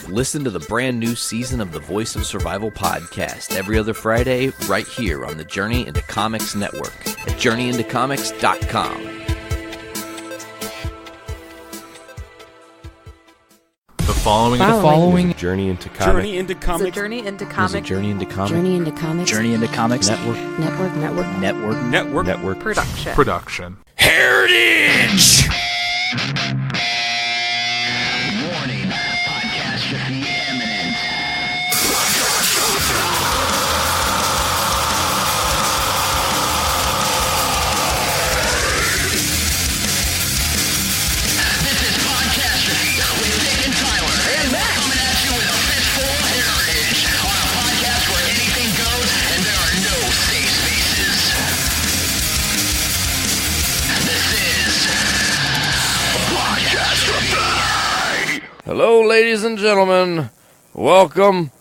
Listen to the brand new season of the Voice of Survival podcast every other Friday right here on the Journey into Comics Network at journeyintocomics.com. The following Journey into Comics. Journey into Comics. Journey into Comics. Journey into Comics. Journey into Comics. Journey into Comics. Network Production. Heritage! Warning, Podcastrophe imminent. This is Podcastrophe with Dick and Tyler. And Matt coming at you with a fistful of heritage on a podcast where anything goes and there are no safe spaces. This is Podcastrophe. Hello, ladies and gentlemen. Welcome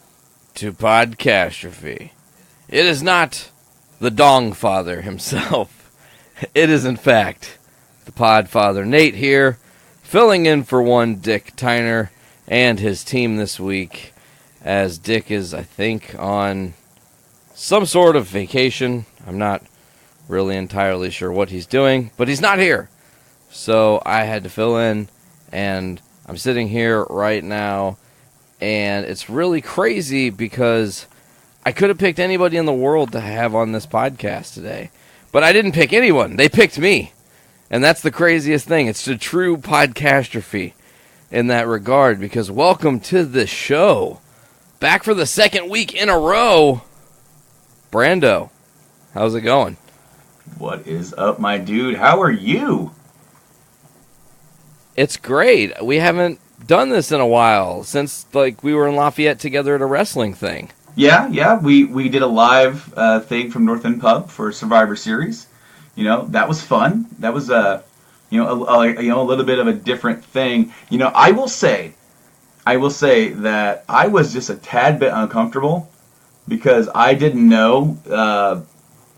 to Podcastrophe. It is not the Dong Father himself. It is, in fact, the Podfather Nate here, filling in for one Dick Tyner and his team this week, as Dick is, I think, on some sort of vacation. I'm not really entirely sure what he's doing, but he's not here. So I had to fill in, and I'm sitting here right now, and it's really crazy because I could have picked anybody in the world to have on this podcast today, but I didn't pick anyone. They picked me, and that's the craziest thing. It's a true podcastrophe in that regard, because welcome to the show. Back for the second week in a row, Brando. How's it going? What is up, my dude? How are you? It's great. We haven't done this in a while, since we were in Lafayette together at a wrestling thing. Yeah. We did a live thing from North End Pub for Survivor Series. You know, that was fun. That was a little bit of a different thing. You know, I will say that I was just a tad bit uncomfortable because I didn't know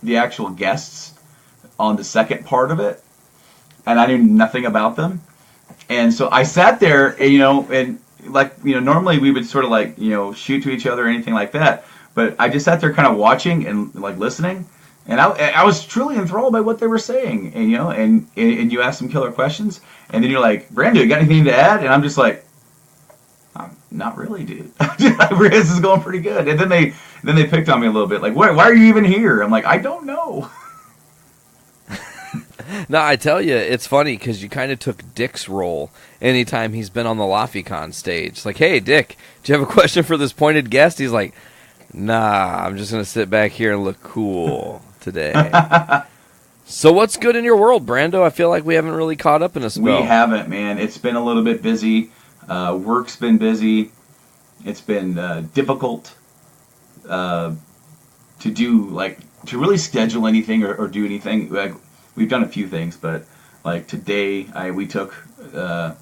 the actual guests on the second part of it, and I knew nothing about them. And so I sat there, and normally we would sort of shoot to each other or anything like that. But I just sat there kind of watching and listening. And I was truly enthralled by what they were saying. And, and you asked some killer questions. And then you're like, Brando, you got anything to add? And I'm just like, not really, dude. This is going pretty good. And then they picked on me a little bit. Like, why are you even here? I'm like, I don't know. No, I tell you, it's funny because you kind of took Dick's role anytime he's been on the LaFiCon stage. It's like, hey, Dick, do you have a question for this pointed guest? He's like, nah, I'm just going to sit back here and look cool today. So what's good in your world, Brando? I feel like we haven't really caught up in a spell. We haven't, man. It's been a little bit busy. Work's been busy. It's been difficult to do, to really schedule anything or do anything. We've done a few things, but today we took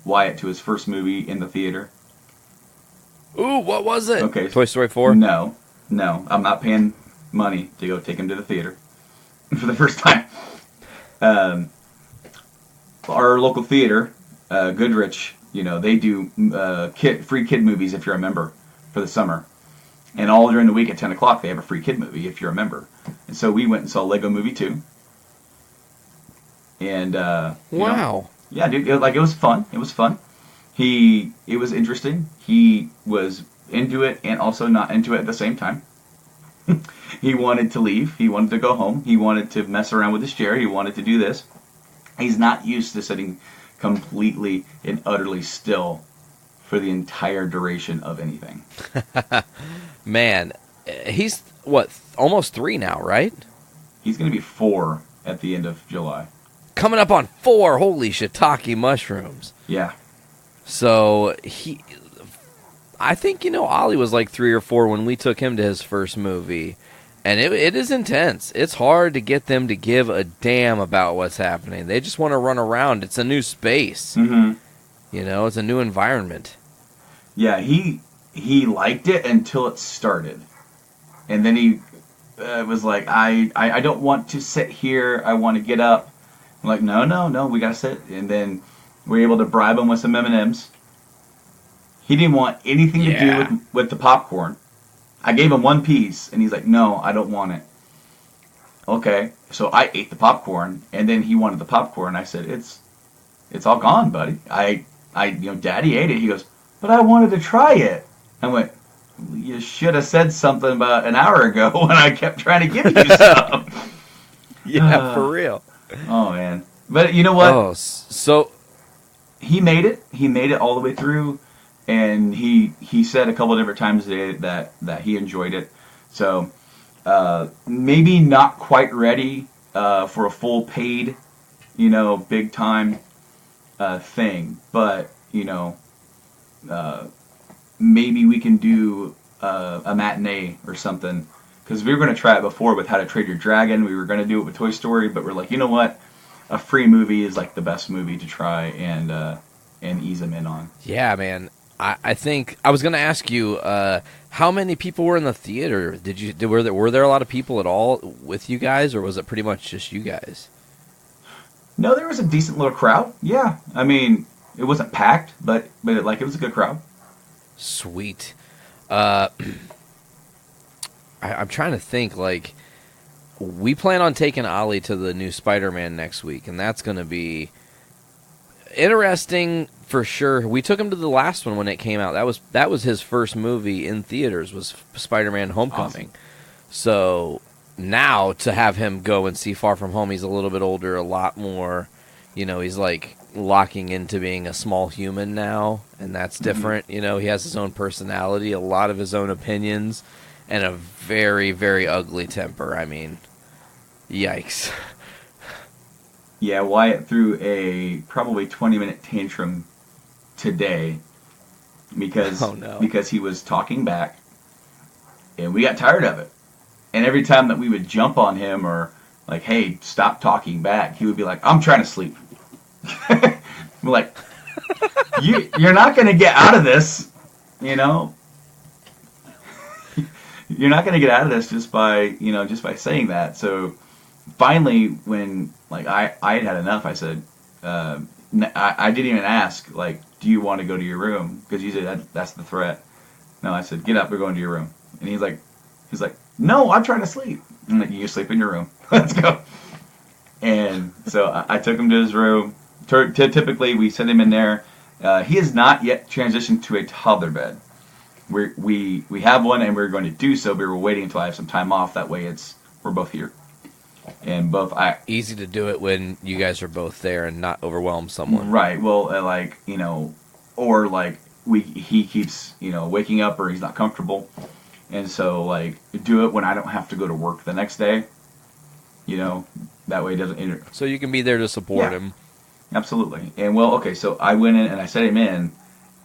Wyatt to his first movie in the theater. Ooh, what was it? Okay, Toy Story 4? No, I'm not paying money to go take him to the theater for the first time. Our local theater, Goodrich, they do free kid movies if you're a member for the summer. And all during the week at 10 o'clock, they have a free kid movie if you're a member. And so we went and saw Lego Movie 2. And wow, yeah, dude, it was fun. It was fun. It was interesting. He was into it and also not into it at the same time. He wanted to leave. He wanted to go home. He wanted to mess around with his chair. He wanted to do this. He's not used to sitting completely and utterly still for the entire duration of anything. Man, he's almost 3 now, right? He's going to be 4 at the end of July. Coming up on 4, holy shiitake mushrooms. Yeah. So, I think, Ollie was 3 or 4 when we took him to his first movie. And it is intense. It's hard to get them to give a damn about what's happening. They just want to run around. It's a new space. Mm-hmm. It's a new environment. Yeah, he liked it until it started. And then he was like, I don't want to sit here. I want to get up. I'm like, no, we got to sit. And then we were able to bribe him with some M&Ms. He didn't want anything to Yeah. do with the popcorn. I gave him one piece, and he's like, "No, I don't want it." Okay, so I ate the popcorn, and then he wanted the popcorn. I said, "It's all gone, buddy. Daddy ate it." He goes, "But I wanted to try it." I went, "You should have said something about an hour ago when I kept trying to give you some." Yeah, for real. Oh man! But you know what? Oh, so He made it. He made it all the way through, and he said a couple of different times today that he enjoyed it. So maybe not quite ready for a full paid, big time thing, but maybe we can do a matinee or something. Because we were going to try it before with How to Trade Your Dragon. We were going to do it with Toy Story, but we're like, you know what? A free movie is like the best movie to try and ease them in on. yeah, man. I think I was going to ask you how many people were in the theater. Were there a lot of people at all with you guys, or was it pretty much just you guys? No, there was a decent little crowd. Yeah, I mean, it wasn't packed, but it was a good crowd. Sweet. I'm trying to think, like, we plan on taking Ollie to the new Spider-Man next week, and that's going to be interesting for sure. We took him to the last one when it came out. That was his first movie in theaters, was Spider-Man Homecoming. Awesome. So now to have him go and see Far From Home, he's a little bit older, a lot more, he's like locking into being a small human now, and that's different. He has his own personality, a lot of his own opinions, and a very, very ugly temper. I mean, yikes. Yeah, Wyatt threw a probably 20-minute tantrum today because Oh, no. because he was talking back, and we got tired of it. And every time that we would jump on him or like, "Hey, stop talking back," he would be like, "I'm trying to sleep." We're like, you're not going to get out of this, You're not going to get out of this just by saying that. So finally, when like I had enough, I said, I didn't even ask, like, "Do you want to go to your room?" Because usually that's the threat. No, I said, "Get up, we're going to your room." And he's like, "No, I'm trying to sleep." I'm like, "You sleep in your room. Let's go." And so I took him to his room. Typically, we send him in there. He has not yet transitioned to a toddler bed. We have one, and we're going to do so. But we're waiting until I have some time off. That way, we're both here, and Easy to do it when you guys are both there and not overwhelm someone. Right. Well, or like he keeps waking up or he's not comfortable, and so like do it when I don't have to go to work the next day. That way it doesn't. So you can be there to support him. Absolutely. And okay, so I went in and I set him in,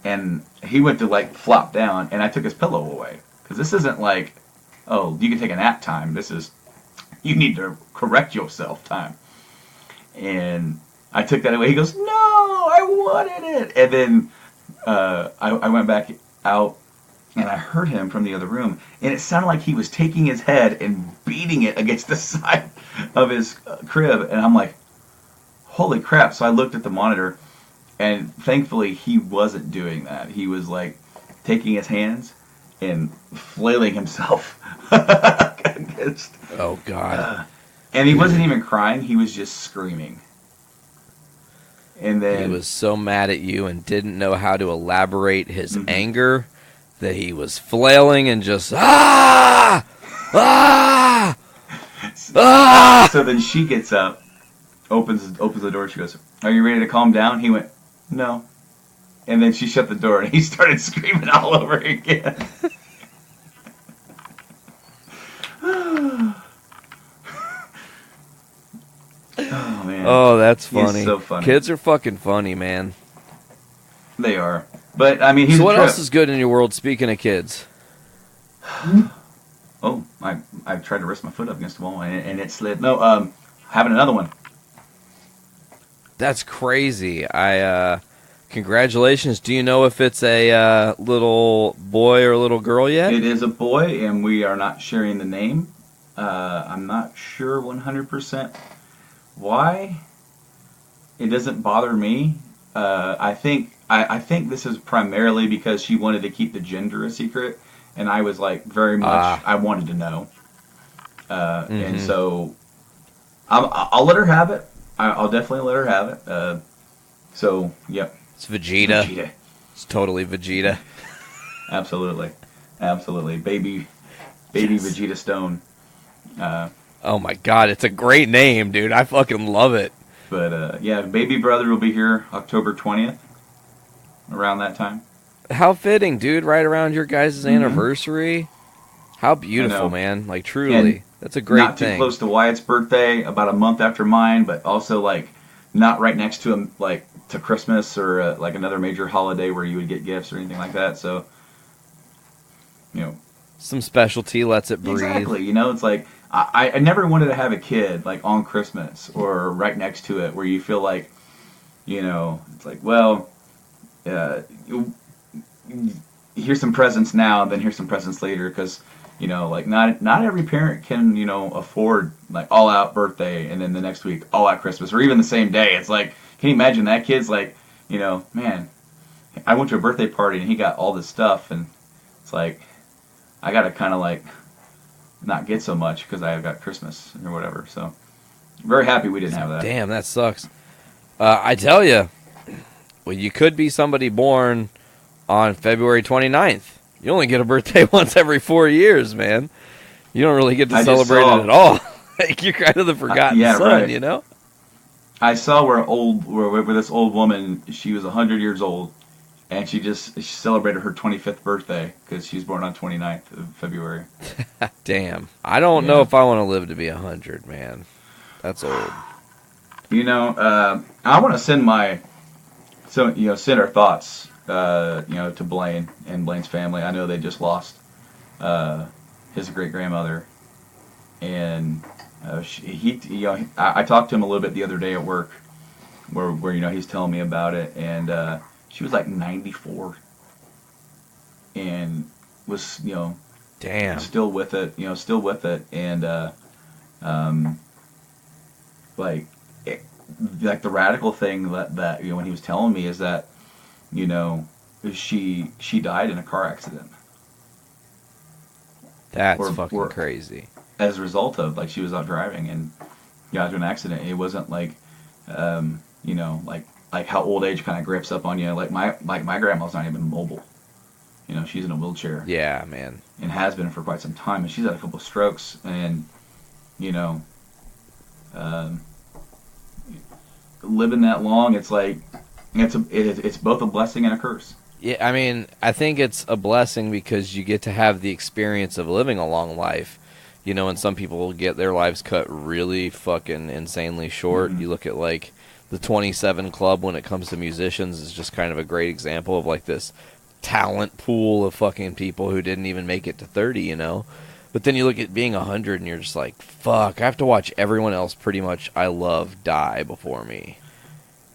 and he went to like flop down, and I took his pillow away because this isn't like, "Oh, you can take a nap time." This is, you need to correct yourself time. And I took that away. He goes, "No, I wanted it." And then I went back out, and I heard him from the other room, and it sounded like he was taking his head and beating it against the side of his crib. And I'm like, holy crap. So I looked at the monitor, and thankfully he wasn't doing that. He was like taking his hands and flailing himself against. Oh, God. And he wasn't even crying. He was just screaming. And then He was so mad at you and didn't know how to elaborate his anger that he was flailing and just, "Ah! Ah! Ah!" So then she gets up, opens the door. She goes, "Are you ready to calm down?" He went, "No." And then she shut the door, and he started screaming all over again. Oh, man. Oh, that's He is funny. so funny. Kids are fucking funny, man. They are. But, I mean, he's So a what trip. else is good in your world, speaking of kids? Oh, I tried to rest my foot up against the wall, and it slid. No, having another one. That's crazy. Congratulations. Do you know if it's a little boy or a little girl yet? It is a boy, and we are not sharing the name. I'm not sure 100% why. It doesn't bother me. I think I think this is primarily because she wanted to keep the gender a secret, and I was like very much I wanted to know, and so I'll let her have it. I'll definitely let her have it. So yep, it's Vegeta. It's totally Vegeta. Absolutely, baby Vegeta Stone. Oh my God, it's a great name, dude. I fucking love it. But yeah, baby brother will be here October 20th, around that time. How fitting, dude! Right around your guys' anniversary. How beautiful, man! Like truly, and that's a great not thing. Not too close to Wyatt's birthday, about a month after mine, but also like not right next to him, like to Christmas or like another major holiday where you would get gifts or anything like that. So, some specialty lets it breathe. Exactly. It's like I never wanted to have a kid like on Christmas or right next to it where you feel like, it's like, well, here's some presents now, and then here's some presents later, because like not every parent can afford like all out birthday and then the next week all out Christmas or even the same day. It's like, can you imagine that kid's like, man, I went to a birthday party and he got all this stuff, and it's like I gotta kind of like not get so much because I got Christmas or whatever. So very happy we didn't have that. Damn, that sucks. I tell you, well, you could be somebody born on February 29th. You only get a birthday once every 4 years, man. You don't really get to celebrate it at all. Like, you're kind of the forgotten son, right. I saw where this old woman, she was 100 years old, and she celebrated her 25th birthday because she was born on 29th of February. Damn. I don't know if I want to live to be 100, man. That's old. I want to send send our thoughts, to Blaine and Blaine's family. I know they just lost his great grandmother, and I talked to him a little bit the other day at work, where he's telling me about it, and she was like 94, and was damn, still with it, and like the radical thing that when he was telling me is that she died in a car accident. That's fucking crazy. As a result of like she was out driving and got into an accident. It wasn't like like how old age kind of grips up on you. Like my grandma's not even mobile. She's in a wheelchair. Yeah, man. And has been for quite some time. And she's had a couple of strokes. And living that long, it's like it's both a blessing and a curse. Yeah, I mean, I think it's a blessing because you get to have the experience of living a long life. And some people get their lives cut really fucking insanely short. You look at like the 27 Club when it comes to musicians is just kind of a great example of like this talent pool of fucking people who didn't even make it to 30, But then you look at being 100 and you're just like, fuck, I have to watch everyone else pretty much I love die before me.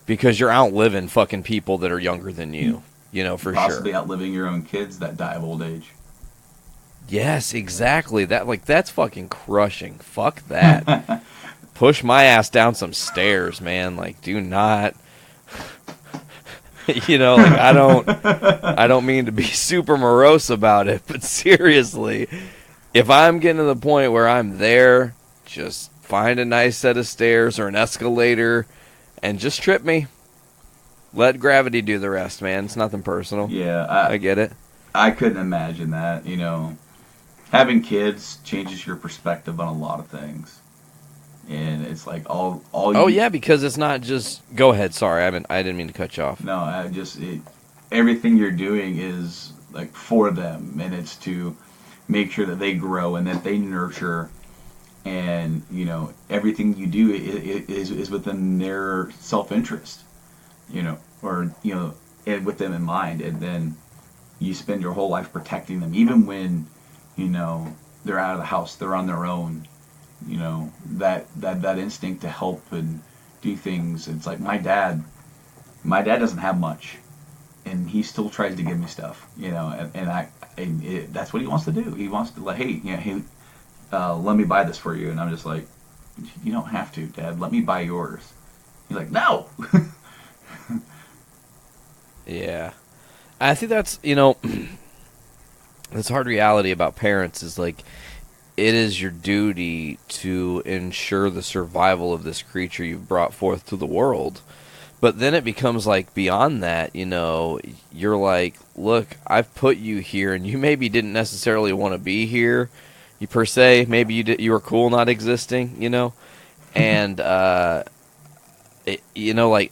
Because you're outliving fucking people that are younger than you, for Possibly sure. outliving your own kids that die of old age. Yes, exactly. That's fucking crushing. Fuck that. Push my ass down some stairs, man. Like, do not. I don't mean to be super morose about it, but seriously, if I'm getting to the point where I'm there, just find a nice set of stairs or an escalator and just trip me. Let gravity do the rest, man. It's nothing personal. Yeah, I get it. I couldn't imagine that. Having kids changes your perspective on a lot of things, and it's like all. Oh yeah, because it's not just. Go ahead. Sorry, I didn't mean to cut you off. No, everything you're doing is like for them, and it's to make sure that they grow and that they nurture, and everything you do is within their self-interest, or and with them in mind, and then you spend your whole life protecting them, even when they're out of the house, they're on their own. That instinct to help and do things. It's like my dad doesn't have much, and he still tries to give me stuff, and that's what he wants to do. He wants to like, hey, let me buy this for you, and I'm just like, you don't have to, Dad. Let me buy yours. He's like, no. Yeah. I think that's, this hard reality about parents is like, it is your duty to ensure the survival of this creature you've brought forth to the world. But then it becomes like beyond that, you're like, look, I've put you here, and you maybe didn't necessarily want to be here, you per se. Maybe you were cool not existing, and like,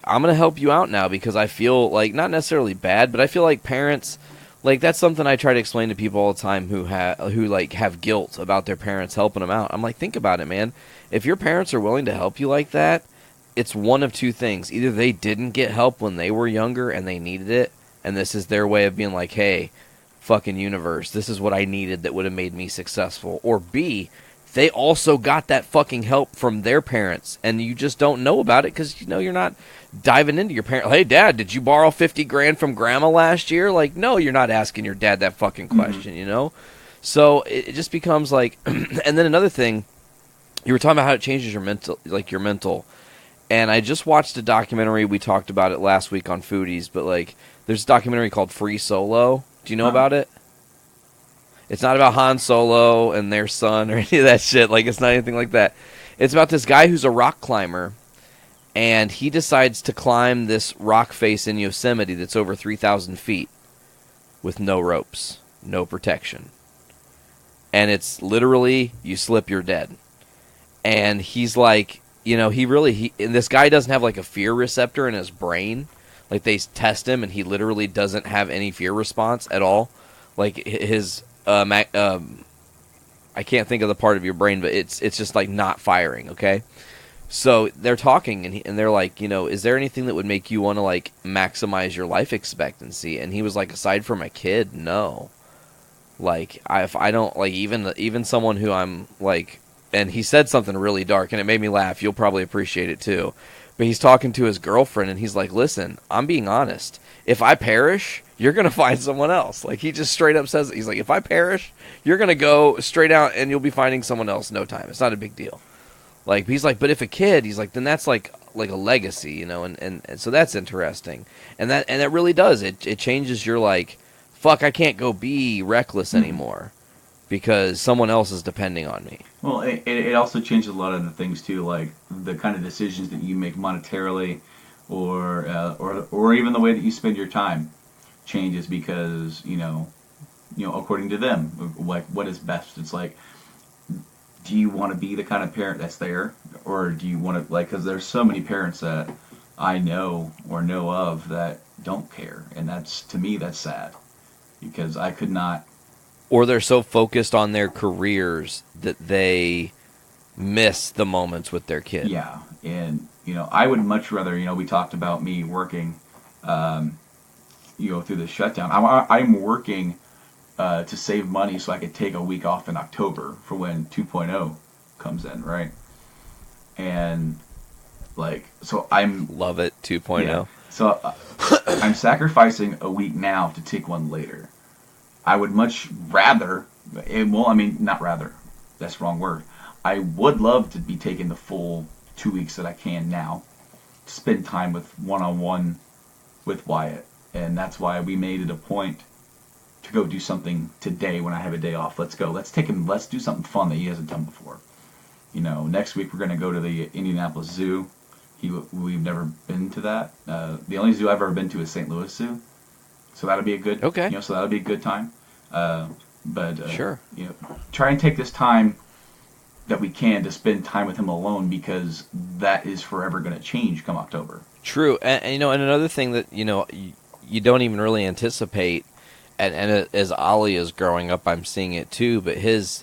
I'm gonna help you out now because I feel like, not necessarily bad, but I feel like parents, like, that's something I try to explain to people all the time who have guilt about their parents helping them out. I'm like, think about it, man. If your parents are willing to help you like that, it's one of two things. Either they didn't get help when they were younger and they needed it, and this is their way of being like, hey, fucking universe, this is what I needed that would have made me successful. Or B, they also got that fucking help from their parents, and you just don't know about it because, you're not diving into your parent. Hey, Dad, did you borrow $50,000 from Grandma last year? Like, no, you're not asking your dad that fucking question, So it just becomes like, and then another thing, you were talking about how it changes your mental. And I just watched a documentary. We talked about it last week on Foodies, but like, there's a documentary called Free Solo. Do you know about it? It's not about Han Solo and their son or any of that shit. Like, it's not anything like that. It's about this guy who's a rock climber, and he decides to climb this rock face in Yosemite that's over 3,000 feet with no ropes, no protection. And it's literally, you slip, you're dead. And he's like, and this guy doesn't have like a fear receptor in his brain. Like, they test him, and he literally doesn't have any fear response at all. Like, his I can't think of the part of your brain, but it's just like not firing. Okay, so they're talking, and they're like, is there anything that would make you want to like maximize your life expectancy? And he was like, aside from a kid, no. Like, if I don't, like, even someone who I'm like, and he said something really dark, and it made me laugh. You'll probably appreciate it too. But he's talking to his girlfriend, and he's like, listen, I'm being honest. If I perish, you're going to find someone else. Like, he just straight up says it. He's like, if I perish, you're going to go straight out, and you'll be finding someone else in no time. It's not a big deal. Like, he's like, but if a kid, he's like, then that's like a legacy, and so that's interesting. And that really does. It changes your, like, fuck, I can't go be reckless anymore because someone else is depending on me. Well, it also changes a lot of the things too, like the kind of decisions that you make monetarily, or even the way that you spend your time changes because according to them, like, what is best. It's like, do you want to be the kind of parent that's there, or do you want to, like, because there's so many parents that I know or know of that don't care, and to me that's sad because I could not. Or they're so focused on their careers that they miss the moments with their kid. Yeah, and I would much rather. We talked about me working, through the shutdown. I'm working to save money so I could take a week off in October for when 2.0 comes in, right? And like, so love it 2.0. Yeah, so I'm sacrificing a week now to take one later. I would much rather, not rather, that's the wrong word. I would love to be taking the full 2 weeks that I can now to spend time with one-on-one with Wyatt. And that's why we made it a point to go do something today when I have a day off. Let's go. Let's do something fun that he hasn't done before. Next week we're going to go to the Indianapolis Zoo. We've never been to that. The only zoo I've ever been to is St. Louis Zoo. So that'll be a good, so that'll be a good time. Sure. Try and take this time that we can to spend time with him alone, because that is forever going to change come October. True. And another thing that, you don't even really anticipate, and as Ollie is growing up, I'm seeing it too, but his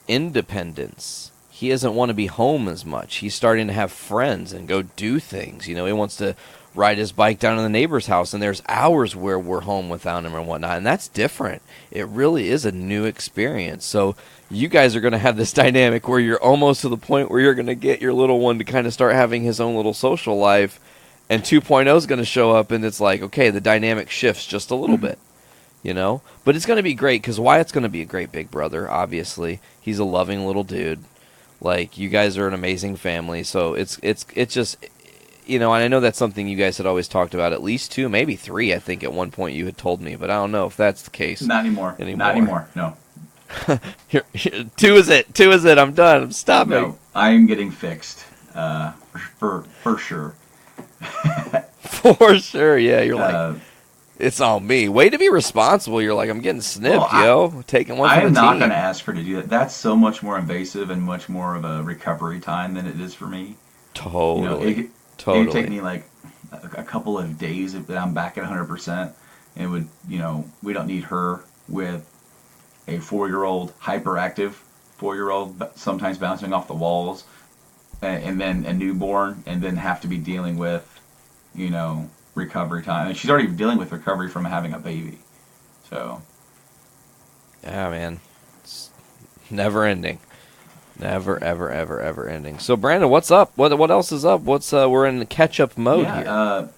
independence, he doesn't want to be home as much. He's starting to have friends and go do things. He wants to ride his bike down to the neighbor's house, and there's hours where we're home without him and whatnot, and that's different. It really is a new experience. So you guys are going to have this dynamic where you're almost to the point where you're going to get your little one to kind of start having his own little social life, and 2.0 is going to show up, and it's like, okay, the dynamic shifts just a little bit, But it's going to be great, because Wyatt's going to be a great big brother, obviously. He's a loving little dude. Like, you guys are an amazing family, so it's just... and I know that's something you guys had always talked about, at least 2, maybe 3, I think at one point you had told me, but I don't know if that's the case. Not anymore. Not anymore. No. 2 is it. 2 is it. I'm done. I'm stopping. No, I am getting fixed. For sure. For sure, yeah. You're like, it's on me. Way to be responsible. You're like, I'm getting snipped, taking one for the team. I'm not going to ask her to do that. That's so much more invasive and much more of a recovery time than it is for me. Totally. It would take me like a couple of days if I'm back at 100%. And it would, we don't need her with a 4-year-old, hyperactive 4-year-old, sometimes bouncing off the walls, and then a newborn, and then have to be dealing with, recovery time. And she's already dealing with recovery from having a baby. So. Yeah, man. It's never ending. Never, ever, ever, ever ending. So, Brandon, what's up? What else is up? We're in the catch-up mode here.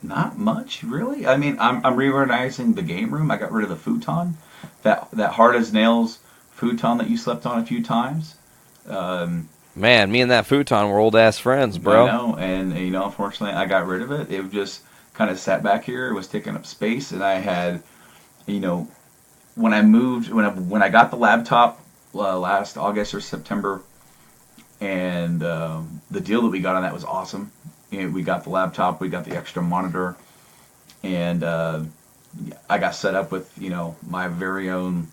Not much, really. I mean, I'm reorganizing the game room. I got rid of the futon, that hard as nails futon that you slept on a few times. Man, me and that futon were old-ass friends, bro. I know, and, unfortunately, I got rid of it. It just kind of sat back here. It was taking up space, and I had, when I moved, when I got the laptop last August or September, and the deal that we got on that was awesome. We got the laptop, we got the extra monitor, and I got set up with, my very own,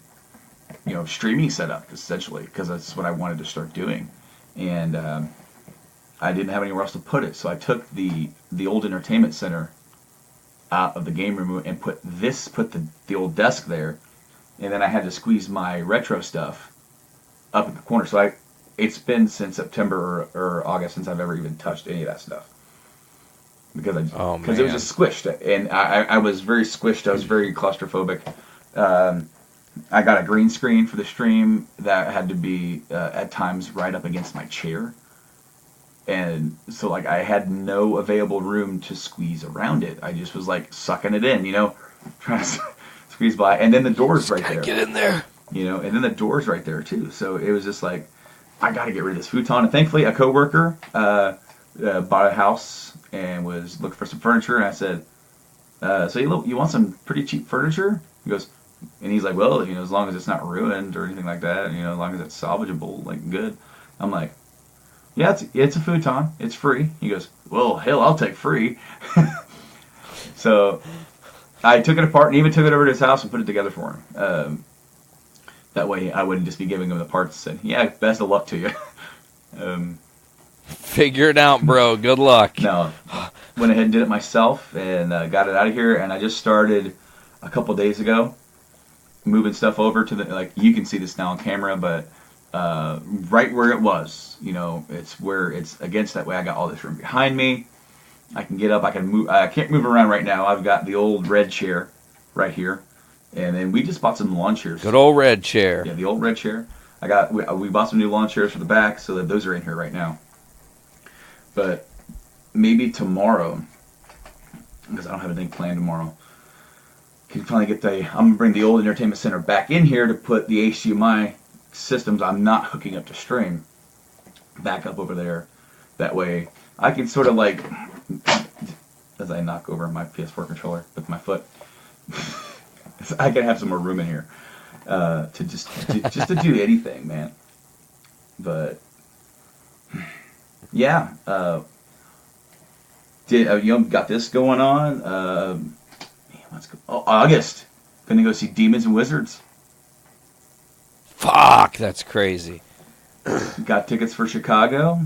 streaming setup, essentially, because that's what I wanted to start doing. And I didn't have anywhere else to put it, so I took the old entertainment center out of the game room and put the old desk there, and then I had to squeeze my retro stuff up in the corner. So it's been since September or August since I've ever even touched any of that stuff, because it was just squished, and I was very squished. I was very claustrophobic. I got a green screen for the stream that had to be at times right up against my chair, and so I had no available room to squeeze around it. I just was sucking it in, trying to squeeze by, and then the door's right there. Get in there, and then the door's right there too. So it was just I got to get rid of this futon. And thankfully, a coworker bought a house and was looking for some furniture, and I said, "So you want some pretty cheap furniture?" He goes. And he's like, well, as long as it's not ruined or anything like that, as long as it's salvageable, good. I'm like, yeah, it's a futon. It's free. He goes, well, hell, I'll take free. So I took it apart and even took it over to his house and put it together for him. That way I wouldn't just be giving him the parts and say, yeah, best of luck to you. Figure it out, bro. Good luck. No, went ahead and did it myself and got it out of here. And I just started a couple days ago moving stuff over to the, you can see this now on camera, but right where it was, it's where it's against. That way I got all this room behind me. I can get up, I can move. I can't move around right now. I've got the old red chair right here, and then we just bought some lawn chairs. Good old red chair. Yeah, the old red chair. We bought some new lawn chairs for the back, so that those are in here right now. But maybe tomorrow, because I don't have anything planned tomorrow, can finally I'm going to bring the old entertainment center back in here to put the HDMI systems I'm not hooking up to stream back up over there. That way I can sort of as I knock over my PS4 controller with my foot, I can have some more room in here to just to do anything, man. But yeah, got this going on. Let's go. Oh, August. Gonna go see Demons and Wizards. Fuck, that's crazy. Got tickets for Chicago.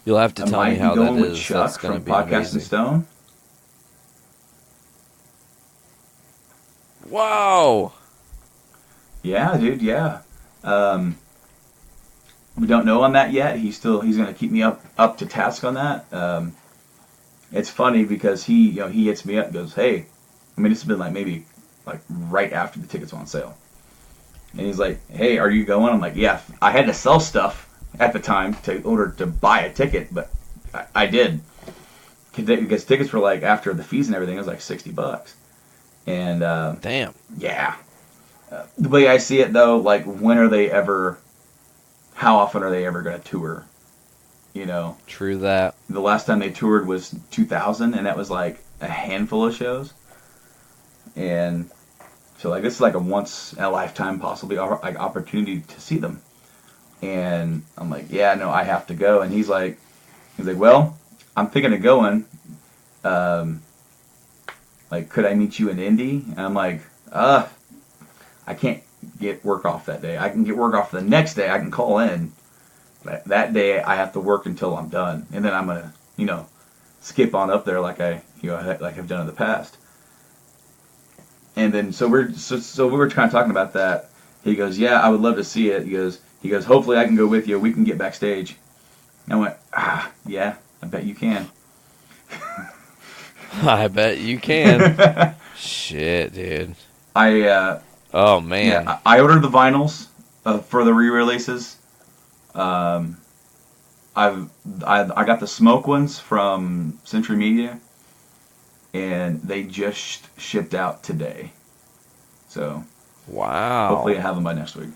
You'll have to tell me how that is. Chuck that's gonna from be Podcast amazing. and Stone. Wow. Yeah, dude. Yeah. We don't know on that yet. He's gonna keep me up to task on that. It's funny because he hits me up and goes, hey. I mean, it's been maybe right after the tickets went on sale. And he's like, hey, are you going? I'm like, yeah, I had to sell stuff at the time in order to buy a ticket, but I did. Because tickets were after the fees and everything, it was $60. And, damn. Yeah. The way I see it, though, how often are they ever going to tour? You know, True that. the last time they toured was 2000, and that was like a handful of shows. And so like this is like a once in a lifetime possibly like opportunity to see them. And I'm like, yeah, no, I have to go. And he's like, well, I'm thinking of going. Like, could I meet you in Indy? And I'm like, I can't get work off that day. I can get work off the next day. I can call in. That day I have to work until I'm done, and then I'm gonna, skip on up there like like I've done in the past. And then so we were kind of talking about that. He goes, yeah, I would love to see it. He goes, hopefully I can go with you. We can get backstage. And I went, yeah, I bet you can. I bet you can. Shit, dude. Oh man. Yeah, I ordered the vinyls for the re-releases. I got the smoke ones from Century Media, and they just shipped out today. So, wow. Hopefully I have them by next week.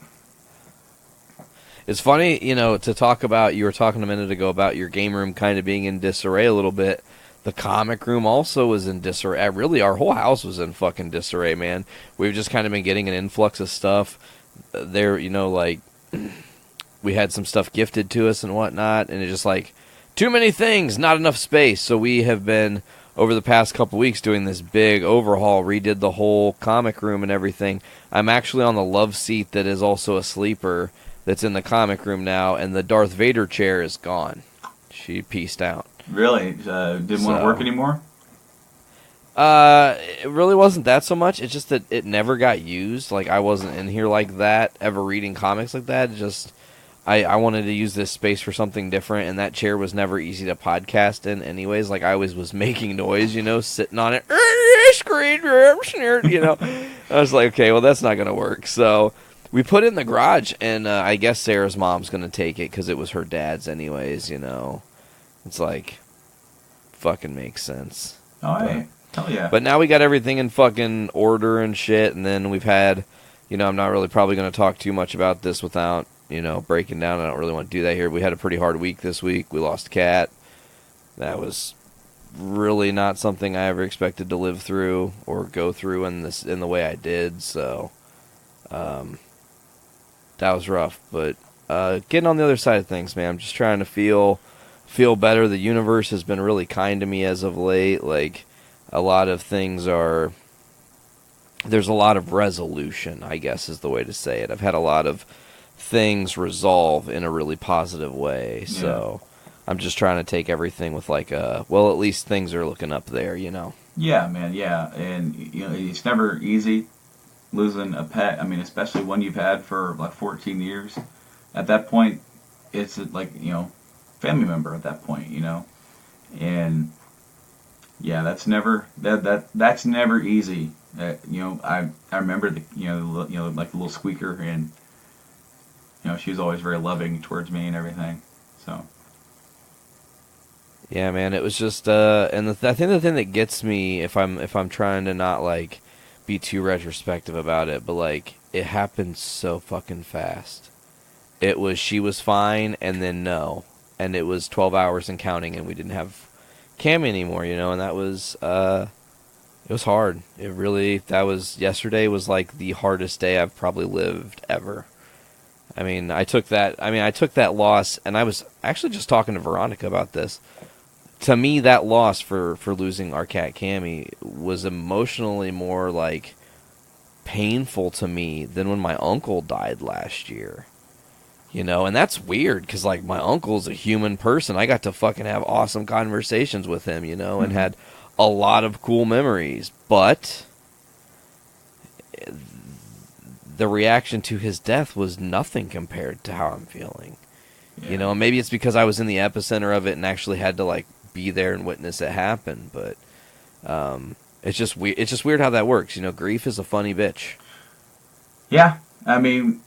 It's funny, to talk about, you were talking a minute ago about your game room kind of being in disarray a little bit. The comic room also was in disarray. Really, our whole house was in fucking disarray, man. We've just kind of been getting an influx of stuff. There, like, we had some stuff gifted to us and whatnot, and it's just like, too many things, not enough space. So we have been, over the past couple weeks, doing this big overhaul, redid the whole comic room and everything. I'm actually on the love seat that is also a sleeper that's in the comic room now, and the Darth Vader chair is gone. She pieced out. Really? Didn't want to work anymore? It really wasn't that so much. It's just that it never got used. Like, I wasn't in here like that, ever reading comics like that. Just, I wanted to use this space for something different, and that chair was never easy to podcast in anyways. Like, I always was making noise, sitting on it. I was like, okay, well, that's not going to work. So we put it in the garage, and I guess Sarah's mom's going to take it because it was her dad's anyways, It's like, fucking makes sense. Oh, hey. Hell yeah. But now we got everything in fucking order and shit, and then we've had, I'm not really probably going to talk too much about this without, breaking down. I don't really want to do that here. We had a pretty hard week this week. We lost a cat. That was really not something I ever expected to live through or go through in the way I did, so that was rough. But getting on the other side of things, man, I'm just trying to feel better. The universe has been really kind to me as of late. Like, a lot of things there's a lot of resolution, I guess is the way to say it. I've had a lot of things resolve in a really positive way. Yeah. So I'm just trying to take everything with like at least things are looking up there, Yeah, man, yeah. And, it's never easy losing a pet. I mean, especially one you've had for like 14 years. At that point, it's like, family member at that point, and yeah, that's never that's never easy. I remember the like the little squeaker, and she was always very loving towards me and everything. So yeah, man, it was just and I think the thing that gets me, if I'm trying to not like be too retrospective about it, but like it happened so fucking fast. It was she was fine, and then no. And it was 12 hours and counting, and we didn't have Cammy anymore, and that was, it was hard. Yesterday was like the hardest day I've probably lived ever. I mean, I took that loss, and I was actually just talking to Veronica about this. To me, that loss for losing our cat Cammy was emotionally more like painful to me than when my uncle died last year. And that's weird, because, like, my uncle's a human person. I got to fucking have awesome conversations with him, and had a lot of cool memories. But the reaction to his death was nothing compared to how I'm feeling. Yeah. And maybe it's because I was in the epicenter of it and actually had to, like, be there and witness it happen. But it's just weird. It's just weird how that works. Grief is a funny bitch. Yeah. I mean,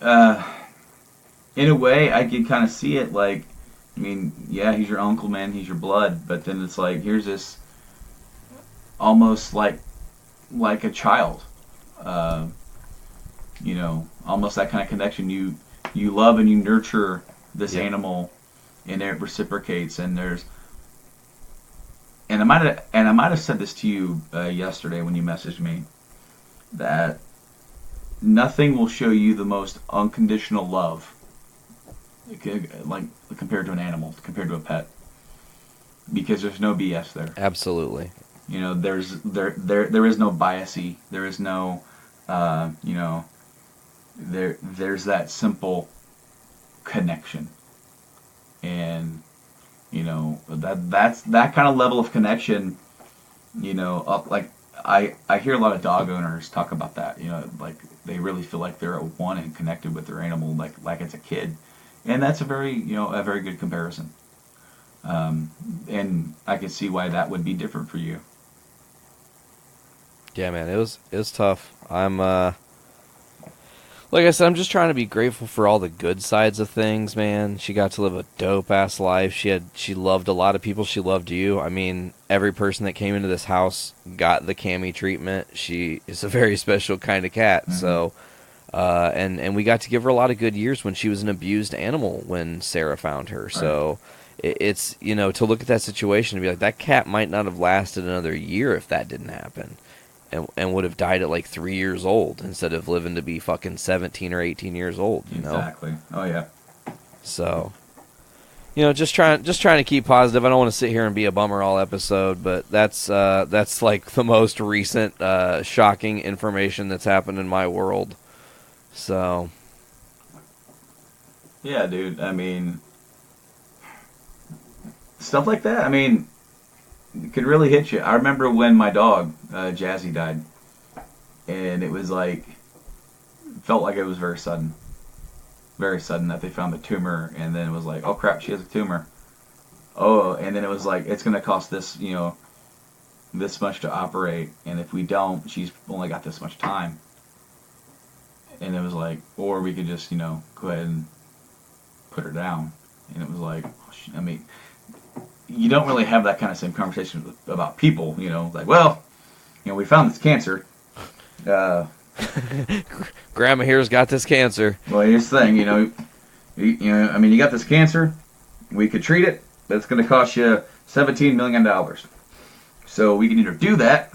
in a way, I can kind of see it, like, I mean, yeah, he's your uncle, man, he's your blood, but then it's like, here's this, almost like a child, almost that kind of connection. You love and you nurture this animal, and it reciprocates, and there's. And I might have said this to you yesterday when you messaged me, that nothing will show you the most unconditional love, like compared to an animal, compared to a pet, because there's no BS there. Absolutely. You know, there is no biasy. There is no, there's that simple connection, and that's that kind of level of connection. Like I hear a lot of dog owners talk about that. Like they really feel like they're at one and connected with their animal, like it's a kid, and that's a very good comparison. And I can see why that would be different for you. Yeah, man, it was tough. I'm like I said, I'm just trying to be grateful for all the good sides of things, man. She got to live a dope ass life. She loved a lot of people. She loved you. I mean, every person that came into this house got the Cammy treatment. She is a very special kind of cat. Mm-hmm. So, and we got to give her a lot of good years when she was an abused animal when Sarah found her. Right. So it's to look at that situation and be like, that cat might not have lasted another year if that didn't happen. And would have died at like 3 years old instead of living to be fucking 17 or 18 years old. Exactly. Oh yeah. So, just trying to keep positive. I don't want to sit here and be a bummer all episode, but that's like the most recent shocking information that's happened in my world. So. Yeah, dude. I mean, stuff like that. I mean. It could really hit you. I remember when my dog, Jazzy, died. And it was felt like it was very sudden. Very sudden that they found the tumor. And then it was like, oh crap, she has a tumor. Oh, and then it was like, it's going to cost this, this much to operate. And if we don't, she's only got this much time. And it was like, or we could just, go ahead and put her down. And it was like, you don't really have that kind of same conversation about people, like, well, we found this cancer. Grandma here's got this cancer. Well, here's the thing, you got this cancer. We could treat it, but it's going to cost you $17 million. So we can either do that,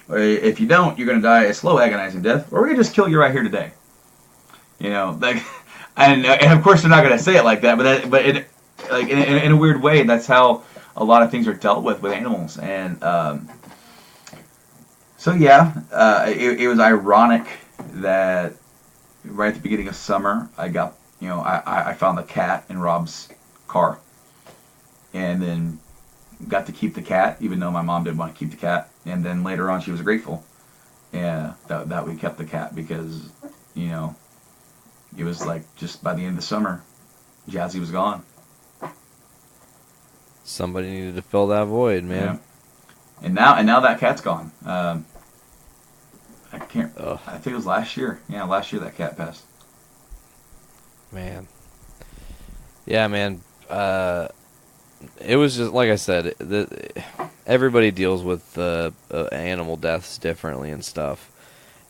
or if you don't, you're going to die a slow, agonizing death, or we can just kill you right here today. And of course they're not going to say it like that, but in a weird way, that's how a lot of things are dealt with animals. And so yeah, it was ironic that right at the beginning of summer, I got I found the cat in Rob's car, and then got to keep the cat, even though my mom didn't want to keep the cat. And then later on, she was grateful, that we kept the cat because it was like just by the end of the summer, Jazzy was gone. Somebody needed to fill that void, man. Yeah. And now that cat's gone. I think it was last year. Yeah, last year that cat passed. Man. Yeah, man. It was just like I said. Everybody deals with animal deaths differently and stuff,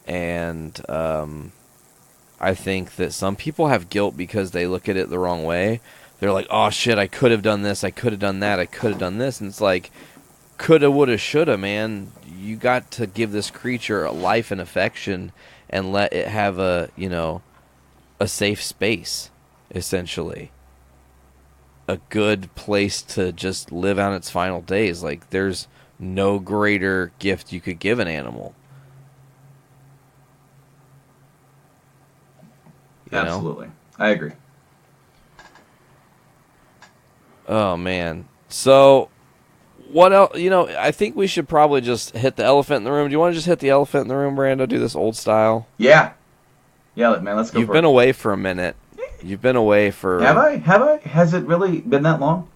and I think that some people have guilt because they look at it the wrong way. They're like, oh shit, I could have done this, I could have done that, I could have done this. And it's like, coulda, woulda, shoulda, man. You got to give this creature a life and affection and let it have a safe space, essentially. A good place to just live out its final days. Like, there's no greater gift you could give an animal. Absolutely. I agree. Oh, man. So, what else? I think we should probably just hit the elephant in the room. Do you want to just hit the elephant in the room, Brando? Do this old style? Yeah. Yeah, man, let's go. You've been away for a minute. You've been away for... Have I? Has it really been that long?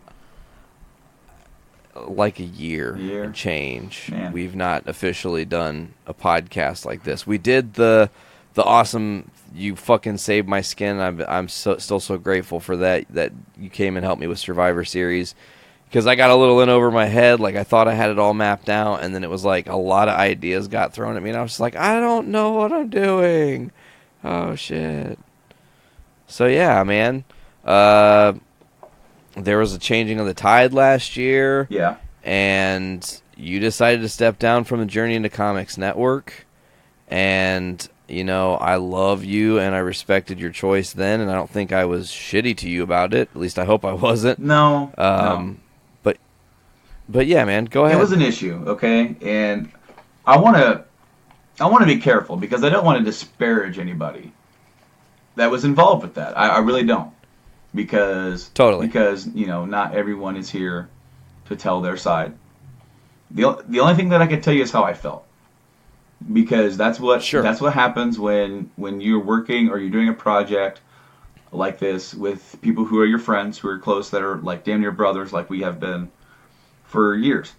Like a year and change. Man. We've not officially done a podcast like this. We did the awesome... You fucking saved my skin. I'm still so grateful for that you came and helped me with Survivor Series, because I got a little in over my head. Like, I thought I had it all mapped out, and then it was like a lot of ideas got thrown at me, and I was just like, I don't know what I'm doing. Oh shit. So yeah, man. there was a changing of the tide last year. Yeah. And you decided to step down from the Journey into Comics network. And, you know, I love you and I respected your choice then, and I don't think I was shitty to you about it. At least I hope I wasn't. No. No. But yeah, man, go ahead. It was an issue, okay? And I want to be careful because I don't want to disparage anybody that was involved with that. I really don't. Because you know, not everyone is here to tell their side. The only thing that I can tell you is how I felt. Because that's what happens when you're working or you're doing a project like this with people who are your friends, who are close, that are like damn near brothers, like we have been for years.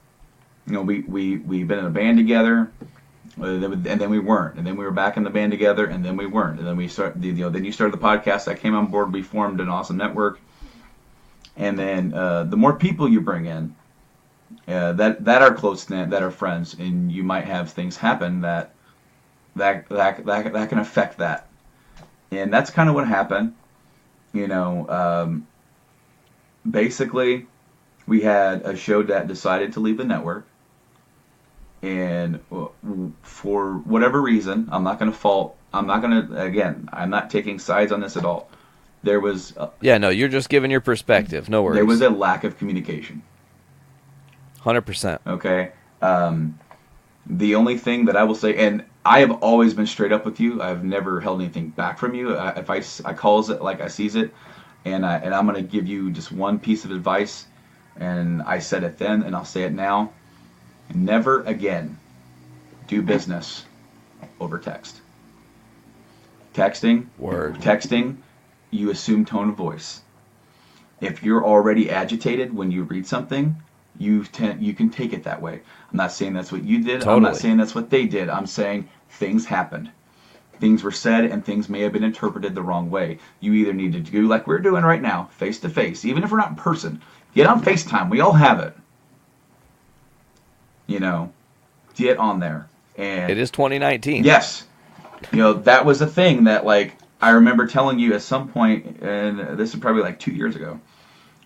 You know, we've been in a band together, and then we weren't, and then we were back in the band together, and then we weren't, and then then you started the podcast. I came on board. We formed an awesome network, and then the more people you bring in, that are close knit, that are friends, and you might have things happen that can affect that, and that's kind of what happened. You know, basically, we had a show that decided to leave the network, and for whatever reason, I'm not taking sides on this at all. There was you're just giving your perspective. No worries. There was a lack of communication. 100%. Okay. The only thing that I will say, and I have always been straight up with you. I've never held anything back from you. If I calls it like I sees it, and I'm going to give you just one piece of advice, and I said it then, and I'll say it now. Never again do business over text. Texting, you assume tone of voice. If you're already agitated when you read something, you can take it that way. I'm not saying that's what you did. Totally. I'm not saying that's what they did. I'm saying things happened. Things were said, and things may have been interpreted the wrong way. You either need to do like we're doing right now, face to face, even if we're not in person. Get on FaceTime. We all have it. You know, get on there. And it is 2019. Yes. You know, that was a thing that, like, I remember telling you at some point, and this is probably like 2 years ago,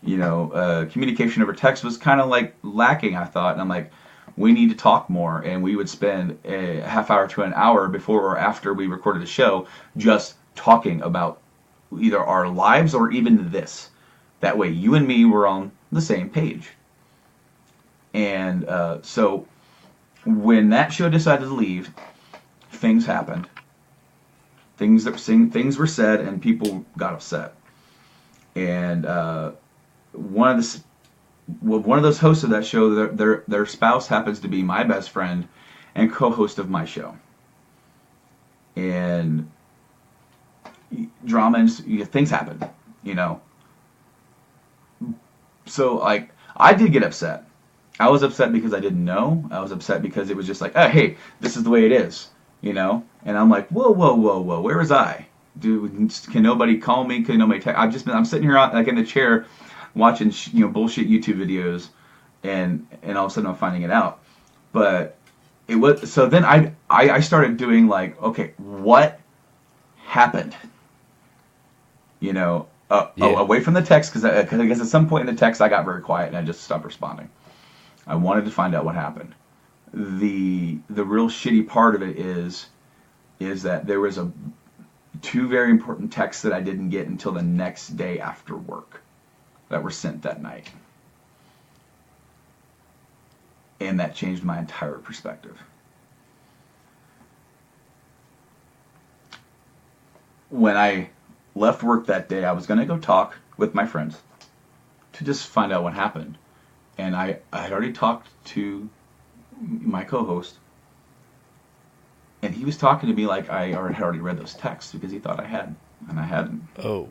you know, communication over text was kind of like lacking, I thought. And I'm like, we need to talk more. And we would spend a half hour to an hour before or after we recorded the show just talking about either our lives or even this. That way you and me were on the same page. And so when that show decided to leave, things happened. Things were said, and people got upset. And one of those hosts of that show, their spouse happens to be my best friend and co-host of my show. And drama and things happened, you know. So, like, I did get upset. I was upset because I didn't know. I was upset because it was just like, oh, hey, this is the way it is, you know? And I'm like, whoa, where was I? Dude, can nobody call me? Can nobody text? I'm sitting here like in the chair watching, bullshit YouTube videos, and all of a sudden I'm finding it out. But it was, so then I started doing like, okay, what happened? You know, away from the text, because I guess at some point in the text I got very quiet and I just stopped responding. I wanted to find out what happened. The real shitty part of it is that there was two very important texts that I didn't get until the next day after work that were sent that night. And that changed my entire perspective. When I left work that day, I was going to go talk with my friends to just find out what happened. And I had already talked to my co-host, and he was talking to me like I had already read those texts because he thought I had, and I hadn't. Oh.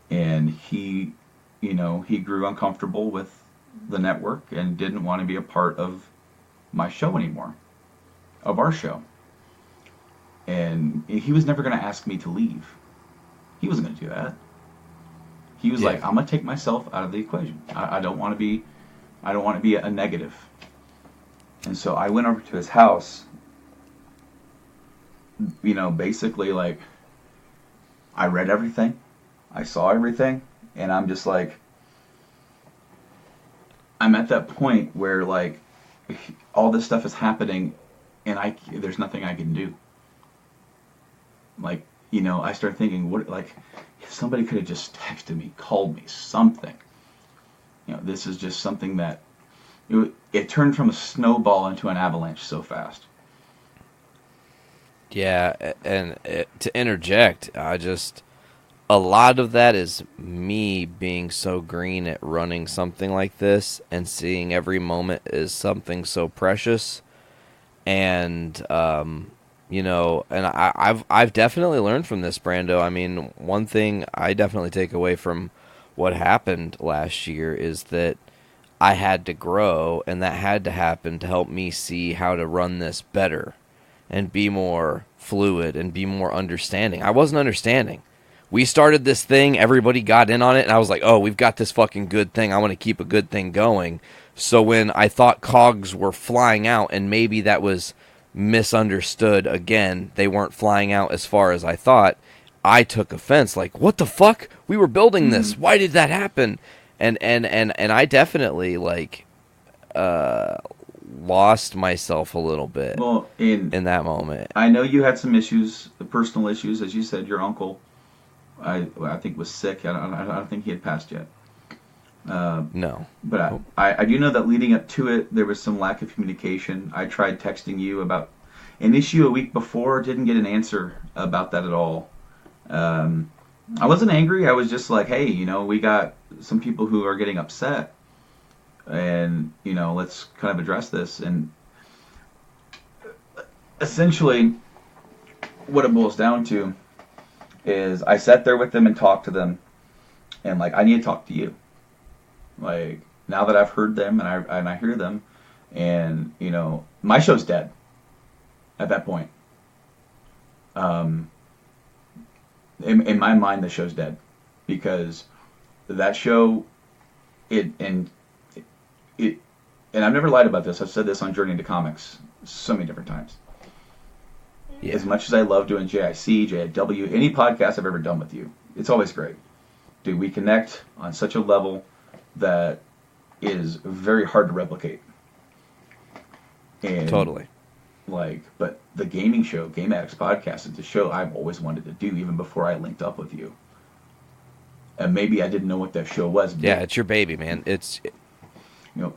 And he grew uncomfortable with the network and didn't want to be a part of my show anymore, of our show. And he was never going to ask me to leave. He wasn't going to do that. He was like, I'm going to take myself out of the equation. I don't want to be a negative. And so I went over to his house, basically like, I read everything, I saw everything, and I'm just like, I'm at that point where, like, all this stuff is happening, and there's nothing I can do. Like, I start thinking, what, like, if somebody could have just texted me, called me, something. This is just something that, it turned from a snowball into an avalanche so fast. Yeah, and to interject, a lot of that is me being so green at running something like this and seeing every moment is something so precious. And, and I've definitely learned from this, Brando. I mean, one thing I definitely take away from what happened last year is that I had to grow, and that had to happen to help me see how to run this better and be more fluid and be more understanding. I wasn't understanding. We started this thing, everybody got in on it, and I was like, oh, we've got this fucking good thing. I want to keep a good thing going. So when I thought cogs were flying out, and maybe that was misunderstood again, they weren't flying out as far as I thought, I took offense. Like, what the fuck? We were building this. Why did that happen? And I definitely, like, lost myself a little bit in that moment. I know you had some issues, personal issues, as you said. Your uncle, I think, was sick. I don't think he had passed yet. No. But I do know that leading up to it, there was some lack of communication. I tried texting you about an issue a week before, didn't get an answer about that at all. I wasn't angry. I was just like, hey, we got some people who are getting upset, and, let's kind of address this. And essentially, what it boils down to is I sat there with them and talked to them, and, like, I need to talk to you. Like, now that I've heard them and I hear them, and, my show's dead at that point. In my mind, the show's dead, because that show, and I've never lied about this. I've said this on Journey into Comics so many different times. Yeah. As much as I love doing JIC, JIW, any podcast I've ever done with you, it's always great. Dude, we connect on such a level that is very hard to replicate. And totally. But the gaming show, Game Addicts Podcast, is a show I've always wanted to do, even before I linked up with you. And maybe I didn't know what that show was. Yeah, it's your baby, man.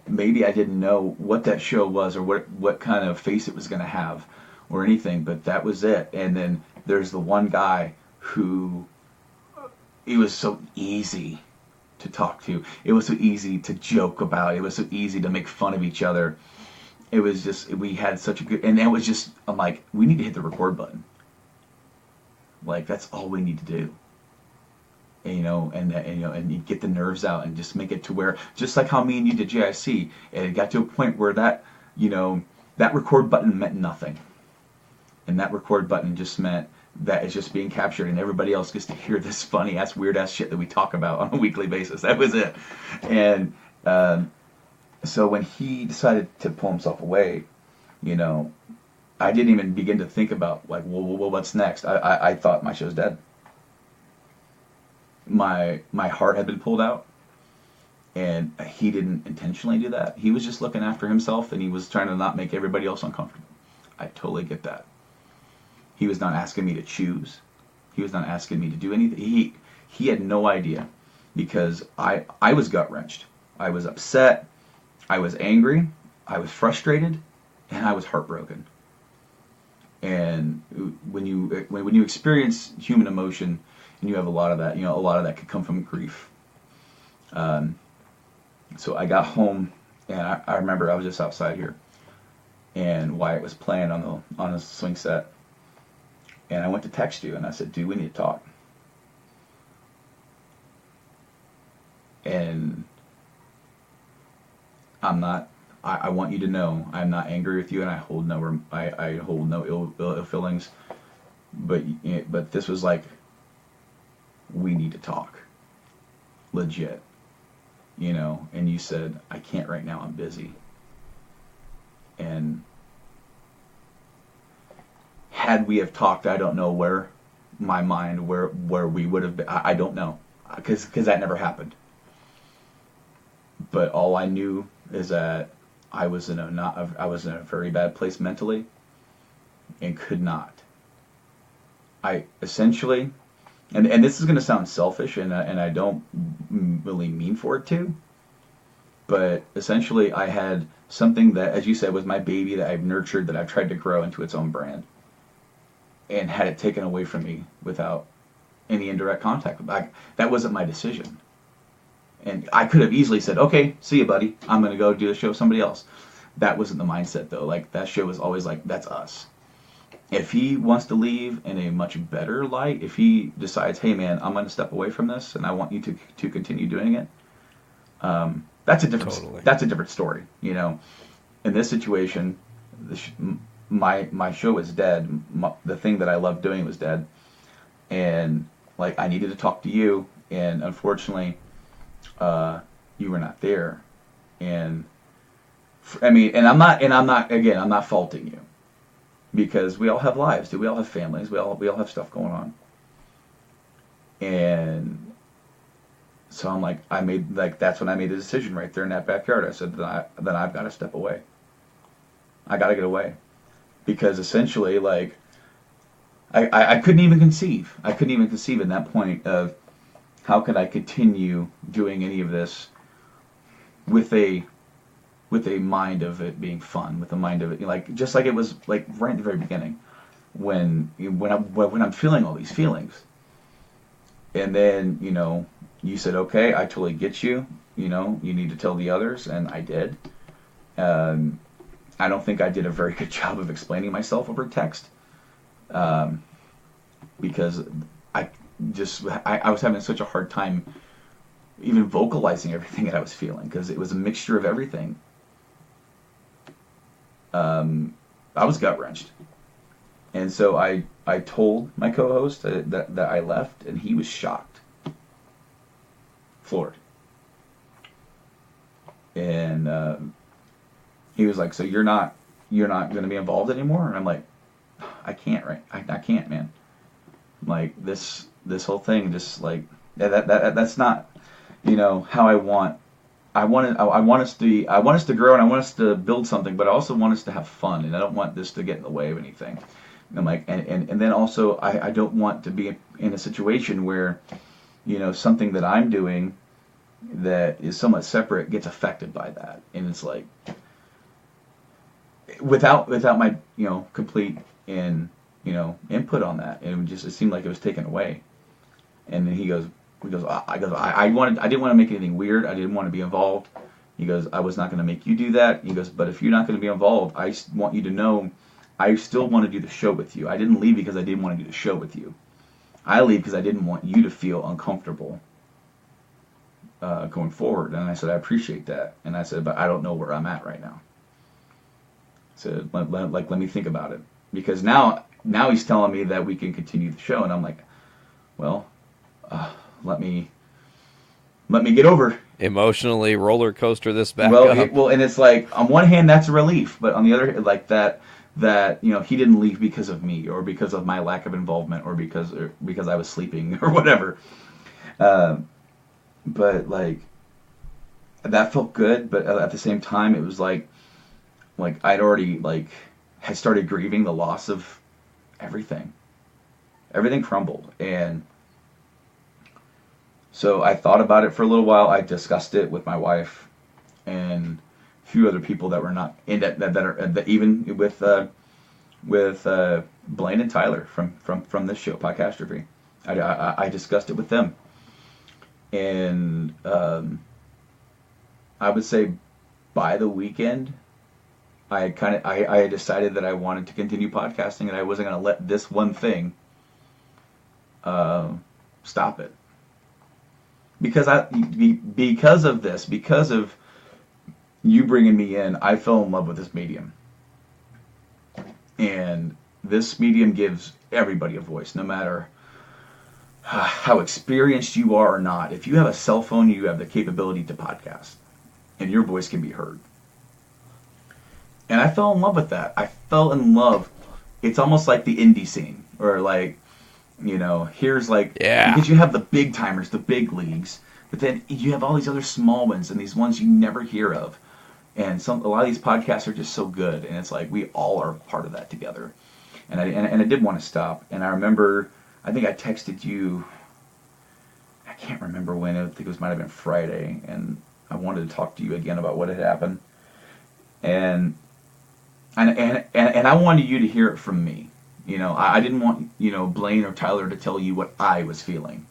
Maybe I didn't know what that show was or what kind of face it was going to have or anything, but that was it. And then there's the one guy who, it was so easy to talk to. It was so easy to joke about. It was so easy to make fun of each other. It was just, we had such a good, and it was just, I'm like, we need to hit the record button. Like, that's all we need to do. And, and you get the nerves out and just make it to where, just like how me and you did JIC, and it got to a point where that, that record button meant nothing. And that record button just meant that it's just being captured, and everybody else gets to hear this funny-ass, weird-ass shit that we talk about on a weekly basis. That was it. And so when he decided to pull himself away, I didn't even begin to think about, like, well, what's next? I thought my show's dead. My heart had been pulled out, and he didn't intentionally do that. He was just looking after himself, and he was trying to not make everybody else uncomfortable. I totally get that. He was not asking me to choose. He was not asking me to do anything. He had no idea, because I was gut-wrenched. I was upset. I was angry. I was frustrated, and I was heartbroken. And when you experience human emotion, and you have a lot of that, a lot of that could come from grief. So I got home, and I remember I was just outside here, and Wyatt was playing on the swing set, and I went to text you, and I said, dude, we need to talk. And I want you to know I'm not angry with you, and I hold no ill feelings, but this was like, we need to talk, legit, and you said, I can't right now, I'm busy. And had we have talked, I don't know where my mind, where we would have been. I don't know, because that never happened. But all I knew is that I was in a very bad place mentally, and could not. I essentially, and this is going to sound selfish, and I don't really mean for it to, but essentially I had something that, as you said, was my baby that I've nurtured, that I've tried to grow into its own brand, and had it taken away from me without any indirect contact. That wasn't my decision. And I could have easily said, okay, see you, buddy. I'm going to go do a show with somebody else. That wasn't the mindset, though. Like, that show was always like, that's us. If he wants to leave in a much better light, if he decides, hey, man, I'm going to step away from this and I want you to continue doing it, that's a different story, you know. In this situation, my show was dead. The thing that I loved doing was dead. And, like, I needed to talk to you, and unfortunately, you were not there. And I mean, and I'm not faulting you, because we all have lives, dude. We all have families. We all have stuff going on. And so I'm like, that's when I made the decision right there in that backyard. I said that I've got to step away. I got to get away, because essentially, like, I couldn't even conceive. I couldn't even conceive in that point of how could I continue doing any of this with a mind of it being fun, with a mind of it, like, just like it was, like, right at the very beginning, when I'm feeling all these feelings. And then, you know, you said, okay, I totally get you, you know, you need to tell the others, and I did. I don't think I did a very good job of explaining myself over text, because I was having such a hard time even vocalizing everything that I was feeling, because it was a mixture of everything. I was gut-wrenched. And so I told my co-host that I left, and he was shocked. Floored. And he was like, so you're not going to be involved anymore? And I'm like, I can't, right? I can't, man. Like, this whole thing, just like, that's not, you know, how I want. I want us to grow, and I want us to build something, but I also want us to have fun, and I don't want this to get in the way of anything. And I'm like, and then also I don't want to be in a situation where, you know, something that I'm doing that is somewhat separate gets affected by that. And it's like, without my, you know, complete input on that, and it seemed like it was taken away. And then he goes, I didn't want to make anything weird. I didn't want to be involved. He goes, I was not going to make you do that. He goes, but if you're not going to be involved, I want you to know I still want to do the show with you. I didn't leave because I didn't want to do the show with you. I leave because I didn't want you to feel uncomfortable going forward. And I said, I appreciate that. And I said, but I don't know where I'm at right now. So let me think about it. Because now he's telling me that we can continue the show, and I'm like, well, let me get over. Emotionally roller coaster this back up. Well, and it's like, on one hand, that's a relief, but on the other, like, that you know, he didn't leave because of me, or because of my lack of involvement, or because I was sleeping, or whatever. But, like, that felt good, but at the same time, it was like I'd already, like, had started grieving the loss of everything. Everything crumbled, and so I thought about it for a little while. I discussed it with my wife and a few other people that were not in that even with Blaine and Tyler from this show, Podcastrophe. I discussed it with them, and I would say by the weekend, I had decided that I wanted to continue podcasting, and I wasn't going to let this one thing stop it. Because of you bringing me in, I fell in love with this medium. And this medium gives everybody a voice, no matter how experienced you are or not. If you have a cell phone, you have the capability to podcast, and your voice can be heard. And I fell in love with that. I fell in love. It's almost like the indie scene, or like, you know, here's like, because you have the big timers, the big leagues, but then you have all these other small ones and these ones you never hear of. And a lot of these podcasts are just so good, and it's like we all are part of that together. And I did want to stop. And I remember, I think I texted you. I can't remember when. I think it might have been Friday, and I wanted to talk to you again about what had happened. And I wanted you to hear it from me. You know, I didn't want, you know, Blaine or Tyler to tell you what I was feeling,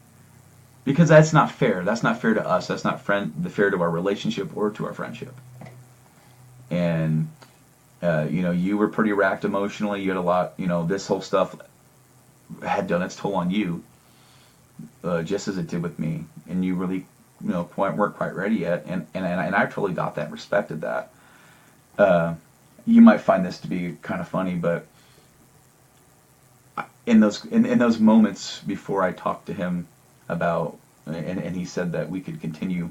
because that's not fair. That's not fair to us. That's not fair to our relationship or to our friendship. And you know, you were pretty racked emotionally. You had a lot. You know, this whole stuff had done its toll on you, just as it did with me. And you really, you know, weren't quite ready yet. And I totally got that and respected that. You might find this to be kind of funny, but in those moments before I talked to him about, and he said that we could continue,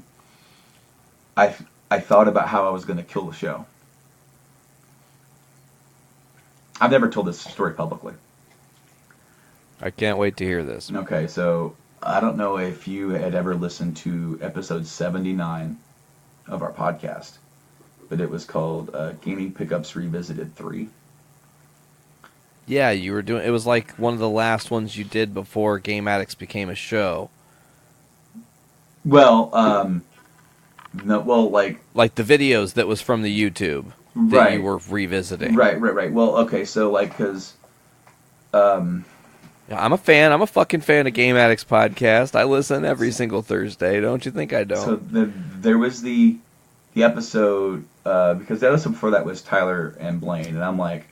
I thought about how I was going to kill the show. I've never told this story publicly. I can't wait to hear this. Okay, so I don't know if you had ever listened to episode 79 of our podcast, but it was called Gaming Pickups Revisited 3. Yeah, you were doing. It was like one of the last ones you did before Game Addicts became a show. Well, no, well, like the videos that was from the YouTube that right. you were revisiting. Right. Well, okay, so like, because Yeah, I'm a fan. I'm a fucking fan of Game Addicts podcast. I listen every single Thursday. Don't you think I don't? So there was the episode, because the episode before that was Tyler and Blaine, and I'm like,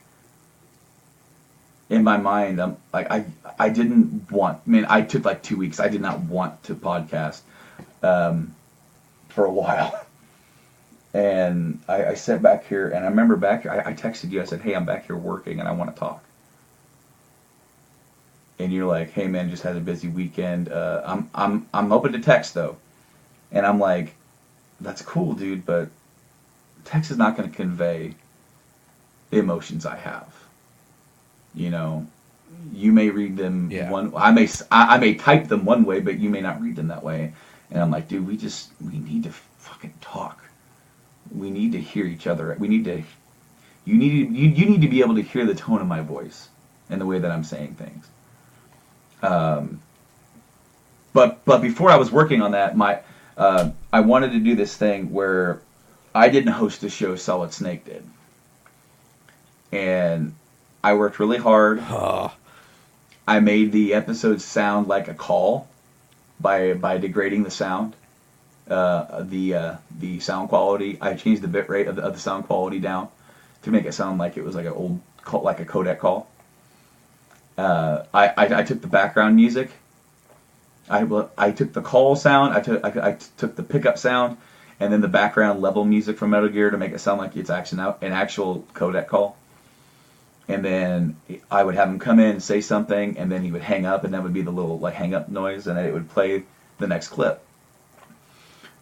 in my mind, I'm like, I didn't want. I mean, I took like 2 weeks. I did not want to podcast for a while. And I sat back here, and I remember back here, I texted you. I said, "Hey, I'm back here working, and I want to talk." And you're like, "Hey, man, just had a busy weekend. I'm open to text though." And I'm like, "That's cool, dude, but text is not going to convey the emotions I have. You know, you may read them one. I may type them one way, but you may not read them that way." And I'm like, "Dude, we need to fucking talk. We need to hear each other. You need to be able to hear the tone of my voice and the way that I'm saying things." But before I was working on that, I wanted to do this thing where I didn't host the show, Solid Snake did, and I worked really hard. I made the episodes sound like a call by degrading the sound, the sound quality. I changed the bit rate of the sound quality down to make it sound like it was like an old call, like a codec call. I took the background music. I took the call sound. I took the pickup sound, and then the background level music from Metal Gear to make it sound like it's actually an actual codec call. And then I would have him come in and say something, and then he would hang up, and that would be the little like hang up noise, and then it would play the next clip.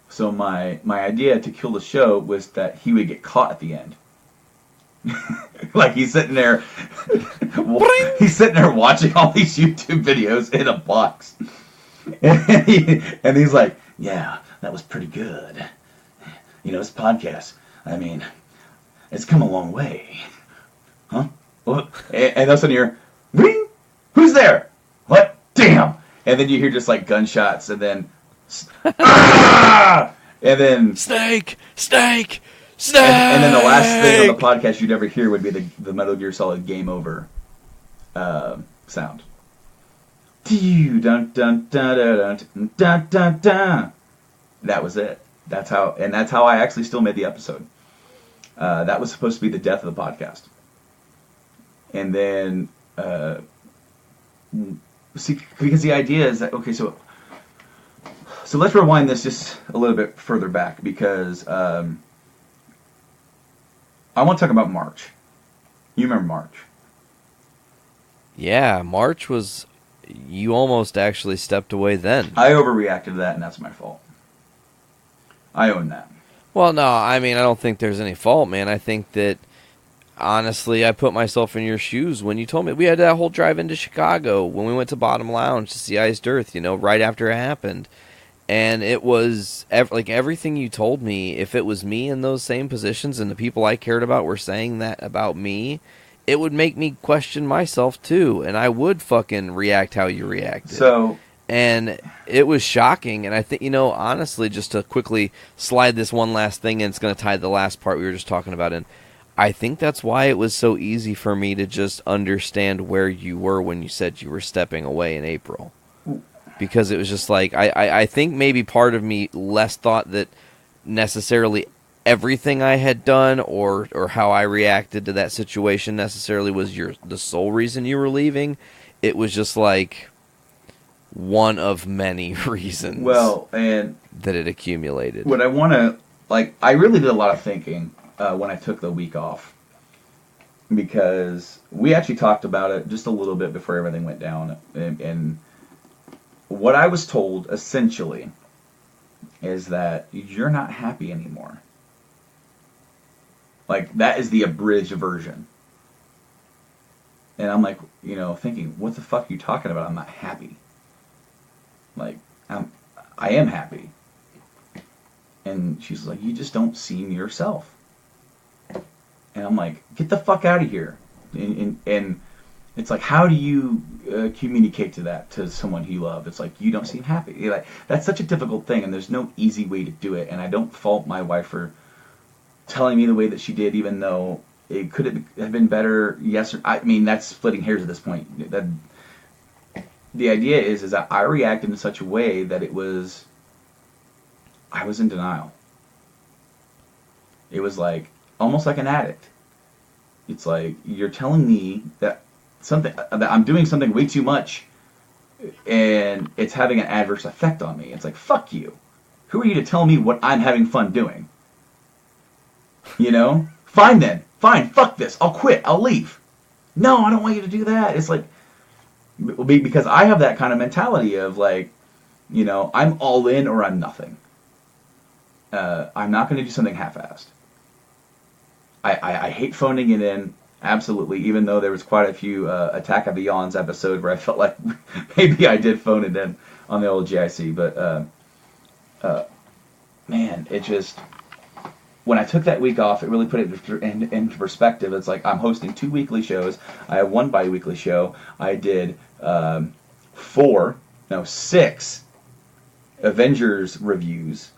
So my idea to kill the show was that he would get caught at the end. Like he's sitting there watching all these YouTube videos in a box. And he's like, "Yeah, that was pretty good. You know, this podcast, I mean, it's come a long way. Huh? What?" And all of a sudden you're, "Ring? Who's there? What? Damn!" And then you hear just like gunshots, and then ah! And then Snake! And then the last thing on the podcast you'd ever hear would be the Metal Gear Solid Game Over sound. That was it. That's how I actually still made the episode. That was supposed to be the death of the podcast. And then, see, because the idea is that, okay, so let's rewind this just a little bit further back, because I want to talk about March. You remember March? Yeah, March was... You almost actually stepped away then. I overreacted to that, and that's my fault. I own that. Well, no, I mean, I don't think there's any fault, man. I think that, honestly, I put myself in your shoes when you told me. We had that whole drive into Chicago when we went to Bottom Lounge to see Iced Earth, you know, right after it happened. And it was like everything you told me. If it was me in those same positions and the people I cared about were saying that about me, it would make me question myself too, and I would fucking react how you reacted. So, and it was shocking. And I think, honestly, just to quickly slide this one last thing, and it's going to tie the last part we were just talking about in, I think that's why it was so easy for me to just understand where you were when you said you were stepping away in April. Because it was just like, I think maybe part of me less thought that necessarily everything I had done or how I reacted to that situation necessarily was the sole reason you were leaving. It was just like one of many reasons. Well, and that it accumulated. What I want to, I really did a lot of thinking when I took the week off. Because we actually talked about it just a little bit before everything went down. And what I was told, essentially, is that you're not happy anymore. That is the abridged version. And I'm thinking, what the fuck are you talking about? I'm not happy. I am happy. And she's like, you just don't seem yourself. And I'm like, get the fuck out of here. And it's like, how do you communicate to someone who you love? It's like, you don't seem happy. That's such a difficult thing, and there's no easy way to do it. And I don't fault my wife for telling me the way that she did, even though it could have been better. Yes, that's splitting hairs at this point. The idea is that I reacted in such a way that I was in denial. It was almost like an addict. It's like, you're telling me that I'm doing something way too much, and it's having an adverse effect on me. It's like, fuck you. Who are you to tell me what I'm having fun doing? Fine then. Fine, fuck this. I'll quit. I'll leave. No, I don't want you to do that. It's like, because I have that kind of mentality of I'm all in or I'm nothing. I'm not going to do something half-assed. I hate phoning it in, absolutely, even though there was quite a few Attack of the Yawns episode where I felt like maybe I did phone it in on the old GIC, but man, it just, when I took that week off, it really put it into perspective. It's like, I'm hosting 2 weekly shows, I have 1 bi-weekly show, I did 6 Avengers reviews.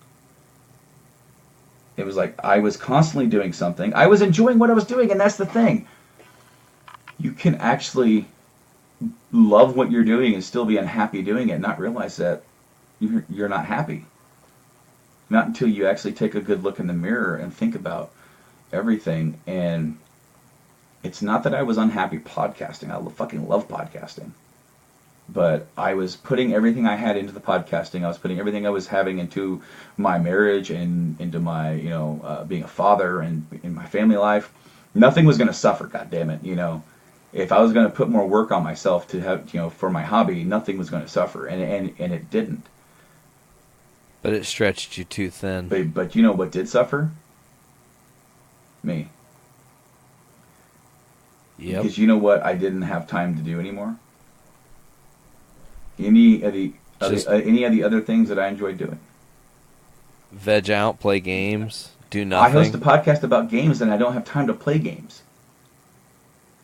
It was like I was constantly doing something. I was enjoying what I was doing, and that's the thing. You can actually love what you're doing and still be unhappy doing it, and not realize that you're not happy. Not until you actually take a good look in the mirror and think about everything. And it's not that I was unhappy podcasting. I fucking love podcasting. But I was putting everything I had into the podcasting. I was putting everything I was having into my marriage and into my, being a father and in my family life. Nothing was going to suffer, goddammit. If I was going to put more work on myself to have, for my hobby, nothing was going to suffer, and it didn't. But it stretched you too thin. But you know what did suffer? Me. Yep. Because you know what I didn't have time to do anymore? Any of the other things that I enjoyed doing. Veg out, play games, do nothing. I host a podcast about games, and I don't have time to play games.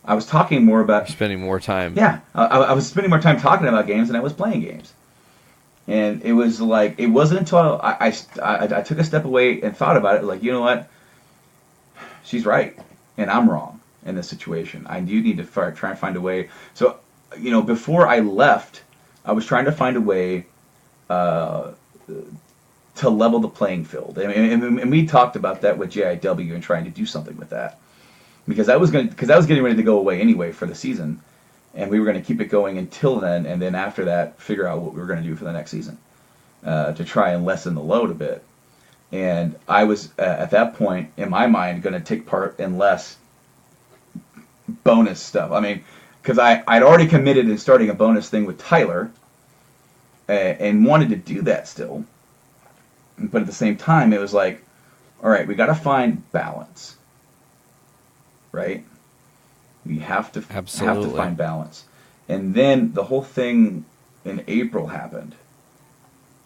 I was talking more about... You're spending more time. Yeah, I was spending more time talking about games than I was playing games. And it was like, it wasn't until I took a step away and thought about it, like, you know what? She's right, and I'm wrong in this situation. I do need to try and find a way. So, before I left, I was trying to find a way to level the playing field. And we talked about that with JIW and trying to do something with that. Because I was getting ready to go away anyway for the season. And we were going to keep it going until then, and then after that, figure out what we were going to do for the next season to try and lessen the load a bit. And I was, at that point, in my mind, going to take part in less bonus stuff. Because I'd already committed in starting a bonus thing with Tyler, and wanted to do that still. But at the same time, it was like, all right, we got to find balance, right? We have to find balance. And then the whole thing in April happened.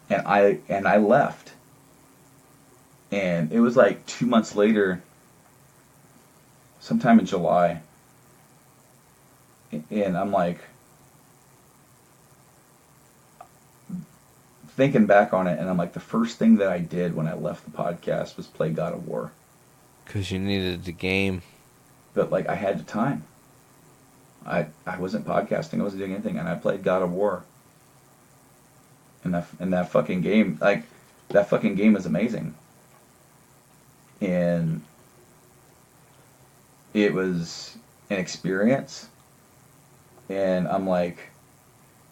and I left. And it was like 2 months later, sometime in July, and I'm like, thinking back on it, and I'm like, the first thing that I did when I left the podcast was play God of War. Because you needed the game. But, like, I had the time. I wasn't podcasting, I wasn't doing anything, and I played God of War. And that fucking game, like, that fucking game is amazing. And it was an experience, and I'm like,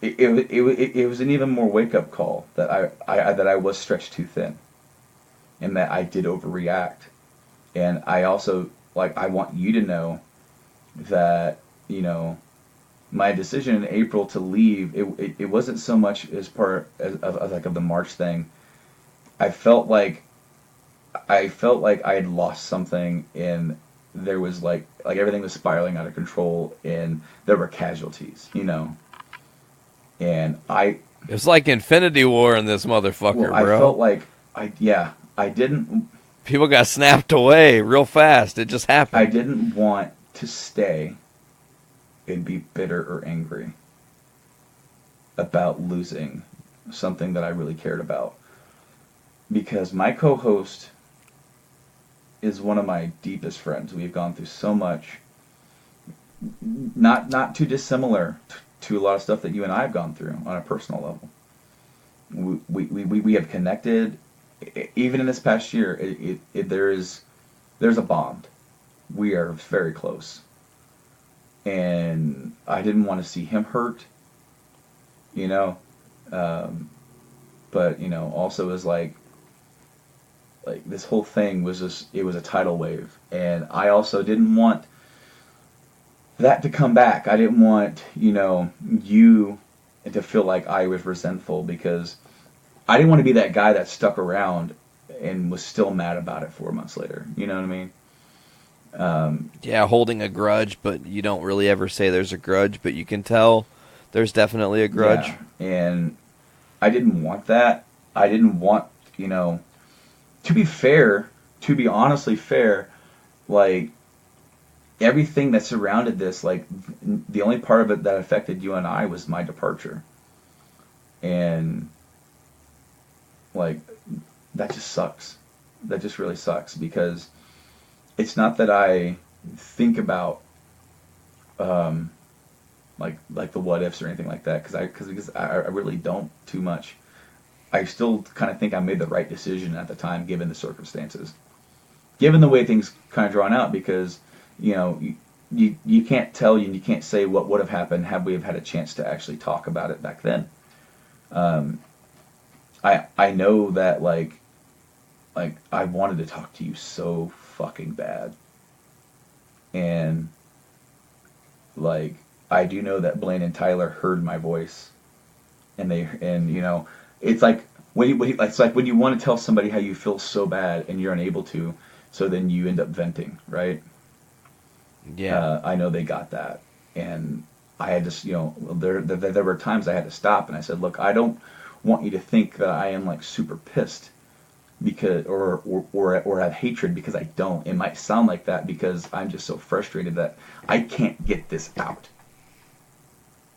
it was an even more wake up call that I was stretched too thin, and that I did overreact. And I also, like, I want you to know that, you know, my decision in April to leave, it wasn't so much as part of the March thing. I felt like I had lost something, and there was like everything was spiraling out of control, and there were casualties, you know. And it's like Infinity War in this motherfucker, well, I bro. felt like I didn't. People got snapped away real fast. It just happened. I didn't want to stay and be bitter or angry about losing something that I really cared about, because my co-host is one of my deepest friends. We've gone through so much, not too dissimilar to a lot of stuff that you and I have gone through on a personal level. We have connected. Even in this past year, there's a bond. We are very close, and I didn't want to see him hurt, you know. But you know, also is like this whole thing was just, it was a tidal wave, and I also didn't want that to come back. I didn't want, you know, you to feel like I was resentful, because I didn't want to be that guy that stuck around and was still mad about it 4 months later. You know what I mean? Yeah, holding a grudge, but you don't really ever say there's a grudge, but you can tell there's definitely a grudge. Yeah, and I didn't want that. I didn't want, you know, to be honestly fair, like, everything that surrounded this, like, the only part of it that affected you and I was my departure. And, like, that just sucks. That just really sucks, because it's not that I think about, like the what ifs or anything like that, because I really don't too much. I still kind of think I made the right decision at the time, given the circumstances, given the way things kind of drawn out, because, you know, you can't tell, and you can't say what would have happened had we have had a chance to actually talk about it back then. I know that, like I wanted to talk to you so fucking bad, and, like, I do know that Blaine and Tyler heard my voice, and you know, it's like it's like when you want to tell somebody how you feel so bad and you're unable to, so then you end up venting, right? Yeah. I know they got that, and I had to, you know, there were times I had to stop, and I said, look, I don't want you to think that I am, like, super pissed because or have hatred, because I don't. It might sound like that because I'm just so frustrated that I can't get this out.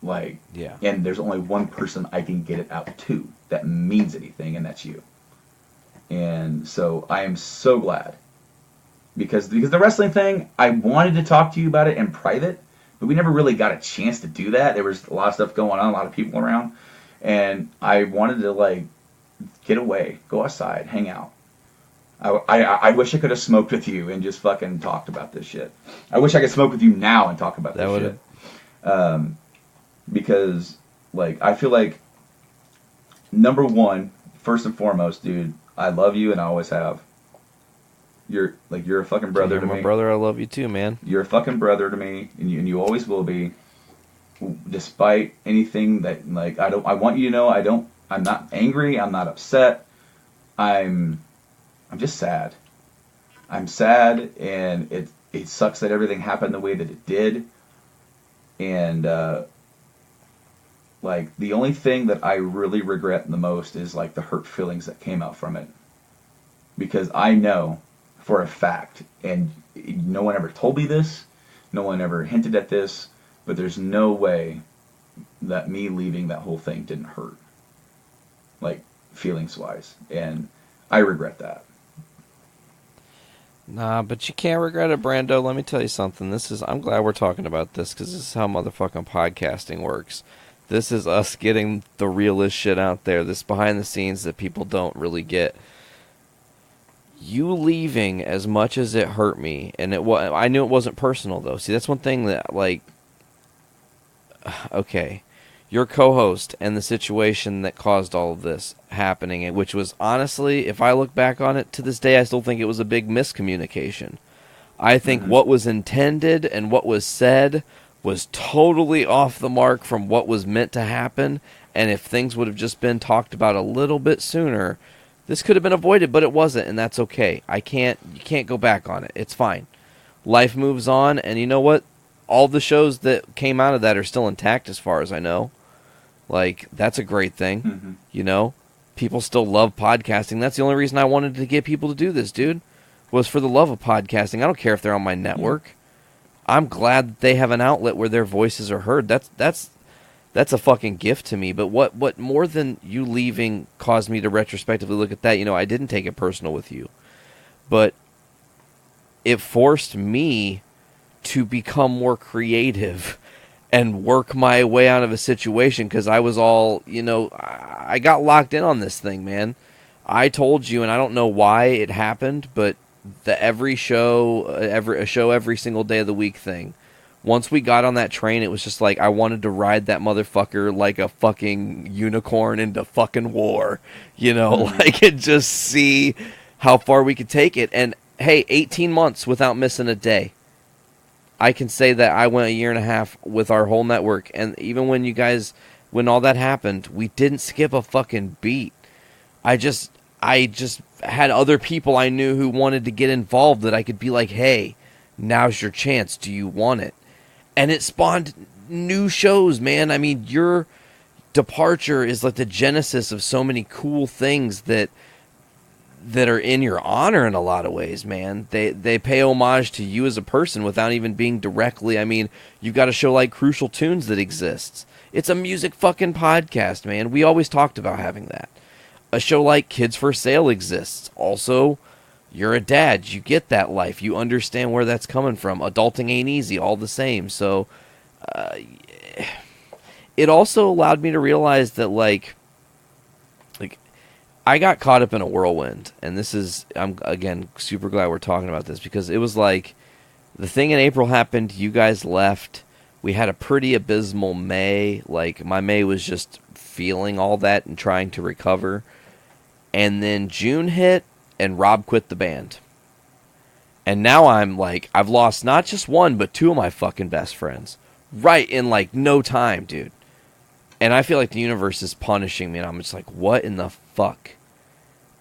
Like, yeah. And there's only one person I can get it out to that means anything, and that's you. And so I am so glad, because the wrestling thing, I wanted to talk to you about it in private, but we never really got a chance to do that. There was a lot of stuff going on, a lot of people around, and I wanted to, like, get away, go outside, hang out. I wish I could have smoked with you and just fucking talked about this shit. I wish I could smoke with you now and talk about this shit. Because, like, I feel like, number one, first and foremost, dude, I love you and I always have. You're a fucking brother to me. My brother, I love you too, man. You're a fucking brother to me, and you always will be. Despite anything that, like, I want you to know, I'm not angry, I'm not upset. I'm just sad. I'm sad, and it sucks that everything happened the way that it did. And like, the only thing that I really regret the most is, like, the hurt feelings that came out from it. Because I know for a fact, and no one ever told me this, no one ever hinted at this, but there's no way that me leaving that whole thing didn't hurt. Like, feelings-wise. And I regret that. Nah, but you can't regret it, Brando. Let me tell you something. I'm glad we're talking about this, because this is how motherfucking podcasting works. This is us getting the realest shit out there. This behind the scenes that people don't really get. You leaving, as much as it hurt me, and I knew it wasn't personal, though. See, that's one thing that, like, okay, your co-host and the situation that caused all of this happening, which was, honestly, if I look back on it to this day, I still think it was a big miscommunication. I think what was intended and what was said was totally off the mark from what was meant to happen, and if things would have just been talked about a little bit sooner, this could have been avoided, but it wasn't, and that's okay. You can't go back on it. It's fine. Life moves on, and you know what? All the shows that came out of that are still intact as far as I know. Like, that's a great thing. Mm-hmm. You know? People still love podcasting. That's the only reason I wanted to get people to do this, dude. Was for the love of podcasting. I don't care if they're on my network. I'm glad that they have an outlet where their voices are heard. That's a fucking gift to me. But what more than you leaving caused me to retrospectively look at that, you know, I didn't take it personal with you. But it forced me to become more creative and work my way out of a situation, because I was all, you know, I got locked in on this thing, man. I told you, and I don't know why it happened, but the every show every single day of the week thing, once we got on that train, it was just like I wanted to ride that motherfucker like a fucking unicorn into fucking war, you know, like, and just see how far we could take it. And hey, 18 months without missing a day. I can say that I went a year and a half with our whole network, and even when all that happened, we didn't skip a fucking beat. I just had other people I knew who wanted to get involved that I could be like, hey, now's your chance. Do you want it? And it spawned new shows, man. I mean, your departure is like the genesis of so many cool things that are in your honor in a lot of ways, man. They pay homage to you as a person without even being directly. I mean, you've got a show like Crucial Tunes that exists. It's a music fucking podcast, man. We always talked about having that. A show like Kids for Sale exists. Also, you're a dad. You get that life. You understand where that's coming from. Adulting ain't easy, all the same. So, it also allowed me to realize that, like, I got caught up in a whirlwind, and I'm again super glad we're talking about this, because it was like the thing in April happened, you guys left, we had a pretty abysmal May, like my May was just feeling all that and trying to recover, and then June hit, and Rob quit the band, and now I'm like, I've lost not just one, but two of my fucking best friends, right in like no time, dude, and I feel like the universe is punishing me, and I'm just like, what in the fuck?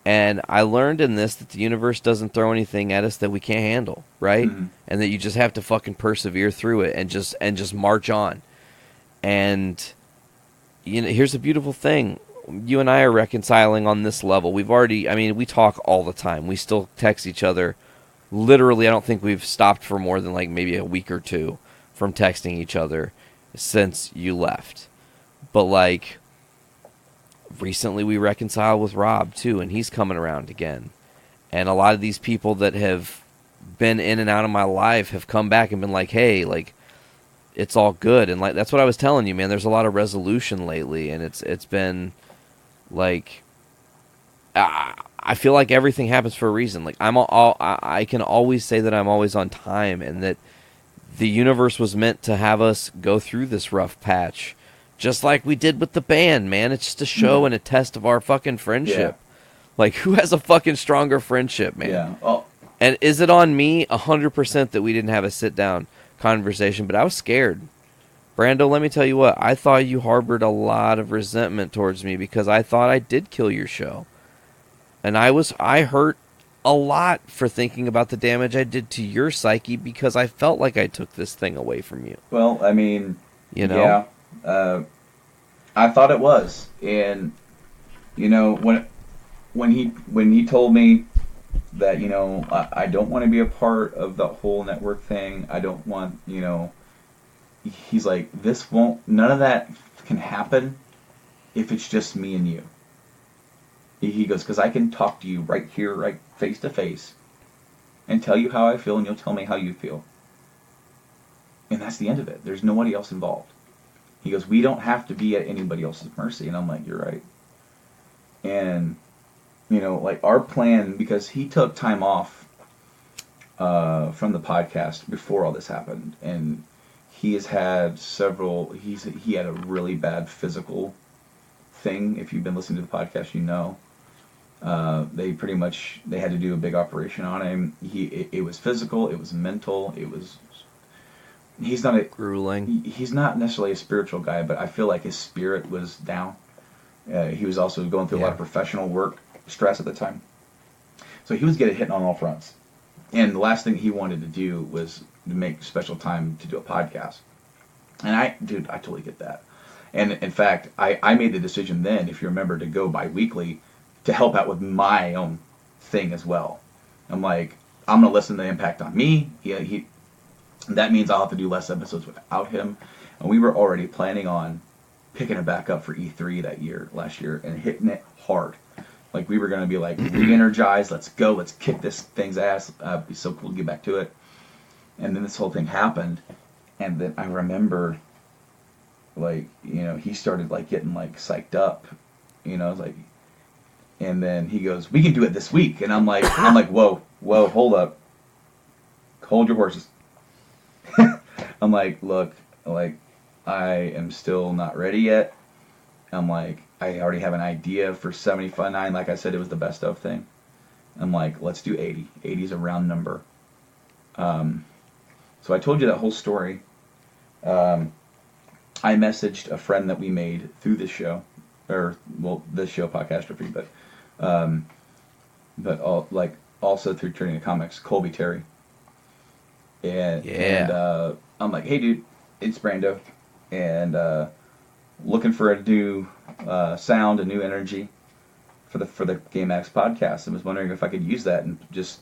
And I learned in this that the universe doesn't throw anything at us that we can't handle, right? Mm-hmm. And that you just have to fucking persevere through it and just march on. And you know, here's the beautiful thing. You and I are reconciling on this level. We talk all the time. We still text each other. Literally, I don't think we've stopped for more than like maybe a week or two from texting each other since you left. But like, recently we reconciled with Rob too, and he's coming around again. And a lot of these people that have been in and out of my life have come back and been like, hey, like, it's all good. And like, that's what I was telling you, man. There's a lot of resolution lately, and it's been like, I feel like everything happens for a reason. Like, I can always say that I'm always on time, and that the universe was meant to have us go through this rough patch. Just like we did with the band, man. It's just a show and a test of our fucking friendship. Yeah. Like, who has a fucking stronger friendship, man? Yeah. Oh. And is it on me 100% that we didn't have a sit-down conversation? But I was scared. Brando, let me tell you what. I thought you harbored a lot of resentment towards me because I thought I did kill your show. And I hurt a lot for thinking about the damage I did to your psyche because I felt like I took this thing away from you. Well, I mean, you know? Yeah. I thought it was. And, you know, when he told me that, you know, I don't want to be a part of the whole network thing. I don't want, you know, he's like, none of that can happen if it's just me and you. He goes, because I can talk to you right here, right face to face, and tell you how I feel, and you'll tell me how you feel. And that's the end of it. There's nobody else involved. He goes, we don't have to be at anybody else's mercy. And I'm like, you're right. And, you know, like our plan, because he took time off from the podcast before all this happened, and he has had he had a really bad physical thing. If you've been listening to the podcast, you know. They had to do a big operation on him. It was physical, it was mental, he's not grueling. He's not necessarily a spiritual guy, but I feel like his spirit was down. He was also going through a lot of professional work stress at the time. So he was getting hit on all fronts. And the last thing he wanted to do was to make special time to do a podcast. And I totally get that. And in fact, I made the decision then, if you remember, to go bi-weekly to help out with my own thing as well. I'm like, I'm going to lessen the impact on me. That means I'll have to do less episodes without him. And we were already planning on picking it back up for E3 last year, and hitting it hard. Like, we were going to be like, re-energized, let's go, let's kick this thing's ass. It'd be so cool to get back to it. And then this whole thing happened, and then I remember, like, you know, he started, like, getting, like, psyched up, you know, like, and then he goes, we can do it this week. And I'm like, whoa, hold up. Hold your horses. I'm like, look, like, I am still not ready yet. I'm like, I already have an idea for 79. Like I said, it was the best of thing. I'm like, let's do 80. 80 is a round number. So I told you that whole story. I messaged a friend that we made through this show, this show, Podcastrophe, but also through Turning to Comics, Colby Terry. And I'm like, hey dude, it's Brando, and looking for a new sound, a new energy for the Game Addicts podcast. I was wondering if I could use that and just,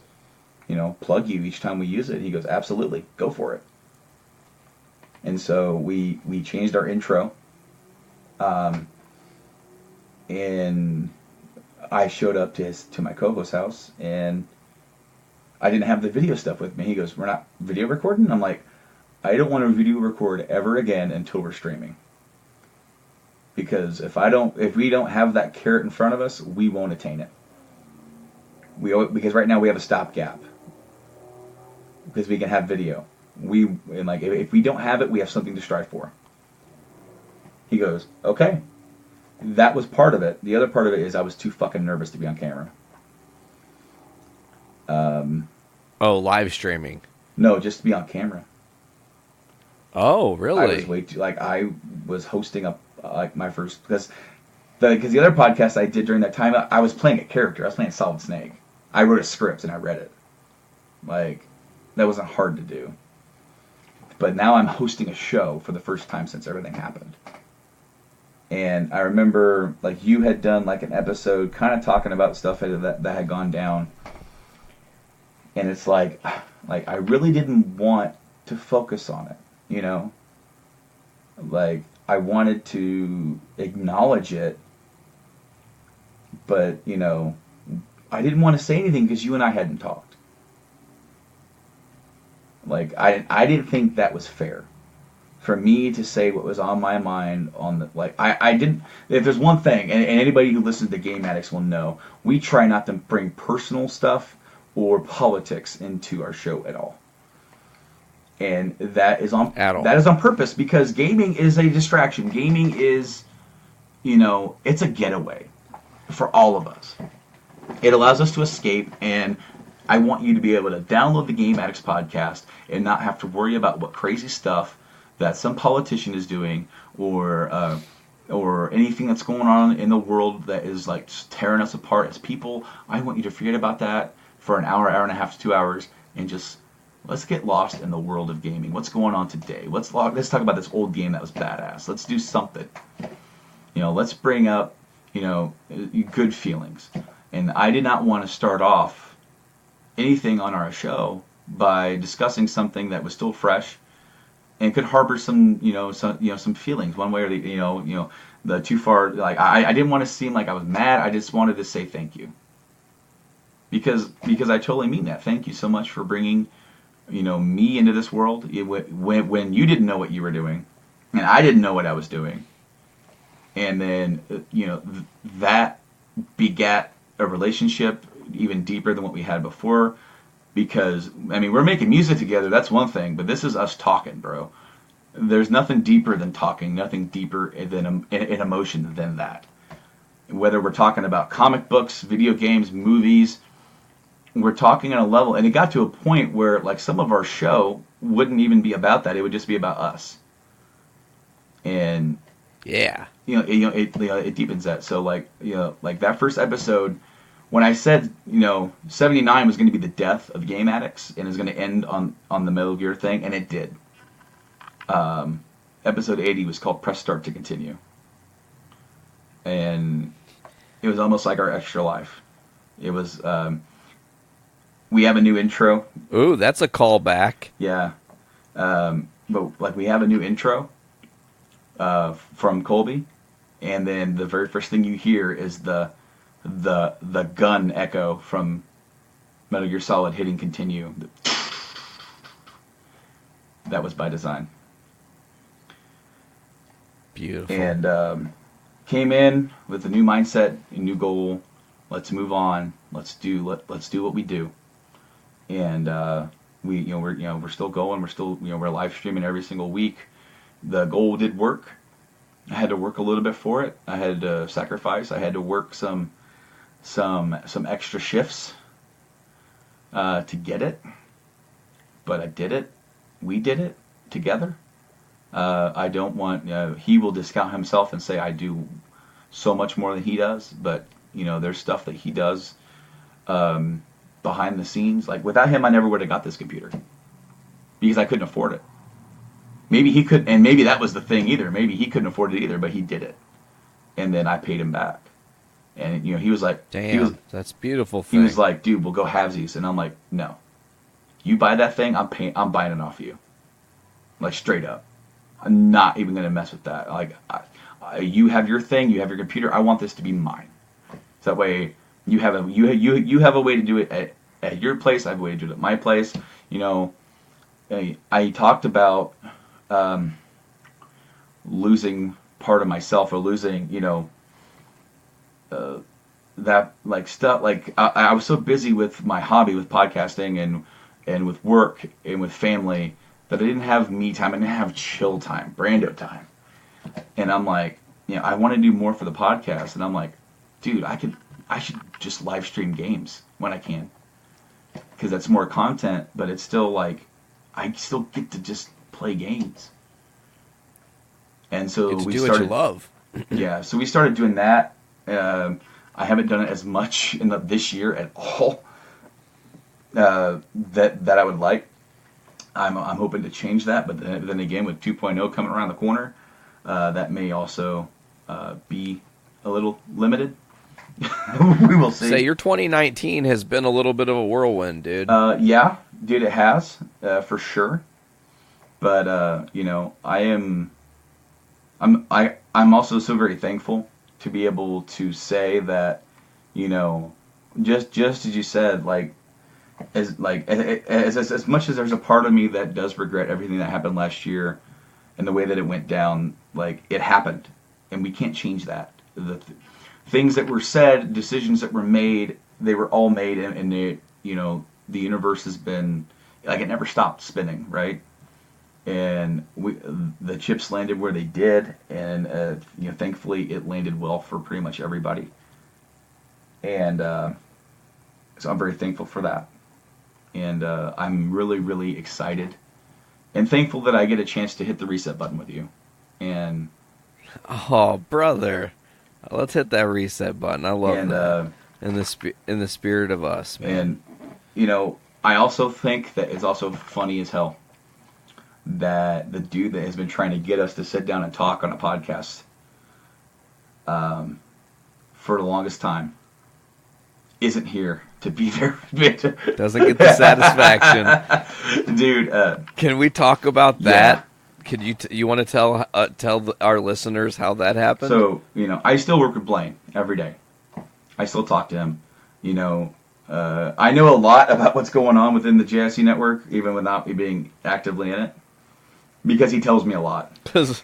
you know, plug you each time we use it. He goes, absolutely, go for it. And so we changed our intro, and I showed up to my co-host's house, and I didn't have the video stuff with me. He goes, we're not video recording? I'm like, I don't want to video record ever again until we're streaming. Because if we don't have that carrot in front of us, we won't attain it. Because right now we have a stopgap. Because we can have video. If we don't have it, we have something to strive for. He goes, okay. That was part of it. The other part of it is I was too fucking nervous to be on camera. Live streaming. No, just to be on camera. Oh, really? I was way too, I was hosting my first, because the other podcast I did during that time, I was playing a character. I was playing Solid Snake. I wrote a script and I read it. That wasn't hard to do. But now I'm hosting a show for the first time since everything happened. And I remember, you had done, an episode kind of talking about stuff that had gone down. And it's I really didn't want to focus on it, you know? I wanted to acknowledge it, but, you know, I didn't want to say anything because you and I hadn't talked. I didn't think that was fair for me to say what was on my mind on the, I didn't, if there's one thing, and anybody who listens to Game Addicts will know, we try not to bring personal stuff or politics into our show at all. And that is on purpose, because gaming is a distraction. Gaming is, you know, it's a getaway for all of us. It allows us to escape, and I want you to be able to download the Game Addicts podcast and not have to worry about what crazy stuff that some politician is doing, or anything that's going on in the world that is just tearing us apart as people. I want you to forget about that for an hour and a half to 2 hours, and just let's get lost in the world of gaming. What's going on today? Let's talk about this old game that was badass. Let's do something. let's bring up, good feelings. And I did not want to start off anything on our show by discussing something that was still fresh and could harbor some feelings one way or the too far. Like I didn't want to seem like I was mad. I just wanted to say thank you. Because I totally mean that. Thank you so much for bringing, me into this world when you didn't know what you were doing, and I didn't know what I was doing, and then that begat a relationship even deeper than what we had before. Because we're making music together. That's one thing, but this is us talking, bro. There's nothing deeper than talking. Nothing deeper than an emotion than that. Whether we're talking about comic books, video games, movies. We're talking on a level, and it got to a point where, like, some of our show wouldn't even be about that; it would just be about us. And yeah, it deepens that. So, like that first episode, when I said 79 was going to be the death of game addicts and is going to end on the Metal Gear thing, and it did. Episode 80 was called "Press Start to Continue," and it was almost like our extra life. It was. We have a new intro. Ooh, that's a callback. Yeah. But we have a new intro from Colby, and then the very first thing you hear is the gun echo from Metal Gear Solid hitting continue. That was by design. Beautiful. And came in with a new mindset, a new goal. Let's move on. Let's do what we do. And we're still going. We're still we're live streaming every single week. The goal did work. I had to work a little bit for it. I had to sacrifice. I had to work some extra shifts to get it. But I did it. We did it together. I don't want. He will discount himself and say I do so much more than he does. But there's stuff that he does. Behind the scenes, like without him, I never would have got this computer because I couldn't afford it. Maybe he could, and maybe that was the thing either. Maybe he couldn't afford it either, but he did it, and then I paid him back. And he was like, "Damn, that's beautiful." He was like, "Dude, we'll go halvesies," and I'm like, "No, you buy that thing, I'm buying it off you, like straight up. I'm not even gonna mess with that. Like, you have your thing, you have your computer. I want this to be mine. So that way." You have a way to do it at your place. I have a way to do it at my place. I talked about losing part of myself or losing that like stuff. Like I was so busy with my hobby, with podcasting and with work and with family that I didn't have me time. I didn't have chill time, Brando time. And I'm like, I want to do more for the podcast. And I'm like, dude, I should just live stream games when I can, because that's more content, but it's still like I still get to just play games. And so we started. What you love. Yeah, so we started doing that. I haven't done it as much this year at all that I would like. I'm hoping to change that, but then again, with 2.0 coming around the corner, that may also be a little limited. We will see. Say your 2019 has been a little bit of a whirlwind, dude. Yeah, dude, it has for sure. But I'm also so very thankful to be able to say that, just as you said, as much as there's a part of me that does regret everything that happened last year and the way that it went down, it happened, and we can't change that. The things that were said, decisions that were made, they were all made, and the universe has been, it never stopped spinning, right? And the chips landed where they did, and thankfully it landed well for pretty much everybody. And so I'm very thankful for that. And I'm really, really excited and thankful that I get a chance to hit the reset button with you. And oh, brother. Let's hit that reset button. I love that. In the spirit of us, man. And I also think that it's also funny as hell that the dude that has been trying to get us to sit down and talk on a podcast for the longest time, isn't here to be there. Doesn't get the satisfaction. Dude. Can we talk about that? Yeah. Could you want to tell our listeners how that happened? So, I still work with Blaine every day. I still talk to him. I know a lot about what's going on within the JSC network, even without me being actively in it, because he tells me a lot. Because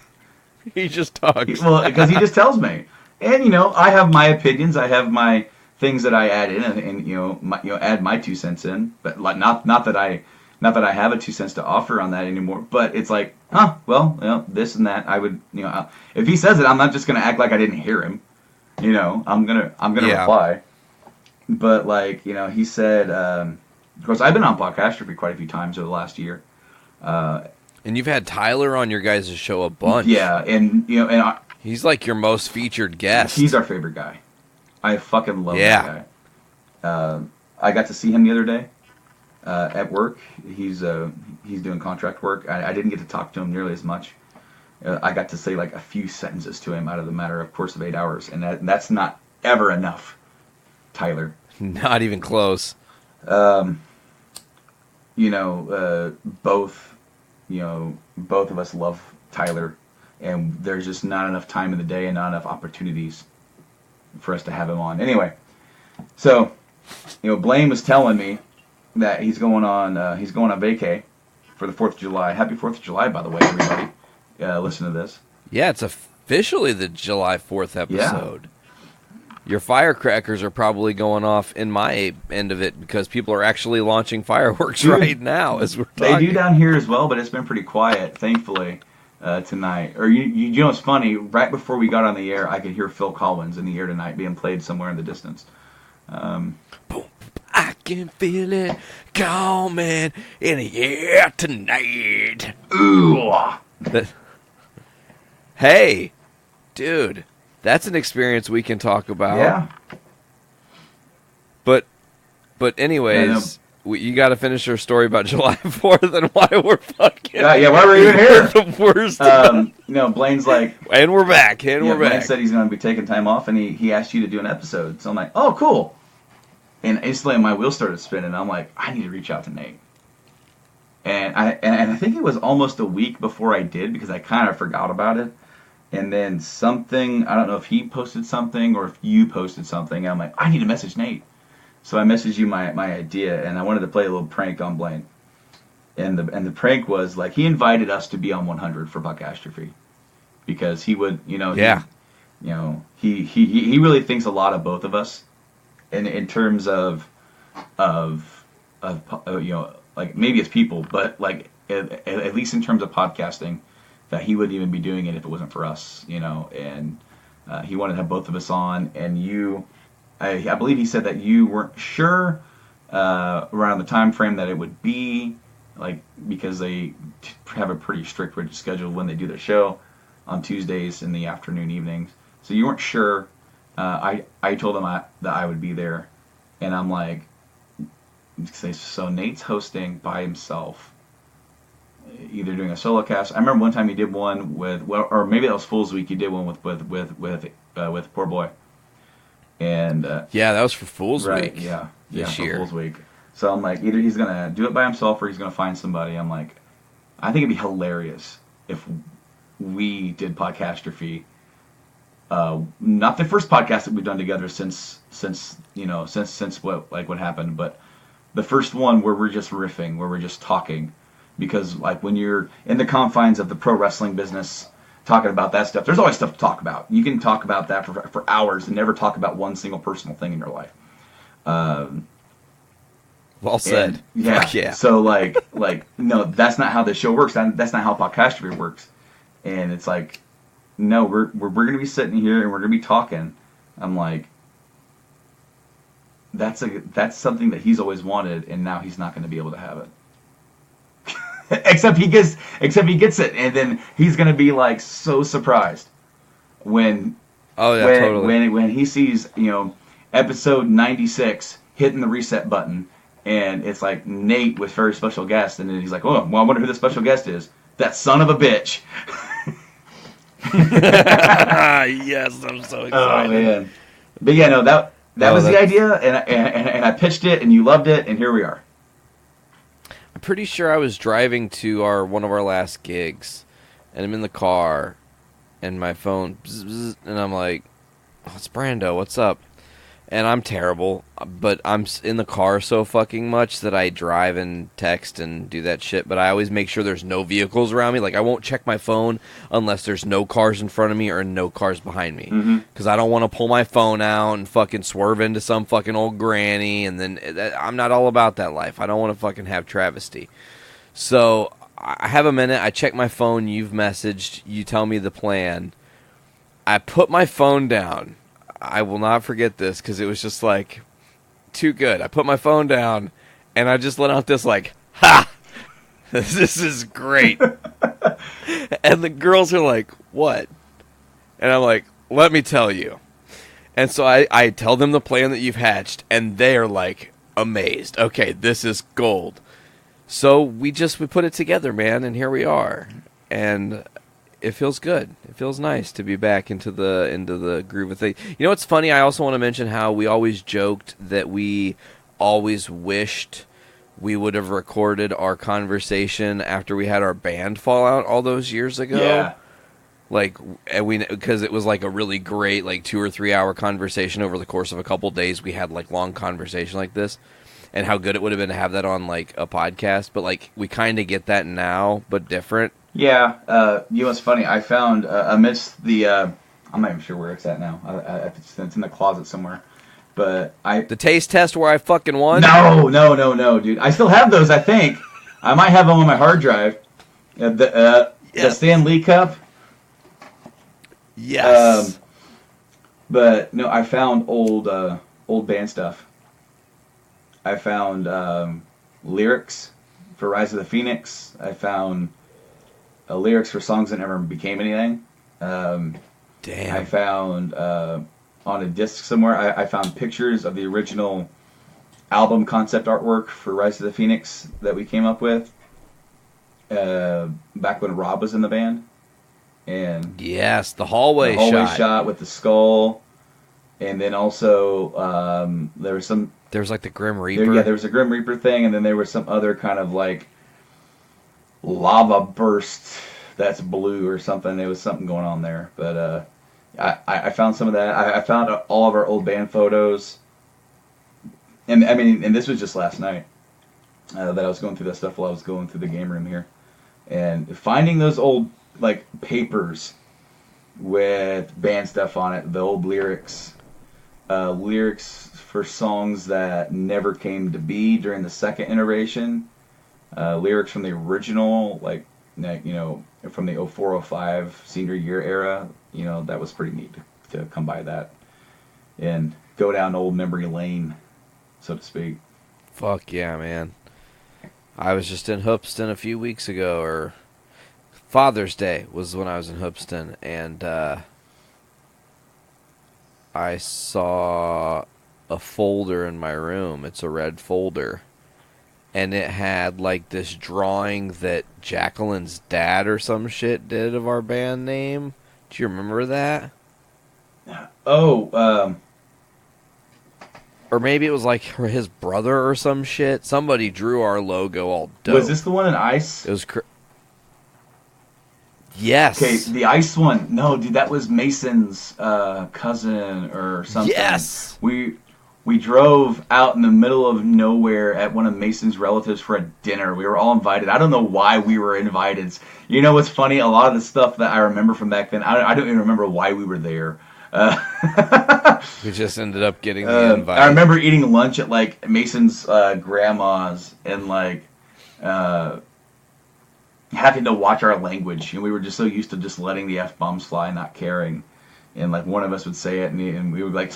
he just talks. Because he just tells me. And, I have my opinions. I have my things that I add in and add my 2 cents in. But not that I have a 2 cents to offer on that anymore. But it's like, this and that. I would, if he says it, I'm not just going to act like I didn't hear him. I'm gonna reply. But he said, of course, I've been on Podcastrophe quite a few times over the last year. And you've had Tyler on your guys' show a bunch. Yeah, and he's like your most featured guest. He's our favorite guy. I fucking love that guy. I got to see him the other day at work. He's doing contract work. I didn't get to talk to him nearly as much. I got to say like a few sentences to him out of the matter of course of 8 hours, and that's not ever enough, Tyler. Not even close. Both of us love Tyler, and there's just not enough time in the day and not enough opportunities for us to have him on. Anyway, so Blaine was telling me that he's going on vacay for the 4th of July. Happy 4th of July, by the way, everybody. Listen to this. Yeah, it's officially the July 4th episode. Yeah. Your firecrackers are probably going off in my end of it because people are actually launching fireworks right now as we're talking. They do down here as well, but it's been pretty quiet, thankfully, tonight. Or you know what's funny? Right before we got on the air, I could hear Phil Collins in the air tonight being played somewhere in the distance. I can feel it coming in the air tonight. Ooh. Hey, dude. That's an experience we can talk about. Yeah. But anyways, you got to finish our story about July 4th and why we're fucking... Yeah, why we're even here? The worst. Blaine's like... And we're back, Blaine said he's going to be taking time off, and he asked you to do an episode. So I'm like, oh, cool. And instantly my wheels started spinning. I'm like, I need to reach out to Nate. And I think it was almost a week before I did, because I kind of forgot about it. And then something, I don't know if he posted something or if you posted something. I'm like, I need to message Nate. So I messaged you my idea, and I wanted to play a little prank on Blaine. And the prank was, like, he invited us to be on 100 for Podcastrophe. Because he would, he really thinks a lot of both of us. And in terms of like, maybe as people, but, like, at least in terms of podcasting, that he wouldn't even be doing it if it wasn't for us, and he wanted to have both of us on, and I believe he said that you weren't sure around the time frame that it would be, like, because they have a pretty strict rigid schedule when they do their show on Tuesdays in the afternoon evenings, so you weren't sure. I told him that I would be there, and I'm like, so Nate's hosting by himself, either doing a solo cast. I remember one time he did one or maybe that was Fool's Week. He did one with Poor Boy, and that was for Fool's Week. This for year. Fool's Week. So I'm like, either he's gonna do it by himself or he's gonna find somebody. I'm like, I think it'd be hilarious if we did Podcastrophe. Not the first podcast that we've done together since what happened, but the first one where we're just riffing, where we're just talking. Because, like, when you're in the confines of the pro wrestling business talking about that stuff, there's always stuff to talk about. You can talk about that for hours and never talk about one single personal thing in your life. Well said. Yeah. So, no, that's not how this show works. That's not how Podcastrophe works. And it's like, no, we're going to be sitting here and we're going to be talking. I'm like, that's something that he's always wanted, and now he's not going to be able to have it. Except he gets it, and then he's gonna be like so surprised when he sees episode 96 hitting the reset button, and it's like Nate with very special guest, and then he's like, oh, well, I wonder who the special guest is. That son of a bitch. Yes, I'm so excited. Oh man, but yeah, no, that was the idea, and I pitched it, and you loved it, and here we are. I'm pretty sure I was driving to one of our last gigs, and I'm in the car, and my phone, bzz, bzz, and I'm like, oh, it's Brando, what's up? And I'm terrible, but I'm in the car so fucking much that I drive and text and do that shit, but I always make sure there's no vehicles around me. Like, I won't check my phone unless there's no cars in front of me or no cars behind me. Because I don't want to pull my phone out and fucking swerve into some fucking old granny, and then I'm not all about that life. I don't want to fucking have travesty. So I have a minute, I check my phone, you've messaged, you tell me the plan. I put my phone down. I will not forget this because it was just like too good. I put my phone down and I just let out this like, ha! This is great. And the girls are like, what? And I'm like, let me tell you. And so I tell them the plan that you've hatched, and they are like amazed. Okay, this is gold. So we put it together, man, and here we are. And it feels good. It feels nice to be back into the groove of things. You know what's funny? I also want to mention how we always joked that we always wished we would have recorded our conversation after we had our band fallout all those years ago. Yeah. Like, because it was like a really great, like 2 or 3 hour conversation over the course of a couple days. We had like long conversation like this, and how good it would have been to have that on like a podcast. But like, we kind of get that now, but different. Yeah, you know what's funny? I found amidst the, I'm not even sure where it's at now. It's in the closet somewhere. But the taste test where I fucking won? No, dude. I still have those, I think. I might have them on my hard drive. The Stan Lee Cup. Yes. But no, I found old band stuff. I found lyrics for Rise of the Phoenix. I found lyrics for songs that never became anything. Damn. I found on a disc somewhere, I found pictures of the original album concept artwork for Rise of the Phoenix that we came up with back when Rob was in the band. And yes, the hallway shot with the skull. And then also there was like the Grim Reaper. There was a Grim Reaper thing, and then there was some other kind of like lava burst that's blue or something. There was something going on there. But I found some of that. I found all of our old band photos. And I mean, and this was just last night that I was going through that stuff while I was going through the game room here. And finding those old like papers with band stuff on it, the old lyrics for songs that never came to be during the second iteration, lyrics from the original, like, you know, from the 04-05 senior year era. You know, that was pretty neat to come by that and go down old memory lane, so to speak. Fuck yeah, man. I was just in Hoopston a few weeks ago, or Father's Day was when I was in Hoopston, and I saw a folder in my room. It's a red folder. And it had, like, this drawing that Jacqueline's dad or some shit did of our band name. Do you remember that? Oh, or maybe it was, like, his brother or some shit. Somebody drew our logo all dope. Was this the one in ice? It was... Yes. Okay, the ice one. No, dude, that was Mason's cousin or something. Yes. We drove out in the middle of nowhere at one of Mason's relatives for a dinner. We were all invited. I don't know why we were invited. You know what's funny? A lot of the stuff that I remember from back then, I don't even remember why we were there. We just ended up getting the invite. I remember eating lunch at like Mason's grandma's and like having to watch our language, and we were just so used to just letting the F-bombs fly, not caring. And like one of us would say it, and we would be like,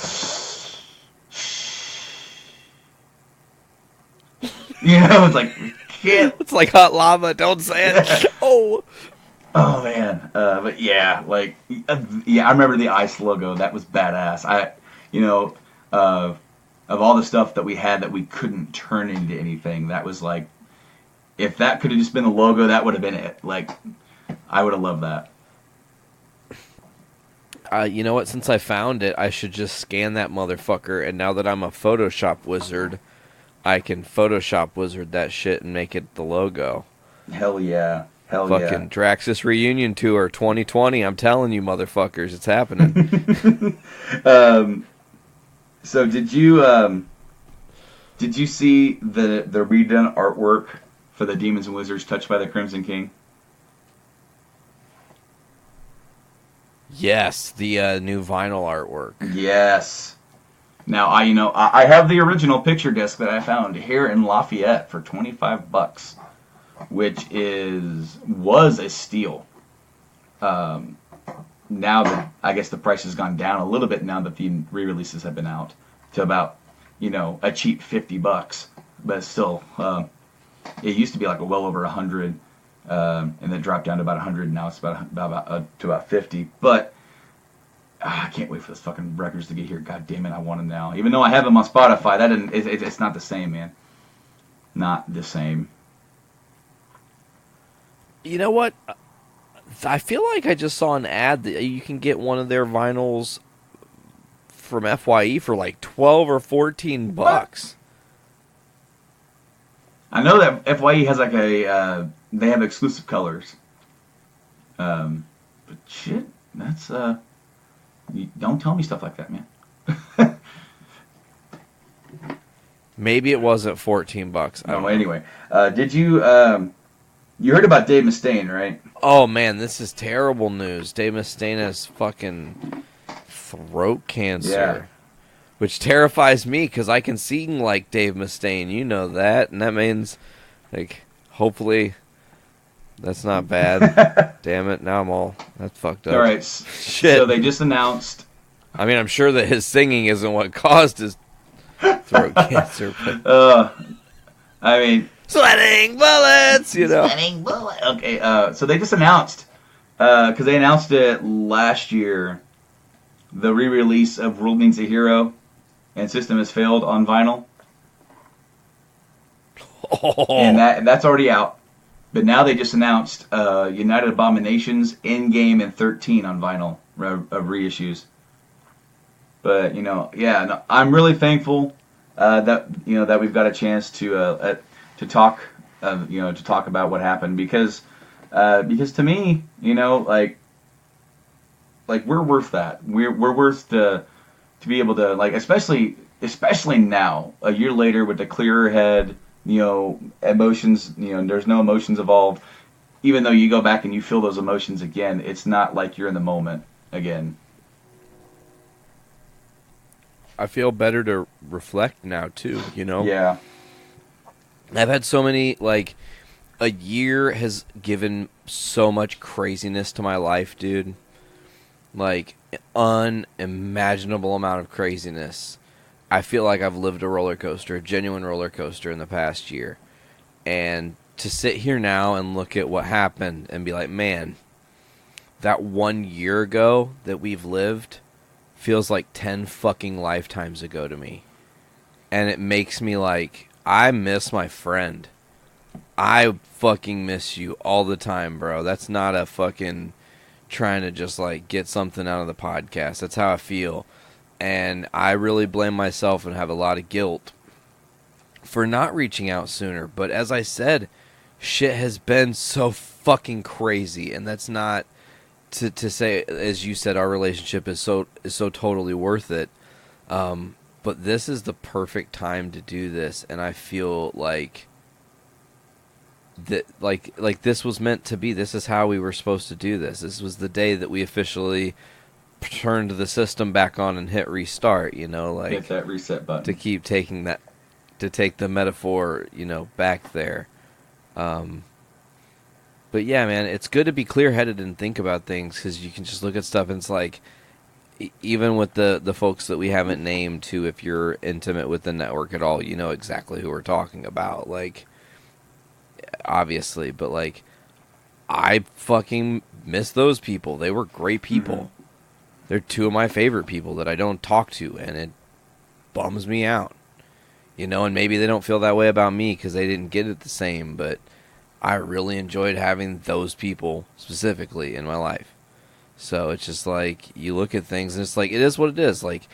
you know, it's like, can't. It's like hot lava. Don't say it. Oh man. But yeah, like, yeah, I remember the ice logo. That was badass. Of all the stuff that we had that we couldn't turn into anything, that was like, if that could have just been the logo, that would have been it. Like, I would have loved that. You know what? Since I found it, I should just scan that motherfucker. And now that I'm a Photoshop wizard, I can Photoshop wizard that shit and make it the logo. Hell yeah. Hell Fucking Draxus Reunion Tour 2020. I'm telling you, motherfuckers, it's happening. yeah. So did you see the redone artwork for the Demons and Wizards Touched by the Crimson King? Yes, the new vinyl artwork. Yes. Now I have the original picture disc that I found here in Lafayette for $25, which was a steal. Now that I guess the price has gone down a little bit now that the re-releases have been out to about a cheap $50, but still it used to be like well over 100. And then dropped down to about 100. Now it's to about 50. But I can't wait for those fucking records to get here. God damn it, I want them now. Even though I have them on Spotify, it's not the same, man. Not the same. You know what? I feel like I just saw an ad that you can get one of their vinyls from FYE for like $12 or $14. What? I know that FYE has like they have exclusive colors. But shit, that's don't tell me stuff like that, man. Maybe it wasn't $14. No, anyway, did you you heard about Dave Mustaine, right? Oh man, this is terrible news. Dave Mustaine has fucking throat cancer. Yeah. Which terrifies me because I can sing like Dave Mustaine. You know that. And that means, like, hopefully that's not bad. Damn it. Now that's fucked up. All right. Shit. So they just announced. I mean, I'm sure that his singing isn't what caused his throat cancer. But I mean. Sweating bullets, Sweating bullets. Okay. So they just announced, because they announced it last year, the re-release of World Needs a Hero and System Has Failed on vinyl. Oh. And that's already out. But now they just announced United Abominations, Endgame, and 13 on vinyl of reissues. But I'm really thankful that we've got a chance to talk about what happened because to me, like we're worth that. We're worth to be able to, like, especially now, a year later, with the clearer head, emotions, there's no emotions involved. Even though you go back and you feel those emotions again, it's not like you're in the moment again. I feel better to reflect now too, Yeah. I've had so many, like, a year has given so much craziness to my life, dude. Like, unimaginable amount of craziness. I feel like I've lived a roller coaster, a genuine roller coaster in the past year. And to sit here now and look at what happened and be like, man, that 1 year ago that we've lived feels like 10 fucking lifetimes ago to me. And it makes me like, I miss my friend. I fucking miss you all the time, bro. That's not a fucking trying to just like get something out of the podcast. That's how I feel. And I really blame myself and have a lot of guilt for not reaching out sooner. But as I said, shit has been so fucking crazy. And that's not to say, as you said, our relationship is so totally worth it. But this is the perfect time to do this. And I feel like that like this was meant to be. This is how we were supposed to do this. This was the day that we officially turned the system back on and hit restart, Hit that reset button. To keep taking that, to take the metaphor, back there. But yeah, man, it's good to be clear-headed and think about things, because you can just look at stuff and it's like, even with the folks that we haven't named, too, if you're intimate with the network at all, you know exactly who we're talking about. Like, obviously, but like, I fucking miss those people. They were great people. Mm-hmm. They're two of my favorite people that I don't talk to, and it bums me out. And maybe they don't feel that way about me because they didn't get it the same, but I really enjoyed having those people specifically in my life. So it's just like, you look at things and it's like, it is what it is. Like,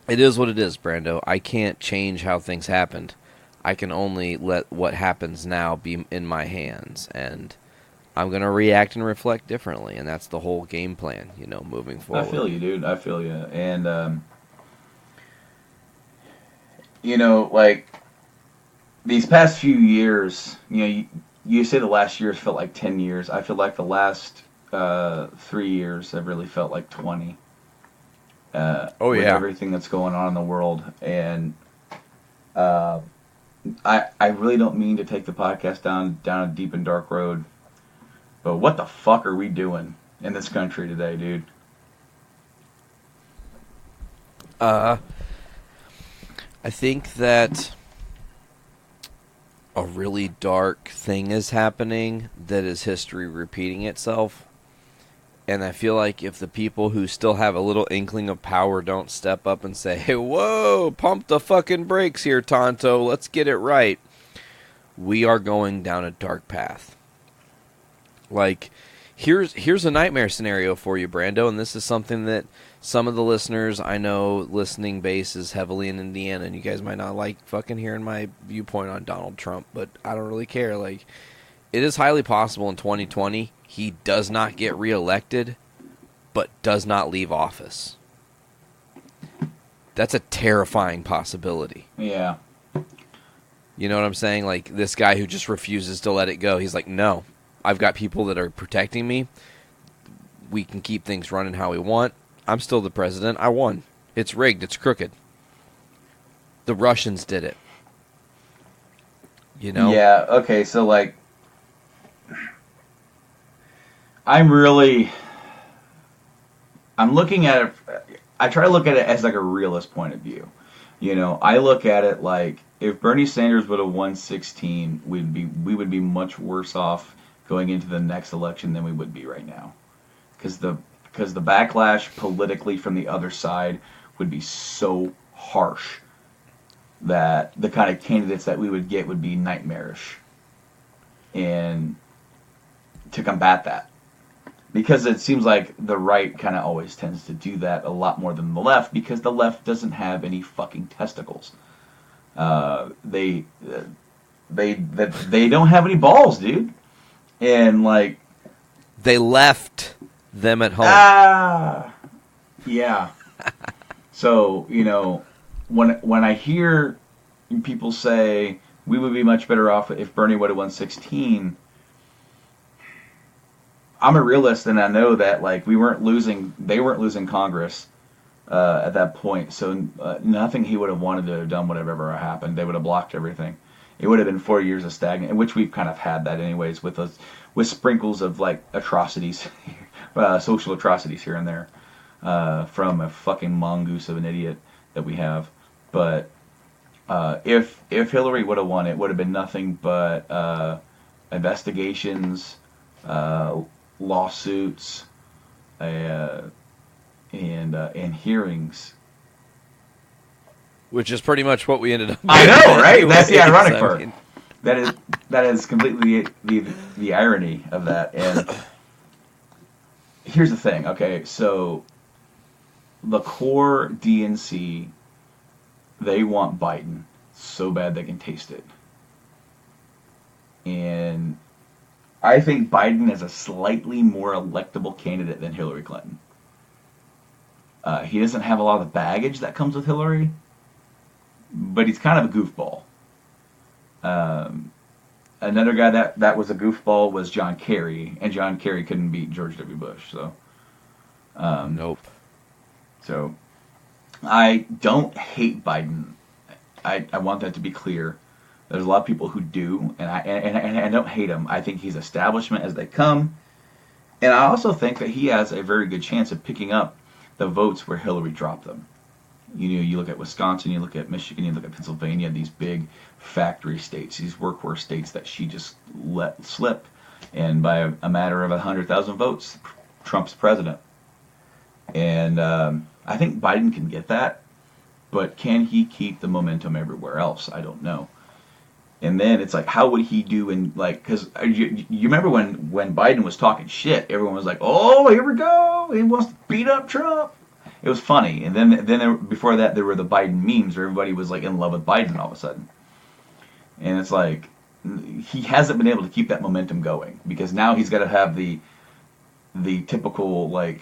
it is what it is, Brando. I can't change how things happened. I can only let what happens now be in my hands. And I'm going to react and reflect differently. And that's the whole game plan, moving forward. I feel you, dude. I feel you. And, like, these past few years, you say the last years felt like 10 years. I feel like the last 3 years have really felt like 20. With everything that's going on in the world. And I really don't mean to take the podcast down a deep and dark road, but what the fuck are we doing in this country today, dude? I think that a really dark thing is happening that is history repeating itself. And I feel like if the people who still have a little inkling of power don't step up and say, hey, whoa, pump the fucking brakes here, Tonto, let's get it right, we are going down a dark path. Like, here's a nightmare scenario for you, Brando, and this is something that some of the listeners I know listening base is heavily in Indiana, and you guys might not like fucking hearing my viewpoint on Donald Trump, but I don't really care. Like, it is highly possible in 2020 he does not get reelected, but does not leave office. That's a terrifying possibility. Yeah. You know what I'm saying? Like, this guy who just refuses to let it go. He's like, no, I've got people that are protecting me. We can keep things running how we want. I'm still the president. I won. It's rigged. It's crooked. The Russians did it. Yeah, okay, so, like, I'm looking at it, I try to look at it as like a realist point of view. I look at it like, if Bernie Sanders would have won 16, we would be much worse off going into the next election than we would be right now. Because the backlash politically from the other side would be so harsh that the kind of candidates that we would get would be nightmarish. And to combat that, because it seems like the right kind of always tends to do that a lot more than the left, because the left doesn't have any fucking testicles. They don't have any balls, dude. And like, they left them at home. Yeah. So, when I hear people say we would be much better off if Bernie would have won 16, I'm a realist, and I know that like they weren't losing Congress at that point. So nothing he would have wanted to have done would have ever happened. They would have blocked everything. It would have been 4 years of stagnant, which we've kind of had that anyways, with sprinkles of like atrocities, social atrocities here and there, from a fucking mongoose of an idiot that we have. But if Hillary would have won, it would have been nothing but investigations, lawsuits, and hearings. Which is pretty much what we ended up doing. I know, right? That's the ironic part. That is completely the irony of that. And here's the thing, okay? So the core DNC, they want Biden so bad they can taste it. And I think Biden is a slightly more electable candidate than Hillary Clinton. He doesn't have a lot of the baggage that comes with Hillary, but he's kind of a goofball. Another guy that was a goofball was John Kerry, and John Kerry couldn't beat George W. Bush. So, nope. So, I don't hate Biden. I want that to be clear. There's a lot of people who do, and I don't hate him. I think he's establishment as they come, and I also think that he has a very good chance of picking up the votes where Hillary dropped them. You look at Wisconsin, you look at Michigan, you look at Pennsylvania, these big factory states, these workhorse states that she just let slip, and by a matter of 100,000 votes, Trump's president. And I think Biden can get that, but can he keep the momentum everywhere else? I don't know. And then it's like, how would he do in, like, because you remember when Biden was talking shit, everyone was like, oh, here we go, he wants to beat up Trump. It was funny. And then before that, there were the Biden memes where everybody was like in love with Biden all of a sudden. And it's like, he hasn't been able to keep that momentum going because now he's got to have the typical like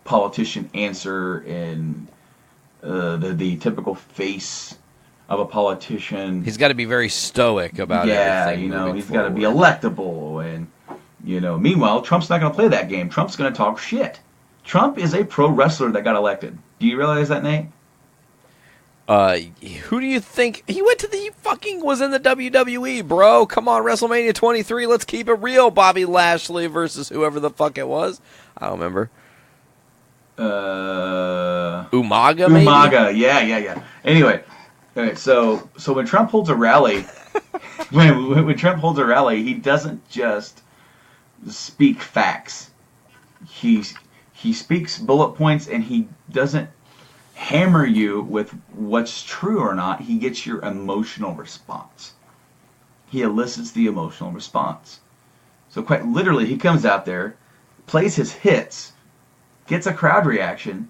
politician answer and the typical face of a politician. He's got to be very stoic about everything. He's got to be electable, and meanwhile, Trump's not going to play that game. Trump's going to talk shit. Trump is a pro wrestler that got elected. Do you realize that, Nate? Who do you think he was in the WWE, bro? Come on, WrestleMania 23. Let's keep it real. Bobby Lashley versus whoever the fuck it was. I don't remember. Umaga, maybe? Umaga, yeah. Anyway, okay, so when Trump holds a rally, when Trump holds a rally, he doesn't just speak facts. He speaks bullet points, and he doesn't hammer you with what's true or not. He gets your emotional response. He elicits the emotional response. So quite literally, he comes out there, plays his hits, gets a crowd reaction,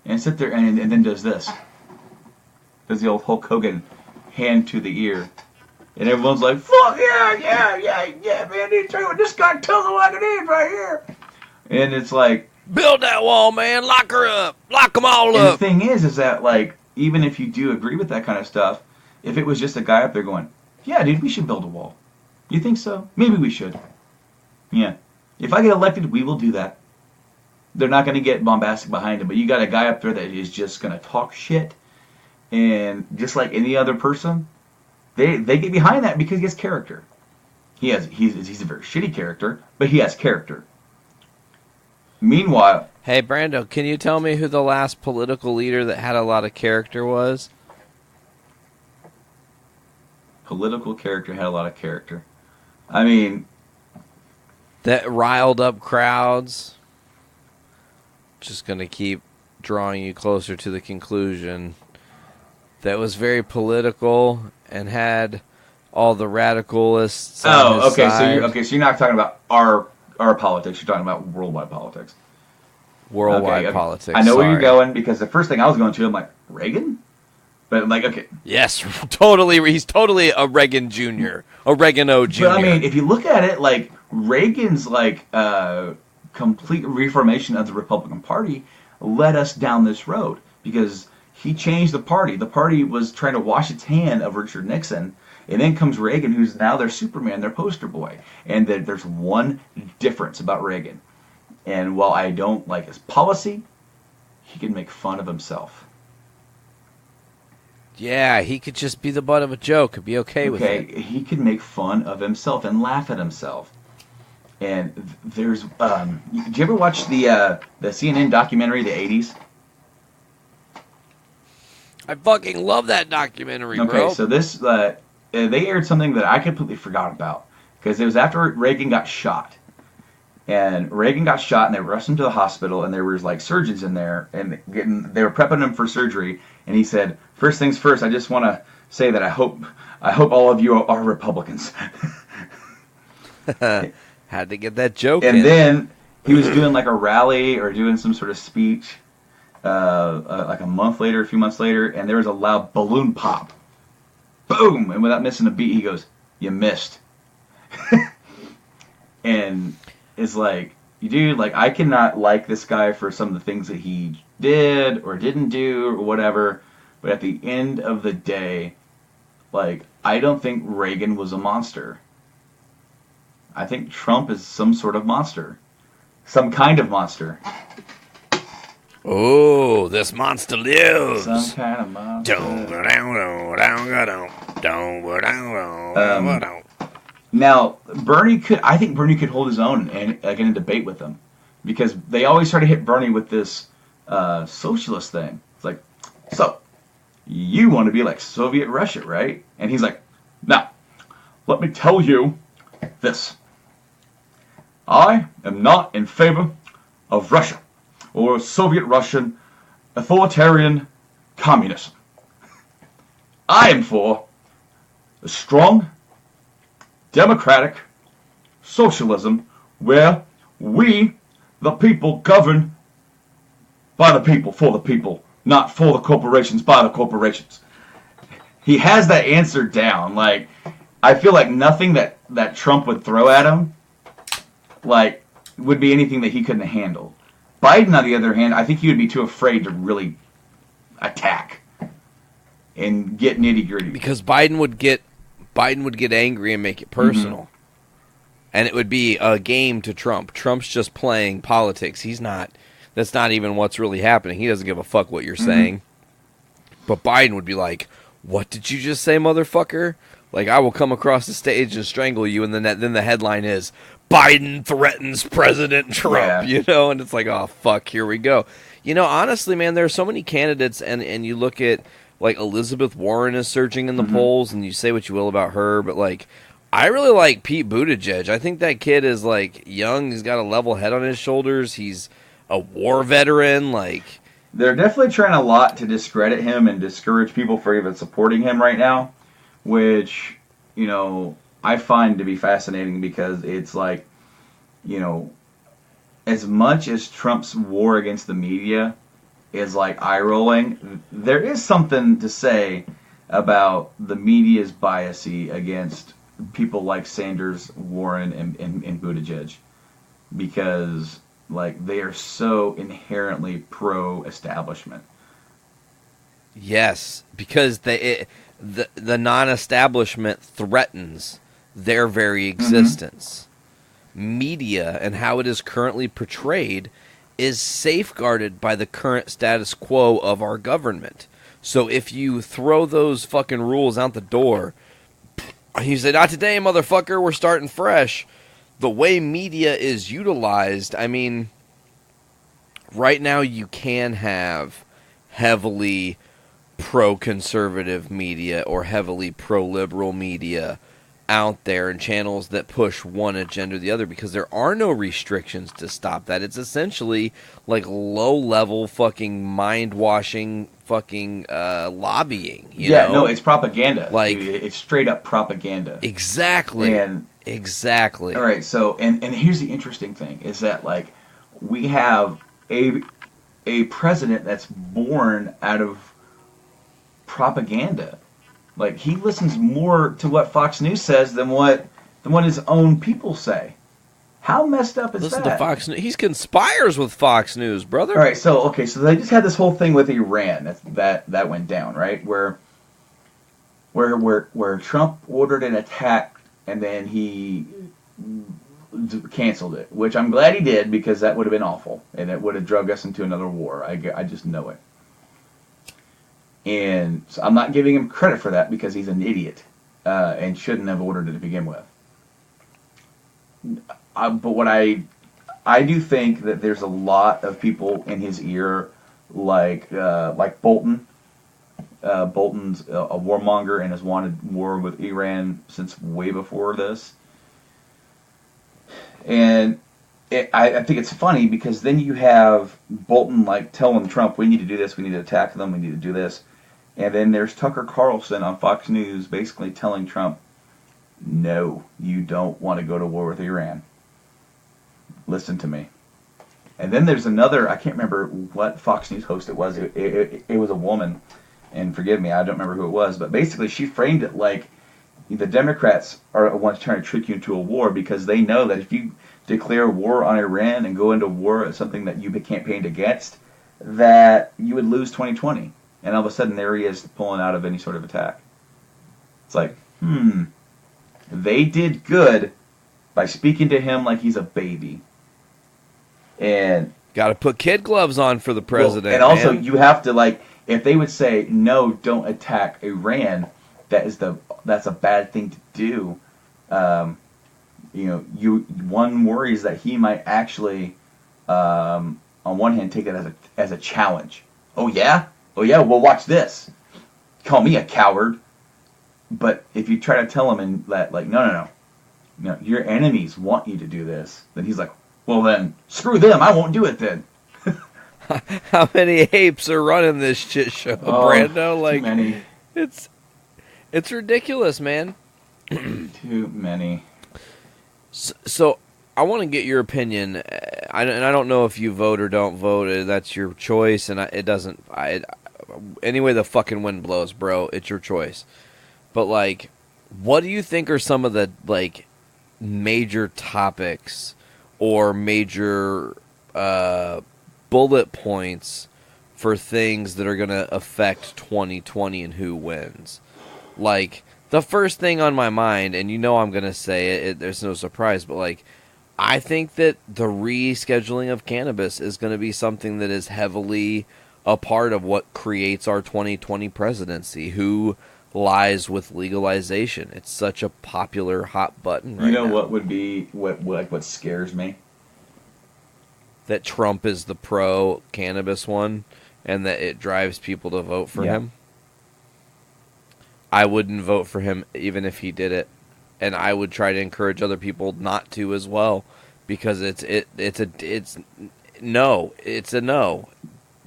and sit there and then does this. Does the old Hulk Hogan hand to the ear. And everyone's like, fuck yeah, man, this guy tells it like it is right here. And it's like, build that wall, man. Lock her up. Lock them all and up. the thing is that, like, even if you do agree with that kind of stuff, if it was just a guy up there going, yeah, dude, we should build a wall. You think so? Maybe we should. Yeah. If I get elected, we will do that. They're not going to get bombastic behind him, but you got a guy up there that is just going to talk shit. And just like any other person, they get behind that because he has character. He's a very shitty character, but he has character. Meanwhile... Hey, Brando, can you tell me who the last political leader that had a lot of character was? Political character had a lot of character. I mean... that riled up crowds. Just going to keep drawing you closer to the conclusion. That was very political and had all the radicalists on his side. So you're not talking about our politics. You're talking about worldwide politics. Worldwide politics. I know where you're going because the first thing I was going to, I'm like, Reagan? But I'm like, okay. Yes, totally. He's totally a Reagan Jr. Oregano Jr. But I mean, if you look at it, like, Reagan's, like, complete reformation of the Republican Party led us down this road because he changed the party. The party was trying to wash its hand of Richard Nixon. And then comes Reagan, who's now their Superman, their poster boy. And there's one difference about Reagan. And while I don't like his policy, he can make fun of himself. Yeah, he could just be the butt of a joke and be okay with it. He could make fun of himself and laugh at himself. And there's... did you ever watch the CNN documentary, the 80s? I fucking love that documentary, bro. Okay, so this... they aired something that I completely forgot about because it was after Reagan got shot, and Reagan got shot, and they rushed him to the hospital, and there was like surgeons in there, and they were prepping him for surgery, and he said, "First things first, I just want to say that I hope all of you are Republicans." Had to get that joke and in. Then he was doing like a rally or doing some sort of speech, like a few months later, and there was a loud balloon pop. Boom! And without missing a beat, he goes, "You missed." And it's like, dude, like, I cannot like this guy for some of the things that he did or didn't do or whatever. But at the end of the day, like, I don't think Reagan was a monster. I think Trump is some sort of monster. Some kind of monster. Oh, this monster lives. Some kind of monster. Now, I think Bernie could hold his own and like in a debate with them, because they always try to hit Bernie with this socialist thing. It's like, so you want to be like Soviet Russia, right? And he's like, now, let me tell you this. I am not in favor of Russia or Soviet Russian authoritarian communism. I am for a strong, democratic socialism where we, the people, govern by the people, for the people, not for the corporations, by the corporations. He has that answer down. Like, I feel like nothing that Trump would throw at him, like, would be anything that he couldn't handle. Biden, on the other hand, I think he would be too afraid to really attack and get nitty gritty. Because Biden would get angry and make it personal. Mm-hmm. And it would be a game to Trump. Trump's just playing politics. That's not even what's really happening. He doesn't give a fuck what you're saying. But Biden would be like, "What did you just say, motherfucker? Like, I will come across the stage and strangle you." And then the headline is, "Biden threatens President Trump," you know? And it's like, oh, fuck, here we go. You know, honestly, man, there are so many candidates, and you look at, like, Elizabeth Warren is surging in the polls, and you say what you will about her, but, like, I really like Pete Buttigieg. I think that kid is, like, young. He's got a level head on his shoulders. He's a war veteran, like... They're definitely trying a lot to discredit him and discourage people for even supporting him right now, which, you know, I find to be fascinating because it's like, you know, as much as Trump's war against the media is like eye-rolling, there is something to say about the media's biasy against people like Sanders, Warren, and Buttigieg, because... like, they are so inherently pro-establishment. Yes, because the non-establishment threatens their very existence. Media and how it is currently portrayed is safeguarded by the current status quo of our government. So if you throw those fucking rules out the door, you say, "Not today, motherfucker, we're starting fresh." The way media is utilized, I mean, right now you can have heavily pro-conservative media or heavily pro-liberal media out there and channels that push one agenda or the other because there are no restrictions to stop that. It's essentially like low-level fucking mind-washing fucking lobbying, you know? No, it's propaganda. Like, it's straight-up propaganda. Exactly. Exactly. All right, so, and here's the interesting thing, is that, like, we have a president that's born out of propaganda. Like, he listens more to what Fox News says than what his own people say. How messed up is that? Listen to Fox News. He conspires with Fox News, brother. All right, so they just had this whole thing with Iran that went down, right? Where Trump ordered an attack and then he canceled it, which I'm glad he did because that would have been awful and it would have drug us into another war. I just know it. And so I'm not giving him credit for that because he's an idiot and shouldn't have ordered it to begin with. But what I do think that there's a lot of people in his ear, like Bolton. Bolton's a warmonger and has wanted war with Iran since way before this. And I think it's funny because then you have Bolton like telling Trump, "We need to do this, we need to attack them, we need to do this." And then there's Tucker Carlson on Fox News basically telling Trump, "No, you don't want to go to war with Iran. Listen to me." And then there's another, I can't remember what Fox News host it was. It was a woman, and forgive me, I don't remember who it was, but basically she framed it like the Democrats are the ones trying to trick you into a war because they know that if you declare war on Iran and go into war at something that you campaigned against, that you would lose 2020. And all of a sudden there he is pulling out of any sort of attack. It's like, they did good by speaking to him like he's a baby. And got to put kid gloves on for the president. Well, and also, you have to, like, if they would say, "No, don't attack Iran," that's a bad thing to do. One worries that he might actually, on one hand, take it as a challenge. Oh yeah, well, watch this. Call me a coward. But if you try to tell him and that, like, no, your enemies want you to do this, then he's like, "Well then, screw them, I won't do it then." How many apes are running this shit show, Brando? Like, too many. It's ridiculous, man. Too many. So I want to get your opinion, and I don't know if you vote or don't vote. That's your choice, and it doesn't. Anyway, the fucking wind blows, bro. It's your choice. But like, what do you think are some of the like major topics or major bullet points for things that are going to affect 2020 and who wins? Like, the first thing on my mind, and you know I'm going to say it, there's no surprise, but like, I think that the rescheduling of cannabis is going to be something that is heavily a part of what creates our 2020 presidency. Who lies with legalization? It's such a popular hot button right now. You know what would be what scares me? That Trump is the pro cannabis one, and that it drives people to vote for him. I wouldn't vote for him even if he did it, and I would try to encourage other people not to as well, because it's a no.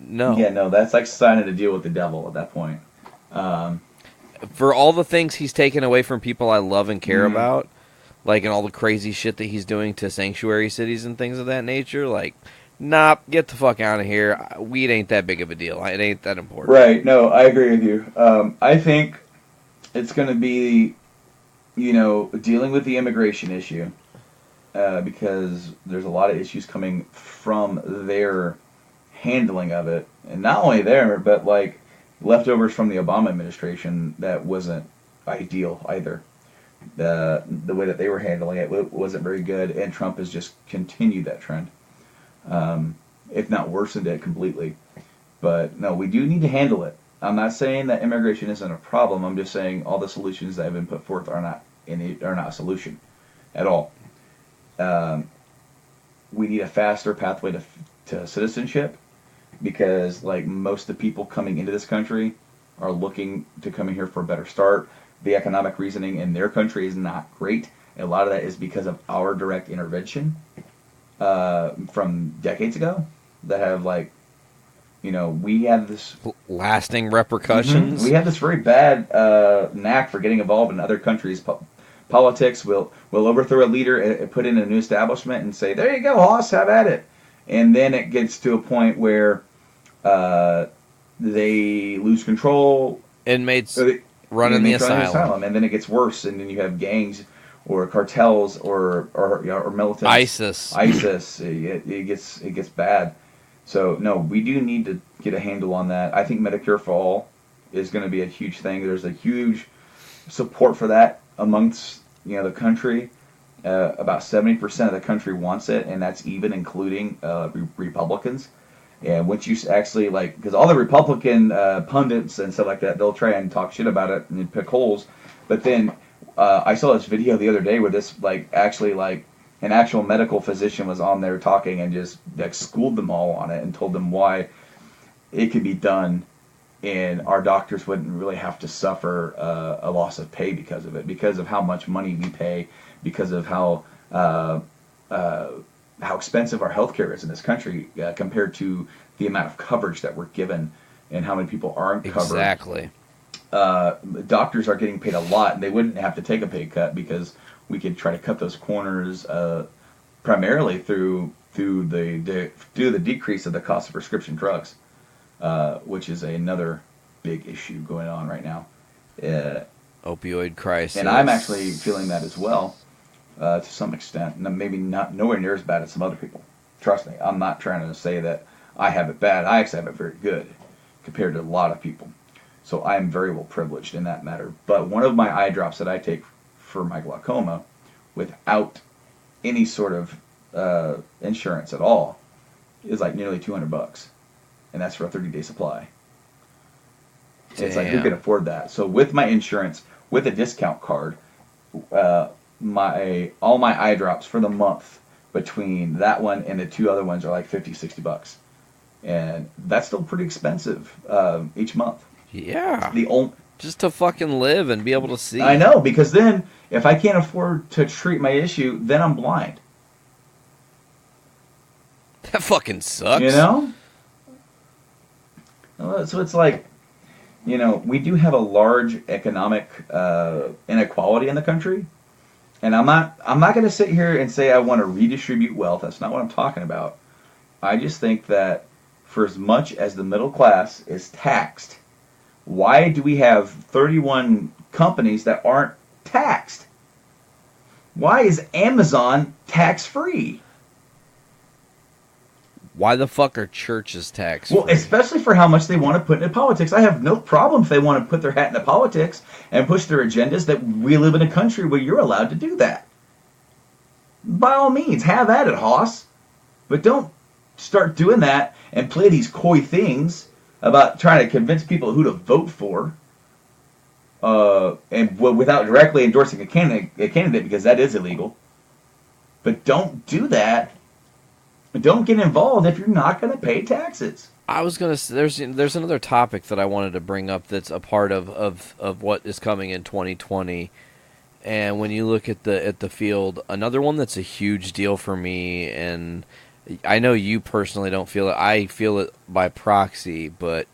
Yeah, no, that's like signing a deal with the devil at that point. For all the things he's taken away from people I love and care about, like, and all the crazy shit that he's doing to sanctuary cities and things of that nature, like, nah, get the fuck out of here. Weed ain't that big of a deal. It ain't that important. Right, no, I agree with you. I think it's going to be, dealing with the immigration issue, because there's a lot of issues coming from their handling of it. And not only there, but, like, leftovers from the Obama administration that wasn't ideal either. The way that they were handling it wasn't very good, and Trump has just continued that trend, if not worsened it completely. But no, we do need to handle it. I'm not saying that immigration isn't a problem. I'm just saying all the solutions that have been put forth are not a solution at all. We need a faster pathway to citizenship, because like most of the people coming into this country are looking to come in here for a better start. The economic reasoning in their country is not great. A lot of that is because of our direct intervention from decades ago that have, like, we have this lasting repercussions. We have this very bad knack for getting involved in other countries' politics. We'll overthrow a leader and put in a new establishment and say, there you go, Hoss, have at it. And then it gets to a point where they lose control. Inmates running the asylum. And then it gets worse, and then you have gangs or cartels or militants. ISIS. It gets bad. So no, we do need to get a handle on that. I think Medicare for All is going to be a huge thing. There's a huge support for that amongst the country. About 70% of the country wants it, and that's even including Republicans. And once you actually, like, because all the Republican pundits and stuff like that, they'll try and talk shit about it and pick holes. But then I saw this video the other day where this, an actual medical physician was on there talking and just schooled them all on it and told them why it could be done, and our doctors wouldn't really have to suffer a loss of pay because of it, because of how much money we pay, because of how expensive our healthcare is in this country compared to the amount of coverage that we're given and how many people aren't covered. Exactly. Doctors are getting paid a lot, and they wouldn't have to take a pay cut because we could try to cut those corners primarily through the decrease of the cost of prescription drugs, which is another big issue going on right now. Opioid crisis. And I'm actually feeling that as well. To some extent, maybe not nowhere near as bad as some other people. Trust me, I'm not trying to say that I have it bad. I actually have it very good compared to a lot of people. So I am very well privileged in that matter. But one of my eye drops that I take for my glaucoma, without any sort of insurance at all, is like nearly $200, and that's for a 30-day supply. Damn. It's like, who can afford that? So with my insurance, with a discount card, all my eye drops for the month between that one and the two other ones are like $50-$60, and that's still pretty expensive each month. Yeah. Just to fucking live and be able to see. I know, because then if I can't afford to treat my issue, then I'm blind. That fucking sucks. So it's like, we do have a large economic inequality in the country, and I'm not going to sit here and say I want to redistribute wealth. That's not what I'm talking about. I just think that for as much as the middle class is taxed, why do we have 31 companies that aren't taxed? Why is Amazon tax-free? Why the fuck are churches taxed? Well, especially for how much they want to put into politics. I have no problem if they want to put their hat into politics and push their agendas, that we live in a country where you're allowed to do that. By all means, have at it, Hoss. But don't start doing that and play these coy things about trying to convince people who to vote for, and without directly endorsing a candidate, because that is illegal. But don't do that. Don't get involved if you're not going to pay taxes. I was going to say, there's another topic that I wanted to bring up that's a part of what is coming in 2020. And when you look at the field, another one that's a huge deal for me, and I know you personally don't feel it. I feel it by proxy, but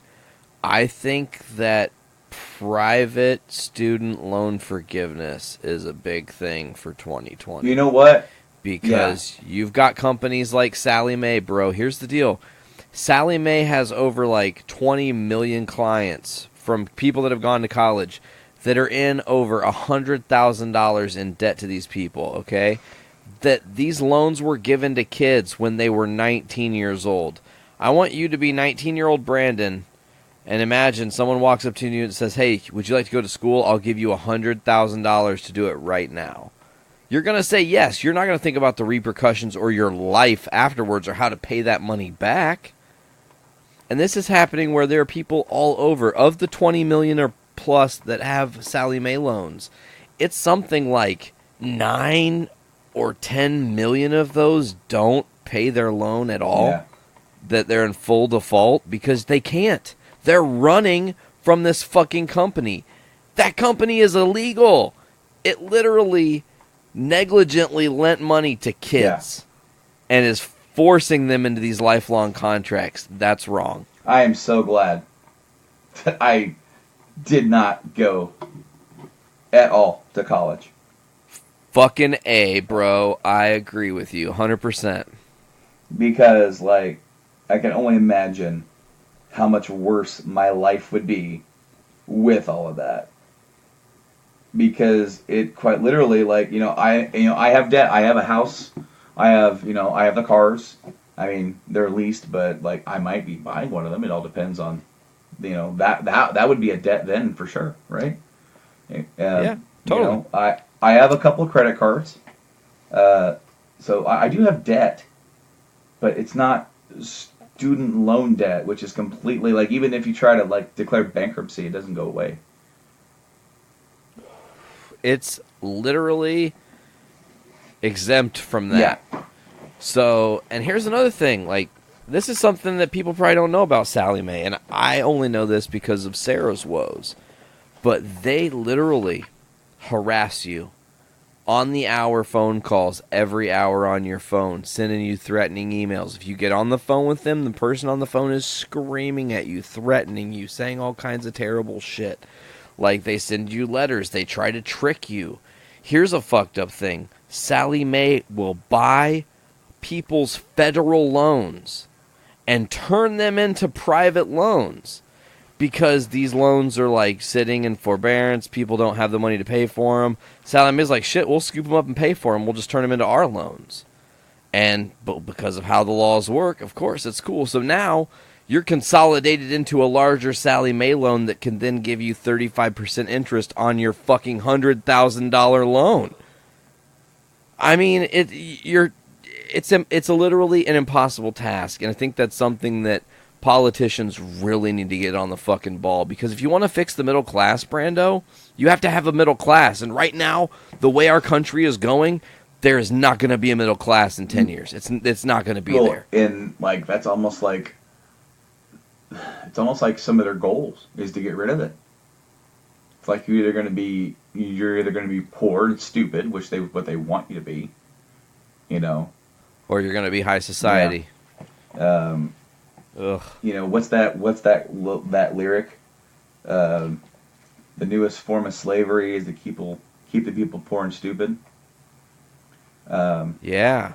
I think that private student loan forgiveness is a big thing for 2020. You know what? Because you've got companies like Sallie Mae, bro. Here's the deal. Sallie Mae has over like 20 million clients from people that have gone to college that are in over $100,000 in debt to these people, okay? That these loans were given to kids when they were 19 years old. I want you to be 19-year-old Brandon, and imagine someone walks up to you and says, hey, would you like to go to school? I'll give you $100,000 to do it right now. You're going to say yes. You're not going to think about the repercussions or your life afterwards or how to pay that money back. And this is happening where there are people all over. Of the 20 million or plus that have Sallie Mae loans, it's something like 9 or 10 million of those don't pay their loan at all. Yeah. That they're in full default because they can't. They're running from this fucking company. That company is illegal. It literally negligently lent money to kids and is forcing them into these lifelong contracts. That's wrong. I am so glad that I did not go at all to college. Fucking A, bro. I agree with you 100%. Because, like, I can only imagine how much worse my life would be with all of that. Because it quite literally, like, I have debt. I have a house. I have the cars. I mean, they're leased, but like I might be buying one of them. It all depends on, that would be a debt then for sure, right? Yeah, totally. I have a couple of credit cards, so I do have debt, but it's not student loan debt, which is completely like, even if you try to like declare bankruptcy, it doesn't go away. It's literally exempt from that. Yeah. So, and here's another thing. Like, this is something that people probably don't know about Sallie Mae, and I only know this because of Sarah's woes. But they literally harass you on the hour phone calls every hour on your phone, sending you threatening emails. If you get on the phone with them, the person on the phone is screaming at you, threatening you, saying all kinds of terrible shit. Like, they send you letters. They try to trick you. Here's a fucked up thing. Sallie Mae will buy people's federal loans and turn them into private loans because these loans are, like, sitting in forbearance. People don't have the money to pay for them. Sallie Mae's like, shit, we'll scoop them up and pay for them. We'll just turn them into our loans. But because of how the laws work, of course, it's cool. So now you're consolidated into a larger Sallie Mae loan that can then give you 35% interest on your fucking $100,000 loan. I mean, it's a literally an impossible task, and I think that's something that politicians really need to get on the fucking ball, because if you want to fix the middle class, Brando, you have to have a middle class, and right now, the way our country is going, there is not going to be a middle class in 10 years. It's not going to be there. And, like, that's almost like, it's almost like some of their goals is to get rid of it. It's like you're either going to be poor and stupid, which what they want you to be, or you're going to be high society. Yeah. Ugh. What's that lyric? the newest form of slavery is to keep the people poor and stupid. Yeah.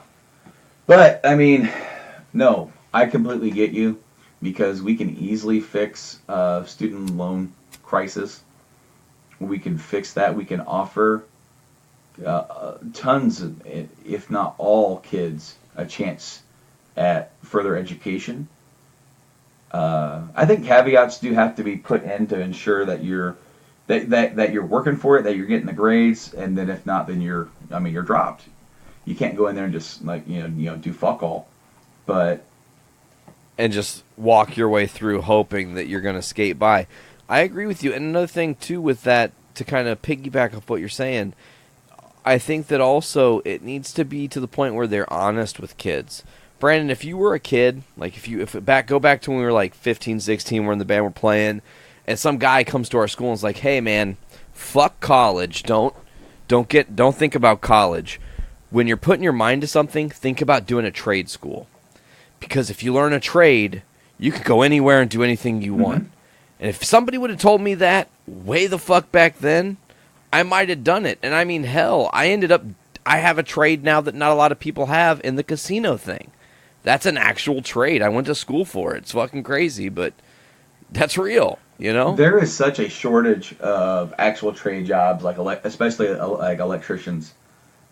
But, I mean, no, I completely get you, because we can easily fix student loan crisis. We can fix that. We can offer tons, if not all, kids a chance at further education. I think caveats do have to be put in to ensure that you're working for it, that you're getting the grades, and then if not, then you're dropped. You can't go in there and just do fuck all, and just walk your way through hoping that you're going to skate by. I agree with you. And another thing too with that, to kind of piggyback off what you're saying, I think that also it needs to be to the point where they're honest with kids. Brandon, if you were a kid, like go back to when we were like 15, 16, we're in the band, we're playing, and some guy comes to our school and is like, "Hey man, fuck college. Don't think about college. When you're putting your mind to something, think about doing a trade school. Because if you learn a trade, you could go anywhere and do anything you want." And if somebody would have told me that way the fuck back then, I might have done it. And I mean, hell, I have a trade now that not a lot of people have in the casino thing. That's an actual trade. I went to school for it. It's fucking crazy, but that's real, you know? There is such a shortage of actual trade jobs, especially like electricians,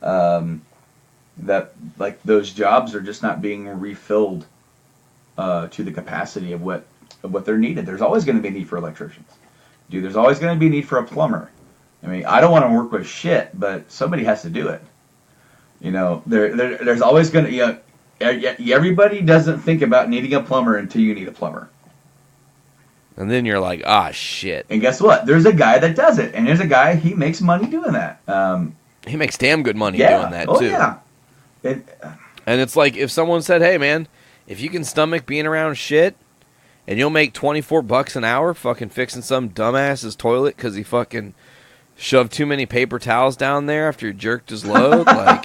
that like those jobs are just not being refilled to the capacity of what they're needed. There's always going to be a need for electricians. Dude, there's always going to be a need for a plumber. I mean, I don't want to work with shit, but somebody has to do it. You know, there's always going to, everybody doesn't think about needing a plumber until you need a plumber. And then you're like, ah, shit. And guess what? There's a guy that does it. And there's a guy, he makes money doing that. He makes damn good money doing that, too. Oh, yeah. And it's like, if someone said, "Hey, man, if you can stomach being around shit, and you'll make $24 an hour fucking fixing some dumbass's toilet because he fucking shoved too many paper towels down there after he jerked his load," like,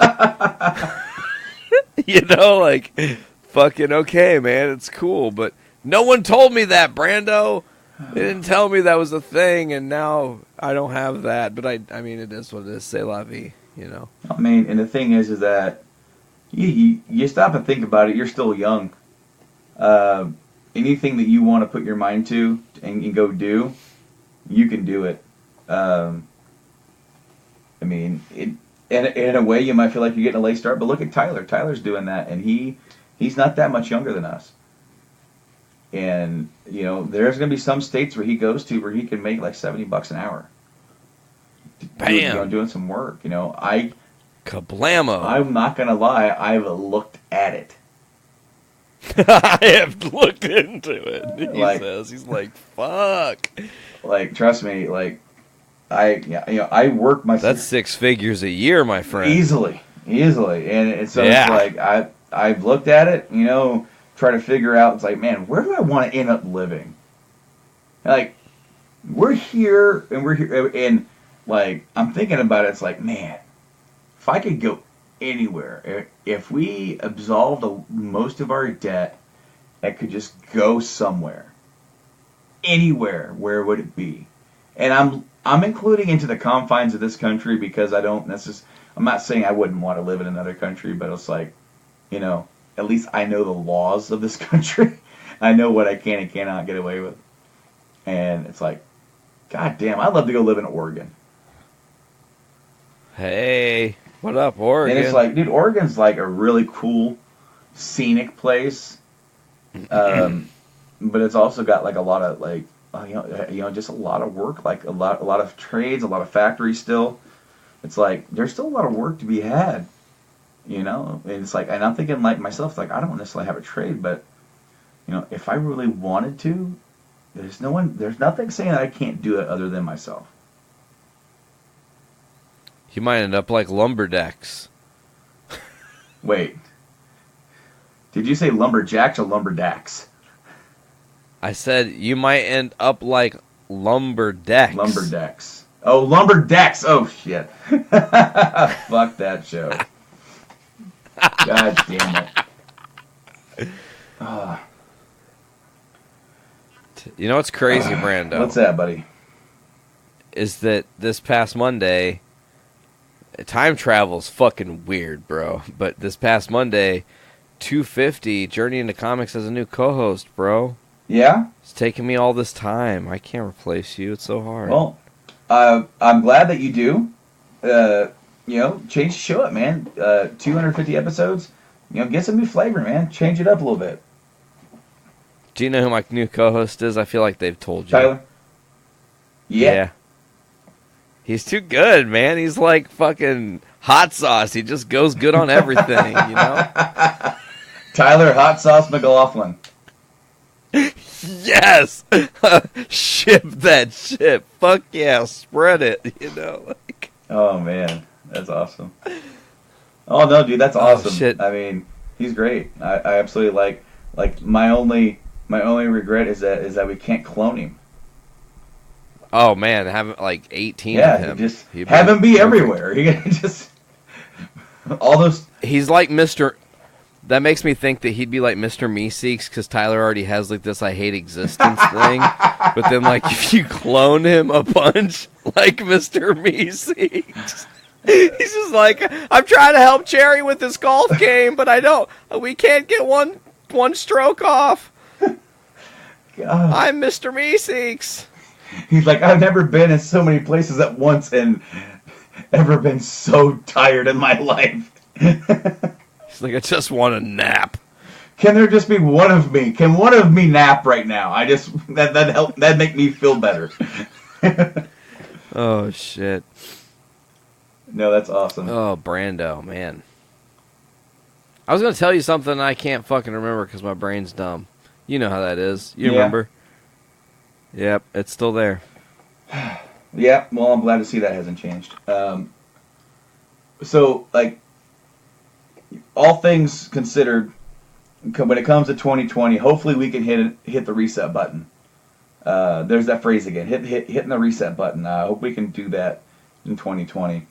fucking okay, man, it's cool. But no one told me that, Brando. They didn't tell me that was a thing, and now I don't have that. But I mean, it is what it is. C'est la vie, you know. I mean, and the thing is that you stop and think about it. You're still young. Anything that you want to put your mind to and go do, you can do it. I mean, in a way, you might feel like you're getting a late start, but look at Tyler. Tyler's doing that, and he's not that much younger than us. And, there's going to be some states where he goes to where he can make like $70 an hour. Bam. Doing some work, Kablamo. I'm not going to lie, I've looked at it. I have looked into it. He says, he's like, fuck. Like, trust me, like, I work myself. That's 6 figures a year, my friend. Easily. And so it's like, I've looked at it, try to figure out, it's like, man, where do I want to end up living? Like, we're here, and like, I'm thinking about it, it's like, man, if I could go anywhere, if we absolved most of our debt, I could just go somewhere. Anywhere, where would it be? And I'm including into the confines of this country because I'm not saying I wouldn't want to live in another country, but it's like, at least I know the laws of this country. I know what I can and cannot get away with. And it's like, God damn, I'd love to go live in Oregon. Hey, what up, Oregon? And it's like, dude, Oregon's like a really cool, scenic place. But it's also got like a lot of like, just a lot of work, like a lot of trades, a lot of factories still. It's like, there's still a lot of work to be had. And it's like, and I'm thinking like myself, like, I don't necessarily have a trade, but, if I really wanted to, there's nothing saying that I can't do it other than myself. You might end up like Lumberjacks. Wait. Did you say lumberjacks or lumberdacks? I said you might end up like Lumberdecks. Lumberdecks. Oh, Lumberdecks. Oh, shit. Fuck that show. God damn it. You know what's crazy, Brando? What's that, buddy? Is that this past Monday, time travel's fucking weird, bro. But this past Monday, 250, Journey into Comics has a new co-host, bro. Yeah? It's taking me all this time. I can't replace you. It's so hard. Well, I'm glad that you do. Change the show up, man. 250 episodes. Get some new flavor, man. Change it up a little bit. Do you know who my new co-host is? I feel like they've told you. Tyler? Yeah. He's too good, man. He's like fucking hot sauce. He just goes good on everything, you know? Tyler Hot Sauce McLaughlin. Yes! Ship that shit. Fuck yeah, spread it, you know? Like, oh, man. That's awesome. Oh, no, dude, that's awesome. Shit. I mean, he's great. I absolutely like my only regret is that we can't clone him. oh, man, have like 18 Yeah, of him. just He'd have him be perfect. everywhere. He can just all those. He's like Mr. That makes me think that he'd be like Mr. Meeseeks because Tyler already has like this I hate existence thing. But then like if you clone him a bunch like Mr. Meeseeks, he's just like, I'm trying to help Cherry with this golf game, but we can't get one stroke off. God. I'm Mr. Meeseeks. He's like, I've never been in so many places at once and ever been so tired in my life. He's like, I just want a nap. Can there just be one of me? Can one of me nap right now? That'd make me feel better. Oh shit. No, that's awesome. Oh, Brando, man. I was gonna tell you something I can't fucking remember because my brain's dumb. You know how that is. You remember? Yep, it's still there. Yeah, well, I'm glad to see that hasn't changed. So, like, all things considered, when it comes to 2020, hopefully we can hit the reset button. There's that phrase again, hitting the reset button. I hope we can do that in 2020.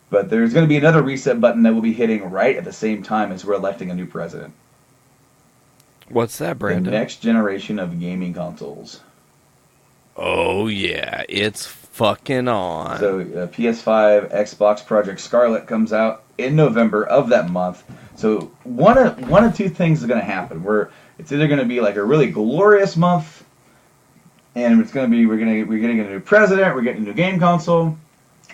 But there's going to be another reset button that we'll be hitting right at the same time as we're electing a new president. What's that, Brando? The next generation of gaming consoles. Oh yeah, it's fucking on. So PS5, Xbox Project Scarlet comes out in November of that month. So one of two things is going to happen. It's either going to be like a really glorious month, and it's going to be we're getting a new president, we're getting a new game console,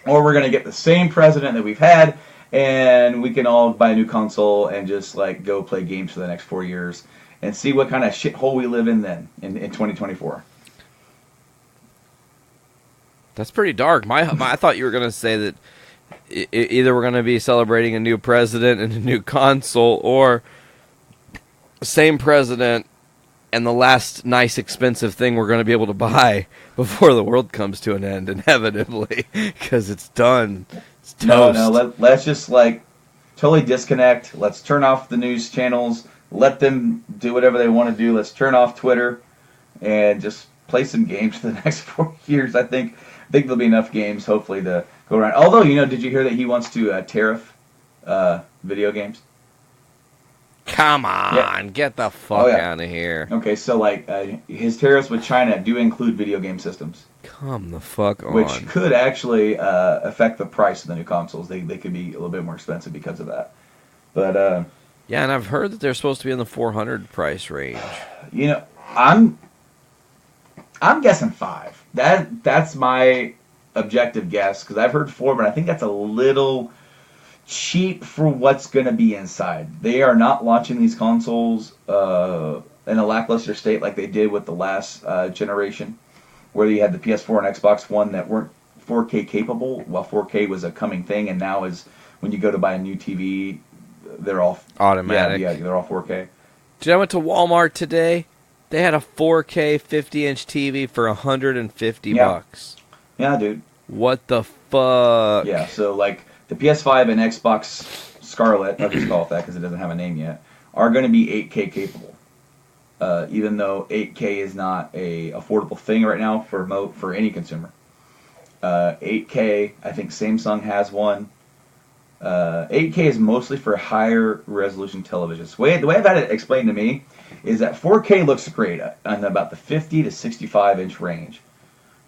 or we're going to get the same president that we've had, and we can all buy a new console and just like go play games for the next 4 years and see what kind of shithole we live in then in 2024. That's pretty dark. I thought you were going to say that either we're going to be celebrating a new president and a new console, or same president and the last nice expensive thing we're going to be able to buy before the world comes to an end, inevitably, because it's done. It's toast. No, let's just like totally disconnect. Let's turn off the news channels. Let them do whatever they want to do. Let's turn off Twitter and just play some games for the next 4 years. I think there'll be enough games, hopefully, to go around. Although, did you hear that he wants to tariff video games? Come on, Get the fuck out of here. Okay, so like his tariffs with China do include video game systems. Come the fuck on. Which could actually affect the price of the new consoles. They could be a little bit more expensive because of that. But yeah, and I've heard that they're supposed to be in the 400 price range. I'm guessing 5. That's my objective guess, because I've heard 4, but I think that's a little cheap for what's going to be inside. They are not launching these consoles in a lackluster state like they did with the last generation, where you had the PS4 and Xbox One that weren't 4K capable, while 4K was a coming thing, and now is when you go to buy a new TV, they're all automatic. Yeah, they're all 4K. Dude, I went to Walmart today. They had a 4K 50-inch TV for $150. Yeah, dude. What the fuck? Yeah, so like the PS5 and Xbox Scarlet, I'll just call it that because it doesn't have a name yet, are going to be 8K capable. Even though 8K is not a affordable thing right now for any consumer. 8K, I think Samsung has one. 8K is mostly for higher resolution televisions. The way I've had it explained to me is that 4K looks great on about the 50 to 65 inch range.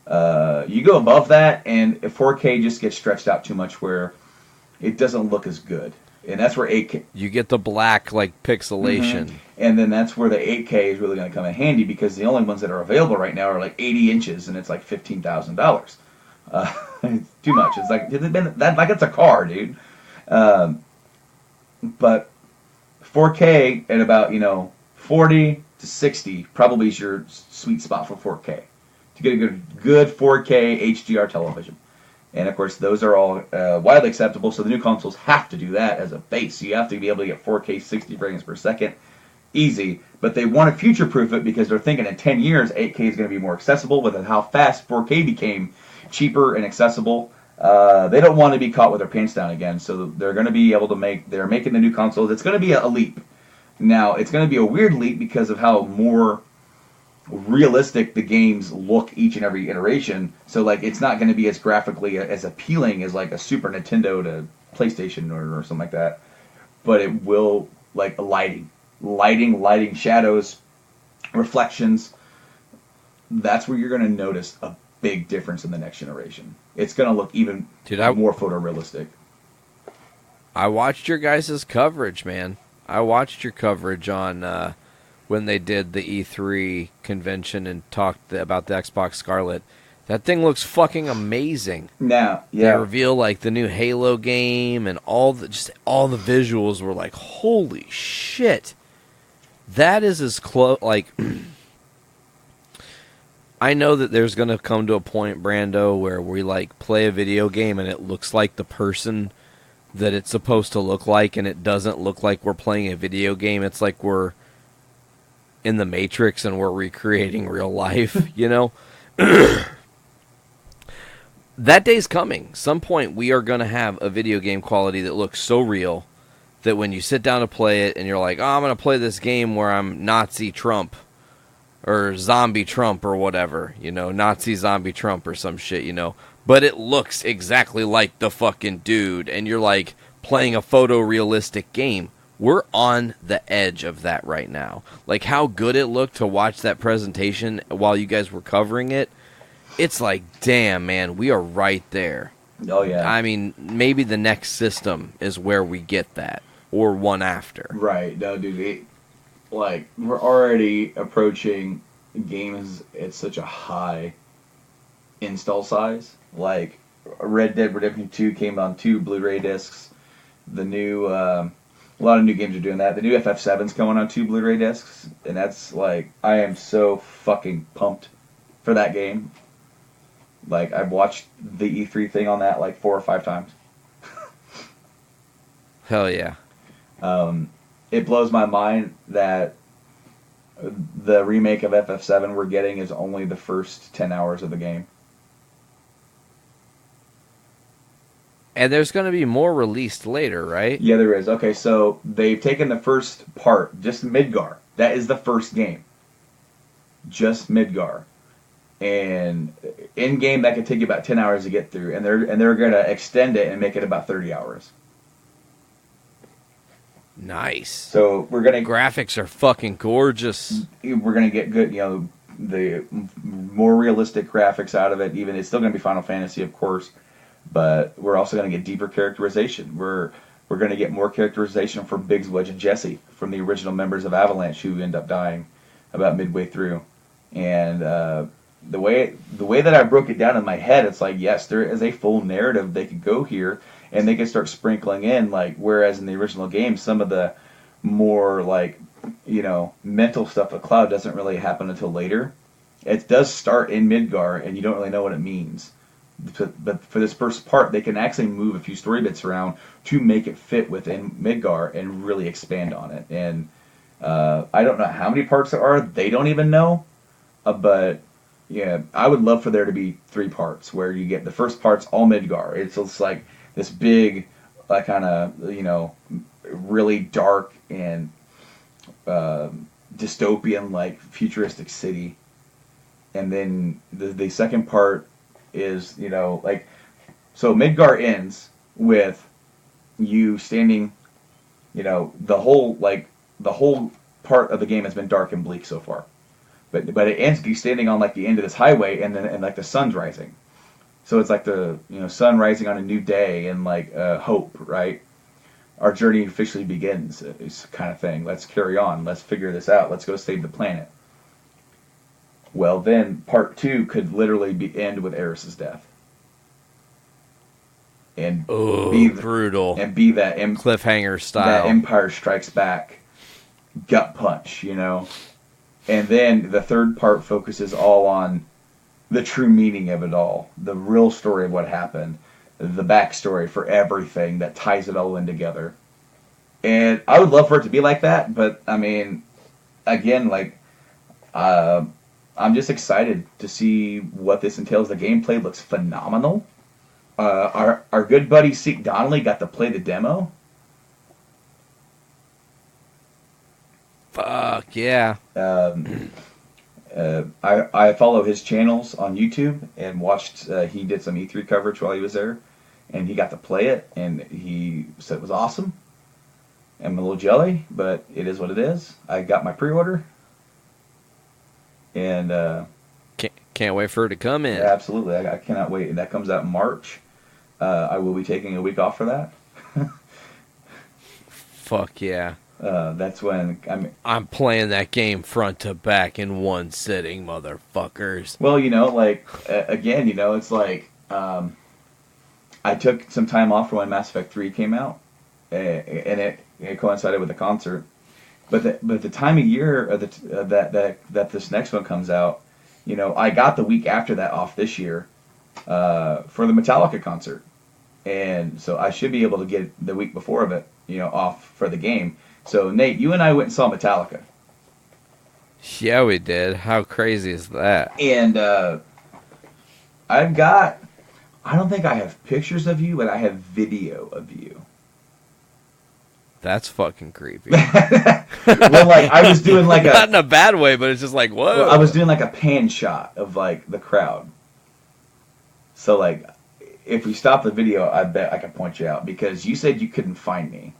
You go above that, and 4K just gets stretched out too much where it doesn't look as good. And that's where 8K... You get the black, like, pixelation. Mm-hmm. And then that's where the 8K is really going to come in handy, because the only ones that are available right now are like 80 inches, and it's like $15,000. It's too much. It's like it's a car, dude. But 4K at about 40 to 60 probably is your sweet spot for 4K to get a good 4K HDR television. And of course, those are all widely acceptable. So the new consoles have to do that as a base. So you have to be able to get 4K 60 frames per second, easy. But they want to future-proof it because they're thinking in 10 years 8K is going to be more accessible. With how fast 4K became cheaper and accessible, they don't want to be caught with their pants down again. So they're going to be able to they're making the new consoles. It's going to be a leap. Now, it's going to be a weird leap because of how more realistic the games look each and every iteration. So, like, it's not going to be as graphically as appealing as, like, a Super Nintendo to PlayStation or something like that. But it will, like, lighting, shadows, reflections. That's where you're going to notice a big difference in the next generation. It's going to look even more photorealistic. I watched your guys' coverage, man. I watched your coverage on when they did the E3 convention and talked about the Xbox Scarlet. That thing looks fucking amazing. Now, yeah. They reveal like the new Halo game and all the visuals were like, holy shit. That is as close, like, I know that there's going to come to a point, Brando, where we like play a video game and it looks like the person that it's supposed to look like, and it doesn't look like we're playing a video game. It's like we're in the Matrix and we're recreating real life, That day's coming. Some point we are going to have a video game quality that looks so real that when you sit down to play it and you're like, oh, I'm going to play this game where I'm Nazi Trump or zombie Trump or whatever, Nazi zombie Trump or some shit, But it looks exactly like the fucking dude, and you're like playing a photorealistic game. We're on the edge of that right now. Like how good it looked to watch that presentation while you guys were covering it. It's like, damn, man, we are right there. Oh, yeah. I mean, maybe the next system is where we get that, or one after. Right. No, dude, we're already approaching games at such a high install size. Like, Red Dead Redemption 2 came on 2 Blu-ray discs. The new, a lot of new games are doing that. The new FF7's coming on 2 Blu-ray discs. And that's, like, I am so fucking pumped for that game. Like, I've watched the E3 thing on that, like, 4 or 5 times. Hell yeah. It blows my mind that the remake of FF7 we're getting is only the first 10 hours of the game. And there's going to be more released later, right? Yeah, there is. Okay, so they've taken the first part, just Midgar. That is the first game. Just Midgar. And in-game, that could take you about 10 hours to get through. And they're going to extend it and make it about 30 hours. Nice. So we're going to... Graphics are fucking gorgeous. We're going to get good, the more realistic graphics out of it. Even it's still going to be Final Fantasy, of course. But we're also going to get deeper characterization. We're going to get more characterization from Biggs, Wedge, and Jesse from the original members of Avalanche who end up dying about midway through. And the way that I broke it down in my head, it's like, yes, there is a full narrative they could go here, and they could start sprinkling in, like, whereas in the original game, some of the more, like, mental stuff with Cloud doesn't really happen until later. It does start in Midgar, and you don't really know what it means. But for this first part, they can actually move a few story bits around to make it fit within Midgar and really expand on it. And I don't know how many parts there are. They don't even know. But yeah, I would love for there to be 3 parts where you get the first part's all Midgar. It's just like this big, like kind of really dark and dystopian, like futuristic city. And then the second part is, so Midgar ends with you standing, the whole part of the game has been dark and bleak so far. But it ends with you standing on like the end of this highway, and like the sun's rising. So it's like the sun rising on a new day and like hope, right? Our journey officially begins. It's kind of thing. Let's carry on. Let's figure this out. Let's go save the planet. Well, then part 2 could literally end with Eris's death. And be brutal. And be that cliffhanger style. That Empire Strikes Back gut punch, And then the third part focuses all on the true meaning of it all, the real story of what happened, the backstory for everything that ties it all in together. And I would love for it to be like that, but I mean, again, like, I'm just excited to see what this entails. The gameplay looks phenomenal. Our good buddy Seek Donnelly got to play the demo. Fuck yeah. I follow his channels on YouTube and watched, he did some E3 coverage while he was there, and he got to play it, and he said it was awesome. I'm a little jelly, but it is what it is. I got my pre-order, and can't wait for it to come in. Yeah, absolutely, I cannot wait. And that comes out in March. I will be taking a week off for that. Fuck yeah. That's when I'm playing that game front to back in one sitting, motherfuckers. Well, again, it's like I took some time off for when Mass Effect 3 came out, and it coincided with the concert. But the time of year that this next one comes out, I got the week after that off this year for the Metallica concert, and so I should be able to get the week before of it, off for the game. So, Nate, you and I went and saw Metallica. Yeah, we did. How crazy is that? And I don't think I have pictures of you, but I have video of you. That's fucking creepy. Well, like, I was doing like not in a bad way, but it's just like, whoa. Well, I was doing like a pan shot of like the crowd. So, like, if we stop the video, I bet I can point you out, because you said you couldn't find me.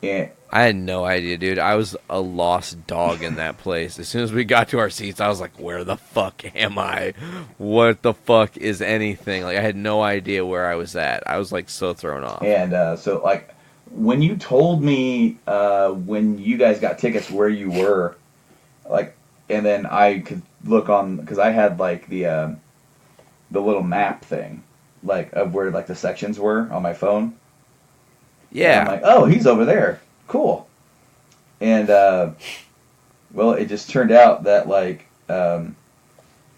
And I had no idea, dude. I was a lost dog in that place. As soon as we got to our seats, I was like, where the fuck am I? What the fuck is anything? Like, I had no idea where I was at. I was, like, so thrown off. And so, like, when you told me when you guys got tickets where you were, like, and then I could look on, because I had, like, the little map thing, like, of where, like, the sections were on my phone. Yeah. And I'm like, oh, he's over there. Cool. And, well, it just turned out that, like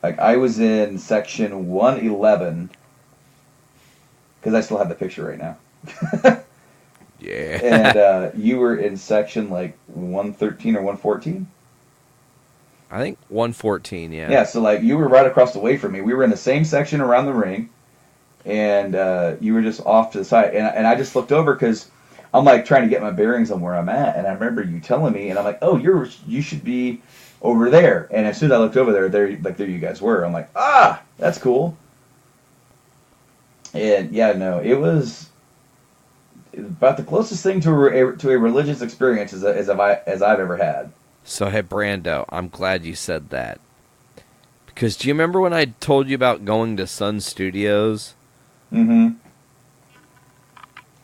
I was in section 111, because I still have the picture right now. Yeah. And you were in section, like, 113 or 114? I think 114, yeah. Yeah, so, like, you were right across the way from me. We were in the same section around the ring, and you were just off to the side. And I just looked over, because I'm, like, trying to get my bearings on where I'm at, and I remember you telling me, and I'm like, oh, you should be over there. And as soon as I looked over there you guys were. I'm like, ah, that's cool. And, yeah, no, it was about the closest thing to a religious experience as I've ever had. So, hey, Brando, I'm glad you said that. Because do you remember when I told you about going to Sun Studios? Mm-hmm.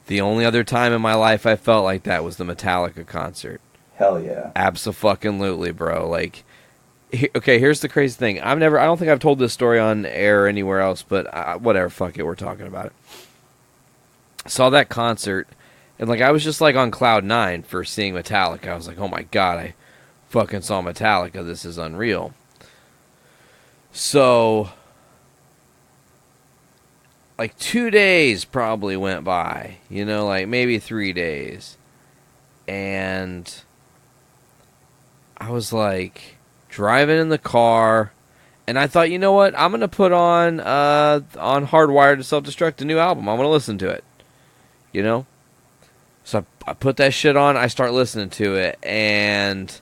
The only other time in my life I felt like that was the Metallica concert. Hell yeah. Abso-fucking-lutely, bro. Like, okay, here's the crazy thing. I don't think I've told this story on air or anywhere else, but whatever, fuck it, we're talking about it. Saw that concert, and, like, I was just, like, on cloud 9 for seeing Metallica. I was like, oh my god, I fucking saw Metallica. This is unreal. So, like, 2 days probably went by, like maybe 3 days. And I was like driving in the car, and I thought, you know what? I'm going to put on Hardwired to Self-Destruct, a new album. I'm going to listen to it. So I put that shit on, I start listening to it, and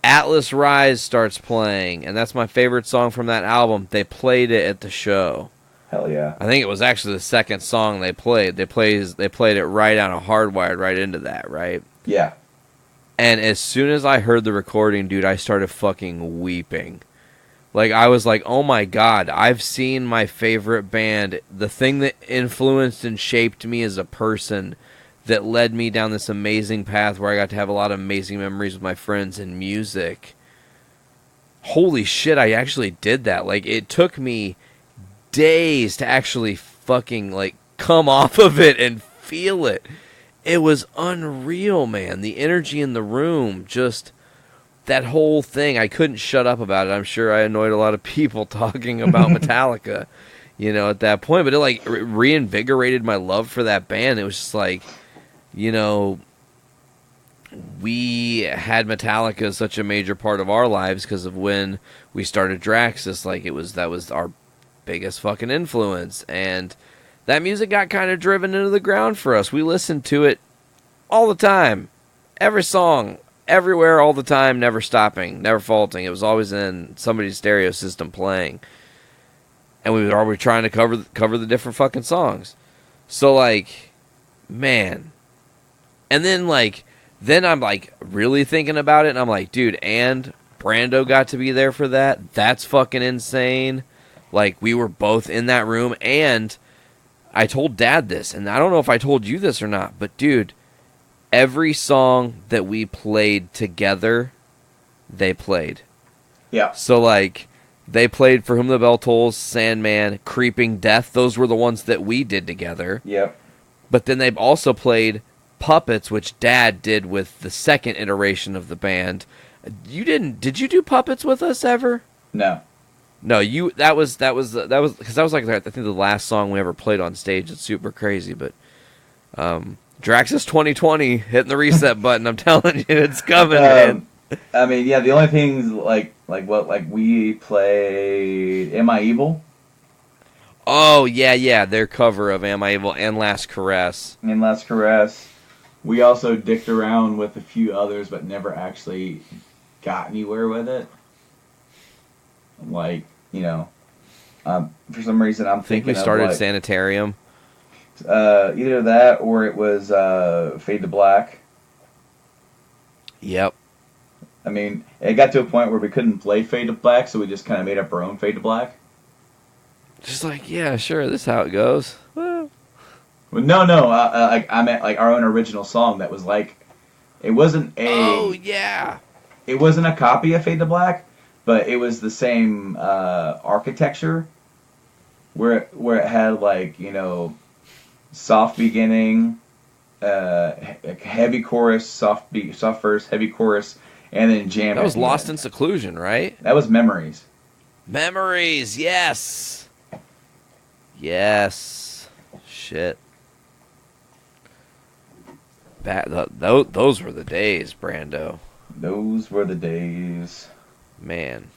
Atlas Rise starts playing, and that's my favorite song from that album. They played it at the show. Hell yeah. I think it was actually the second song they played. They played it right out of Hardwired, right into that, right? Yeah. And as soon as I heard the recording, dude, I started fucking weeping. Like, I was like, oh my God, I've seen my favorite band, the thing that influenced and shaped me as a person, that led me down this amazing path where I got to have a lot of amazing memories with my friends and music. Holy shit, I actually did that. Like, it took me days to actually fucking, like, come off of it and feel it. It was unreal, man. The energy in the room, just that whole thing. I couldn't shut up about it. I'm sure I annoyed a lot of people talking about Metallica, you know, at that point. But it, like, reinvigorated my love for that band. It was just like, you know, we had Metallica as such a major part of our lives because of when we started Draxus. Like, that was our biggest fucking influence. And that music got kind of driven into the ground for us. We listened to it all the time. Every song, everywhere, all the time, never stopping, never faulting. It was always in somebody's stereo system playing. And we were always trying to cover the different fucking songs. So, like, man. And then, like, then I'm, like, really thinking about it, and I'm like, dude, and Brando got to be there for that? That's fucking insane. Like, we were both in that room, and I told Dad this, and I don't know if I told you this or not, but, dude, every song that we played together, they played. Yeah. So, like, they played For Whom the Bell Tolls, Sandman, Creeping Death. Those were the ones that we did together. Yep. But then they've also played Puppets, which Dad did with the second iteration of the band. Did you do Puppets with us ever? No. No, that was because that was like, I think, the last song we ever played on stage. It's super crazy, but Draxus 2020 hitting the reset button. I'm telling you, it's coming, man. I mean, yeah, the only things like we played Am I Evil? Oh, yeah, their cover of Am I Evil and Last Caress. And Last Caress. We also dicked around with a few others, but never actually got anywhere with it. Like, you know, for some reason I'm I think thinking we started of, like, Sanitarium. Either that or it was Fade to Black. Yep. I mean, it got to a point where we couldn't play Fade to Black, so we just kind of made up our own Fade to Black. Just like, yeah, sure, this is how it goes. Well, No, I meant like our own original song that was like, it wasn't a... Oh, yeah. It wasn't a copy of Fade to Black, but it was the same architecture, where it had, like, you know, soft beginning, heavy chorus, soft verse, heavy chorus, and then jam. That was Lost in Seclusion, right? That was Memories. Memories, yes. Yes. Shit. Those were the days, Brando. Those were the days. Man.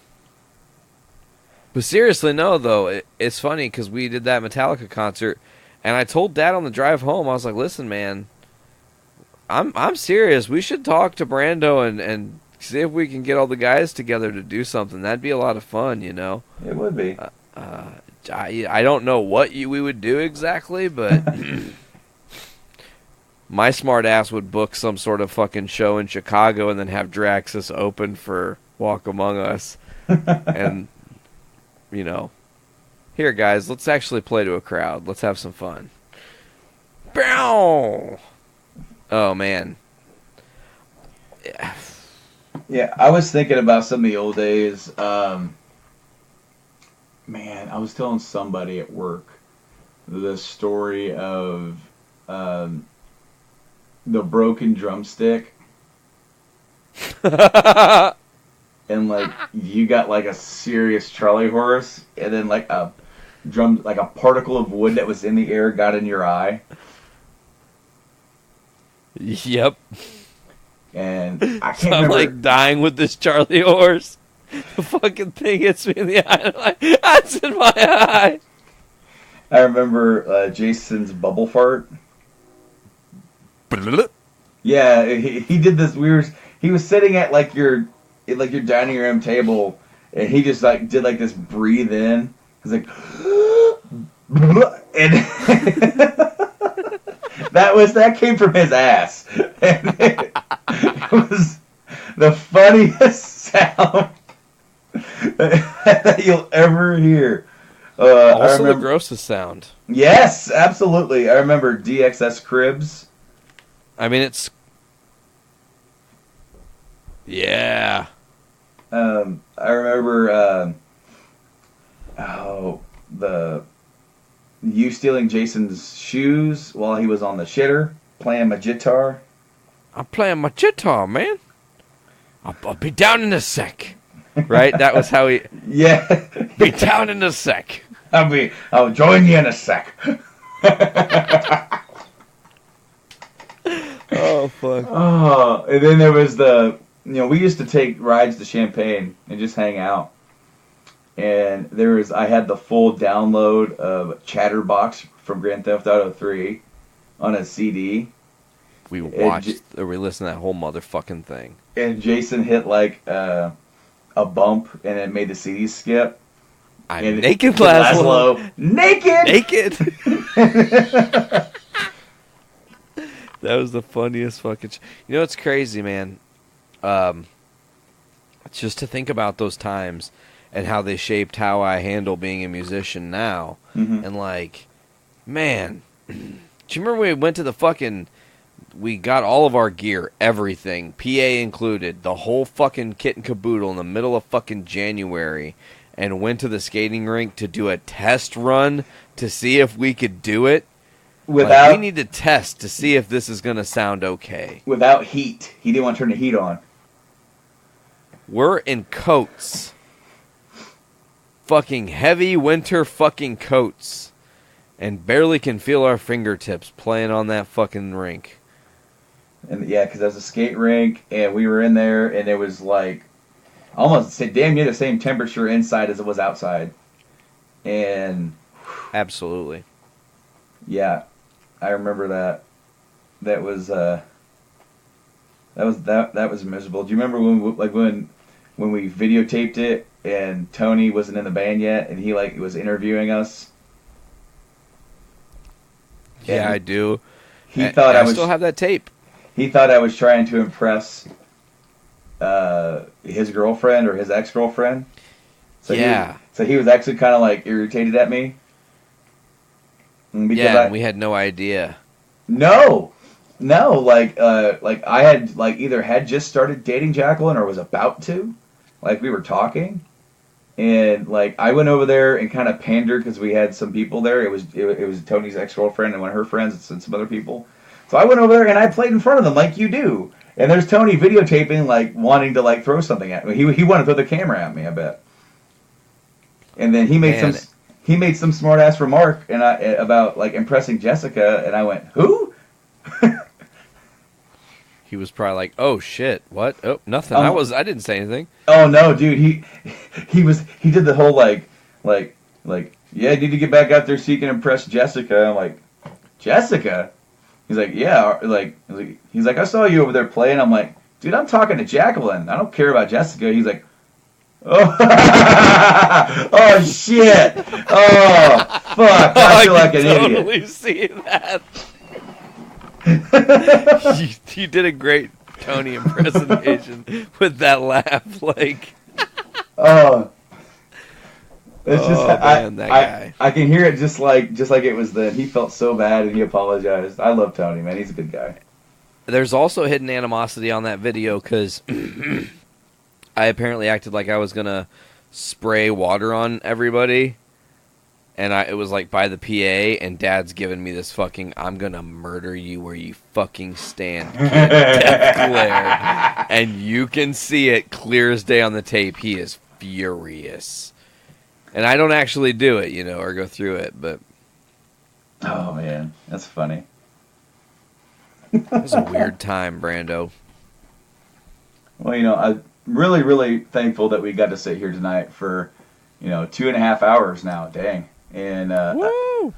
But seriously, no, though. It's funny because we did that Metallica concert, and I told Dad on the drive home, I was like, listen, man, I'm serious. We should talk to Brando and see if we can get all the guys together to do something. That'd be a lot of fun, you know? It would be. I don't know what we would do exactly, but my smart ass would book some sort of fucking show in Chicago and then have Draxus open for Walk Among Us. And, you know, here, guys, let's actually play to a crowd. Let's have some fun. Bow! Oh, man. Yeah, I was thinking about some of the old days. Man, I was telling somebody at work the story of the broken drumstick. And, like, you got, like, a serious Charlie horse, and then, like, a particle of wood that was in the air got in your eye. Yep. And I can't So I'm remember. like dying with this Charlie horse. The fucking thing hits me in the eye. I'm like, that's in my eye. I remember Jason's bubble fart. Yeah, he did this weird. He was sitting at like your dining room table, and he just like did like this breathe in. He's like, and that came from his ass. And it was funniest sound that you'll ever hear. I Also, the remember, grossest sound. yes, absolutely. I remember DXS Cribs. I mean, it's... Yeah. I remember, you stealing Jason's shoes while he was on the shitter, playing my guitar. I'm playing my guitar, man. I'll be down in a sec. Right? That was how he... Yeah. Be down in a sec. I'll join you in a sec. Oh, fuck. Oh, and then there was we used to take rides to Champaign and just hang out. And I had the full download of Chatterbox from Grand Theft Auto 3 on a CD. We watched, or we listened to that whole motherfucking thing. And Jason hit like a bump and it made the CD skip. I'm naked, Laszlo. Naked! Naked! That was the funniest fucking... You know, it's crazy, man. Just to think about those times and how they shaped how I handle being a musician now. Mm-hmm. And like, man, do you remember when we went to the fucking... We got all of our gear, everything, PA included, the whole fucking kit and caboodle in the middle of fucking January, and went to the skating rink to do a test run to see if we could do it? We need to test to see if this is going to sound okay. Without heat. He didn't want to turn the heat on. We're in coats. Fucking heavy winter fucking coats. And barely can feel our fingertips playing on that fucking rink. And yeah, because that was a skate rink, and we were in there, and it was like almost damn near the same temperature inside as it was outside. And absolutely, yeah, I remember that. That was miserable. Do you remember when we videotaped it and Tony wasn't in the band yet, and he was interviewing us? Yeah, and I do. He thought I still have that tape. He thought I was trying to impress his girlfriend or his ex-girlfriend. So yeah. He was actually kind of irritated at me. And we had no idea. No, I had either had just started dating Jacqueline or was about to. We were talking, and I went over there and kind of pandered because we had some people there. It was Tony's ex-girlfriend and one of her friends and some other people. So I went over there and I played in front of them like you do. And there's Tony videotaping, wanting to throw something at me. He wanted to throw the camera at me, I bet. And then he made some smart ass remark about impressing Jessica, and I went, "Who?" He was probably like, "Oh shit, what? Oh, nothing. I didn't say anything." Oh no, dude. He did the whole yeah, I need to get back out there so you can impress Jessica. I'm like, Jessica? He's like, yeah, he's like, I saw you over there playing. I'm like, dude, I'm talking to Jacqueline. I don't care about Jessica. He's like, oh, oh shit. Oh, fuck. I feel like an idiot. I can totally see that. you did a great Tony impersonation with that laugh. Oh. It's just man, that guy. I can hear it just like it was then. He felt so bad and he apologized. I love Tony, man. He's a good guy. There's also hidden animosity on that video because I apparently acted like I was gonna spray water on everybody, and it was by the PA, and Dad's giving me this fucking "I'm gonna murder you where you fucking stand" death glare, and you can see it clear as day on the tape. He is furious. And I don't actually do it, or go through it, but... Oh, man. That's funny. It was a weird time, Brando. Well, I'm really, really thankful that we got to sit here tonight for, 2.5 hours now. Dang. And, woo!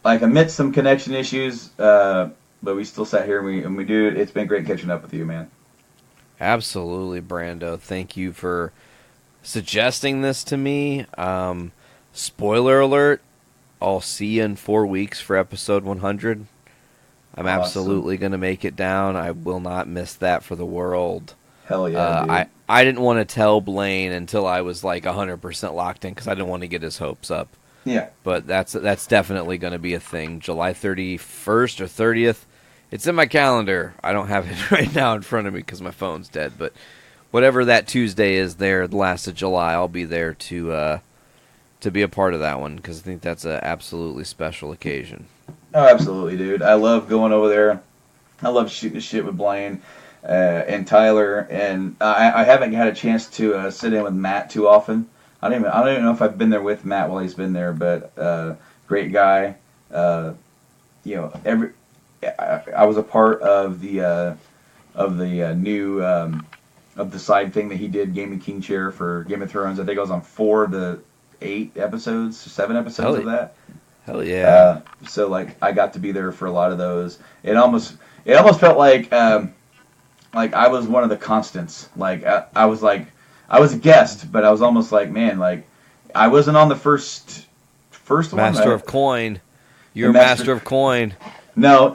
Amidst some connection issues, but we still sat here and we do. It's been great catching up with you, man. Absolutely, Brando. Thank you for suggesting this to me. Spoiler alert, I'll see you in 4 weeks for episode 100. I'm absolutely going to make it down. I will not miss that for the world. Hell yeah, dude. I didn't want to tell Blaine until I was like 100% locked in because I didn't want to get his hopes up. Yeah. But that's definitely going to be a thing. July 31st or 30th. It's in my calendar. I don't have it right now in front of me because my phone's dead. But whatever that Tuesday is there, the last of July, I'll be there to be a part of that one because I think that's an absolutely special occasion. Oh, absolutely, dude. I love going over there. I love shooting the shit with Blaine and Tyler. And I haven't had a chance to sit in with Matt too often. I don't even know if I've been there with Matt while he's been there, but great guy. I was a part of the new of the side thing that he did, Gaming King Chair for Game of Thrones. I think I was on 4 of the 7 episodes of that. Hell yeah! So like I got to be there for a lot of those. It almost felt like I was one of the constants. Like I was a guest, but I was almost like, man, like I wasn't on the first one. Master of Coin. You're Master of Coin. No.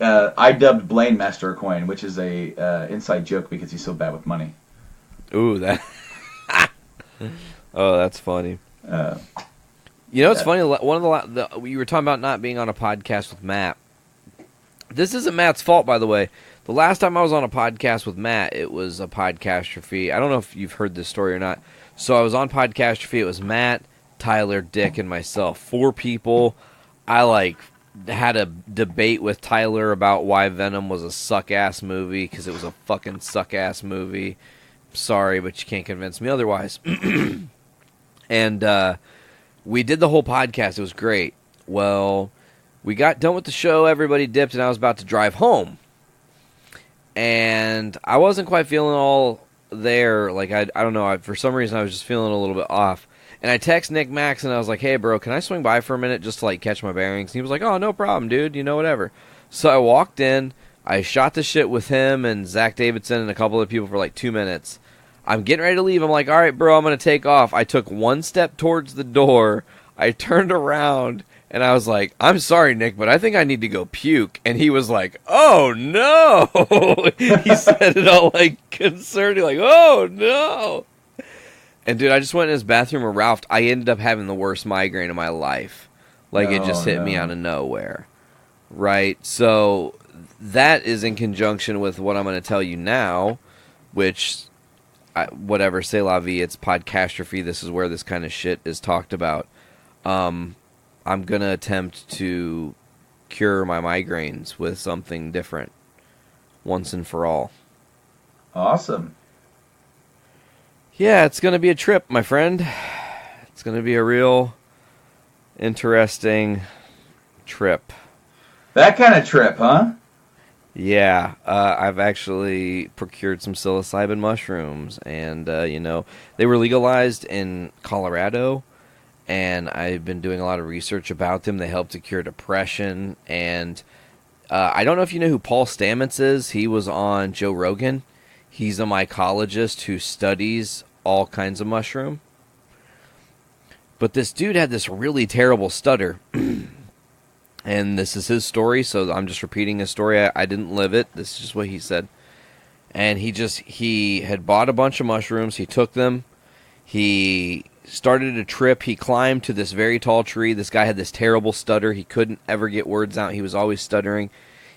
I dubbed Blaine Master of Coin, which is a inside joke because he's so bad with money. Ooh, that. Oh, that's funny. It's funny. One of the you were talking about not being on a podcast with Matt. This isn't Matt's fault, by the way. The last time I was on a podcast with Matt, it was a Podcastrophe. I don't know if you've heard this story or not. So I was on Podcastrophe. It was Matt, Tyler, Dick, and myself. 4 people. I had a debate with Tyler about why Venom was a suck-ass movie because it was a fucking suck-ass movie. Sorry, but you can't convince me otherwise. And we did the whole podcast. It was great. Well, we got done with the show. Everybody dipped, and I was about to drive home. And I wasn't quite feeling all there. Like, I don't know. For some reason, I was just feeling a little bit off. And I text Nick Max, and I was like, hey, bro, can I swing by for a minute just to, catch my bearings? And he was like, oh, no problem, dude. Whatever. So I walked in. I shot the shit with him and Zach Davidson and a couple of people for, 2 minutes. I'm getting ready to leave. I'm like, all right, bro, I'm going to take off. I took one step towards the door. I turned around, and I was like, I'm sorry, Nick, but I think I need to go puke. And he was like, oh, no. He said it all, concerned. Like, oh, no. And, dude, I just went in his bathroom with Ralph. I ended up having the worst migraine of my life. It just hit me out of nowhere. Right? So that is in conjunction with what I'm going to tell you now, which... whatever, c'est la vie, it's Podcastrophe. This is where this kind of shit is talked about. I'm going to attempt to cure my migraines with something different once and for all. Awesome. Yeah, it's going to be a trip, my friend. It's going to be a real interesting trip. That kind of trip, huh? Yeah, I've actually procured some psilocybin mushrooms, and, they were legalized in Colorado, and I've been doing a lot of research about them. They help to cure depression, and I don't know if you know who Paul Stamets is. He was on Joe Rogan. He's a mycologist who studies all kinds of mushroom. But this dude had this really terrible stutter. And this is his story, so I'm just repeating his story. I didn't live it. This is just what he said. And he had bought a bunch of mushrooms. He took them. He started a trip. He climbed to this very tall tree. This guy had this terrible stutter. He couldn't ever get words out. He was always stuttering.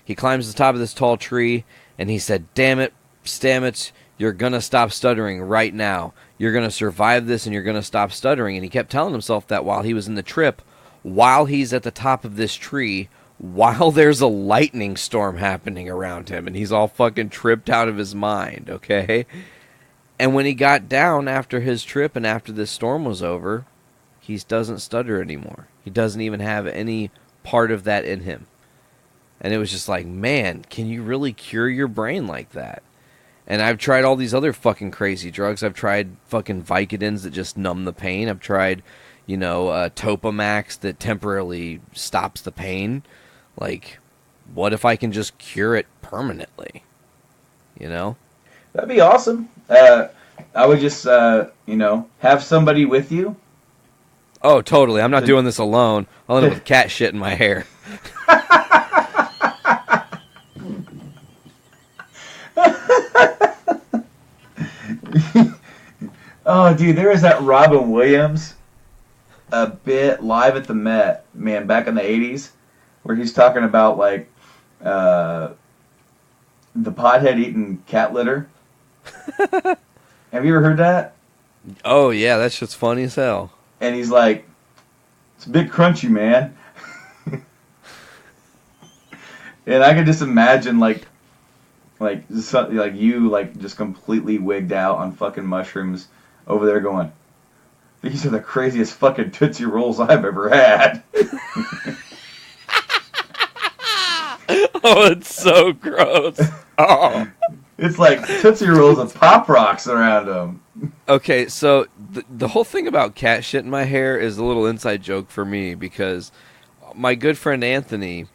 He climbs to the top of this tall tree, and he said, damn it, Stamets, you're going to stop stuttering right now. You're going to survive this, and you're going to stop stuttering. And he kept telling himself that while he was in the trip, while he's at the top of this tree, while there's a lightning storm happening around him, and he's all fucking tripped out of his mind, okay? And when he got down after his trip and after this storm was over, he doesn't stutter anymore. He doesn't even have any part of that in him. And it was just like, man, can you really cure your brain like that? And I've tried all these other fucking crazy drugs. I've tried fucking Vicodins that just numb the pain. I've tried... Topamax that temporarily stops the pain. What if I can just cure it permanently? That'd be awesome. I would just, have somebody with you. Oh, totally. I'm not doing this alone. I'll end up with cat shit in my hair. Oh, dude, there is that Robin Williams bit live at the Met, man, back in the 80s, where he's talking about, like, the pothead eating cat litter. Have you ever heard that? Oh, yeah, that shit's funny as hell. And he's like, it's a bit crunchy, man. And I can just imagine, like you, like, just completely wigged out on fucking mushrooms over there going, these are the craziest fucking Tootsie Rolls I've ever had. Oh, it's so gross. Oh. It's like Tootsie Rolls with Pop Rocks around them. Okay, so the whole thing about cat shit in my hair is a little inside joke for me because my good friend Anthony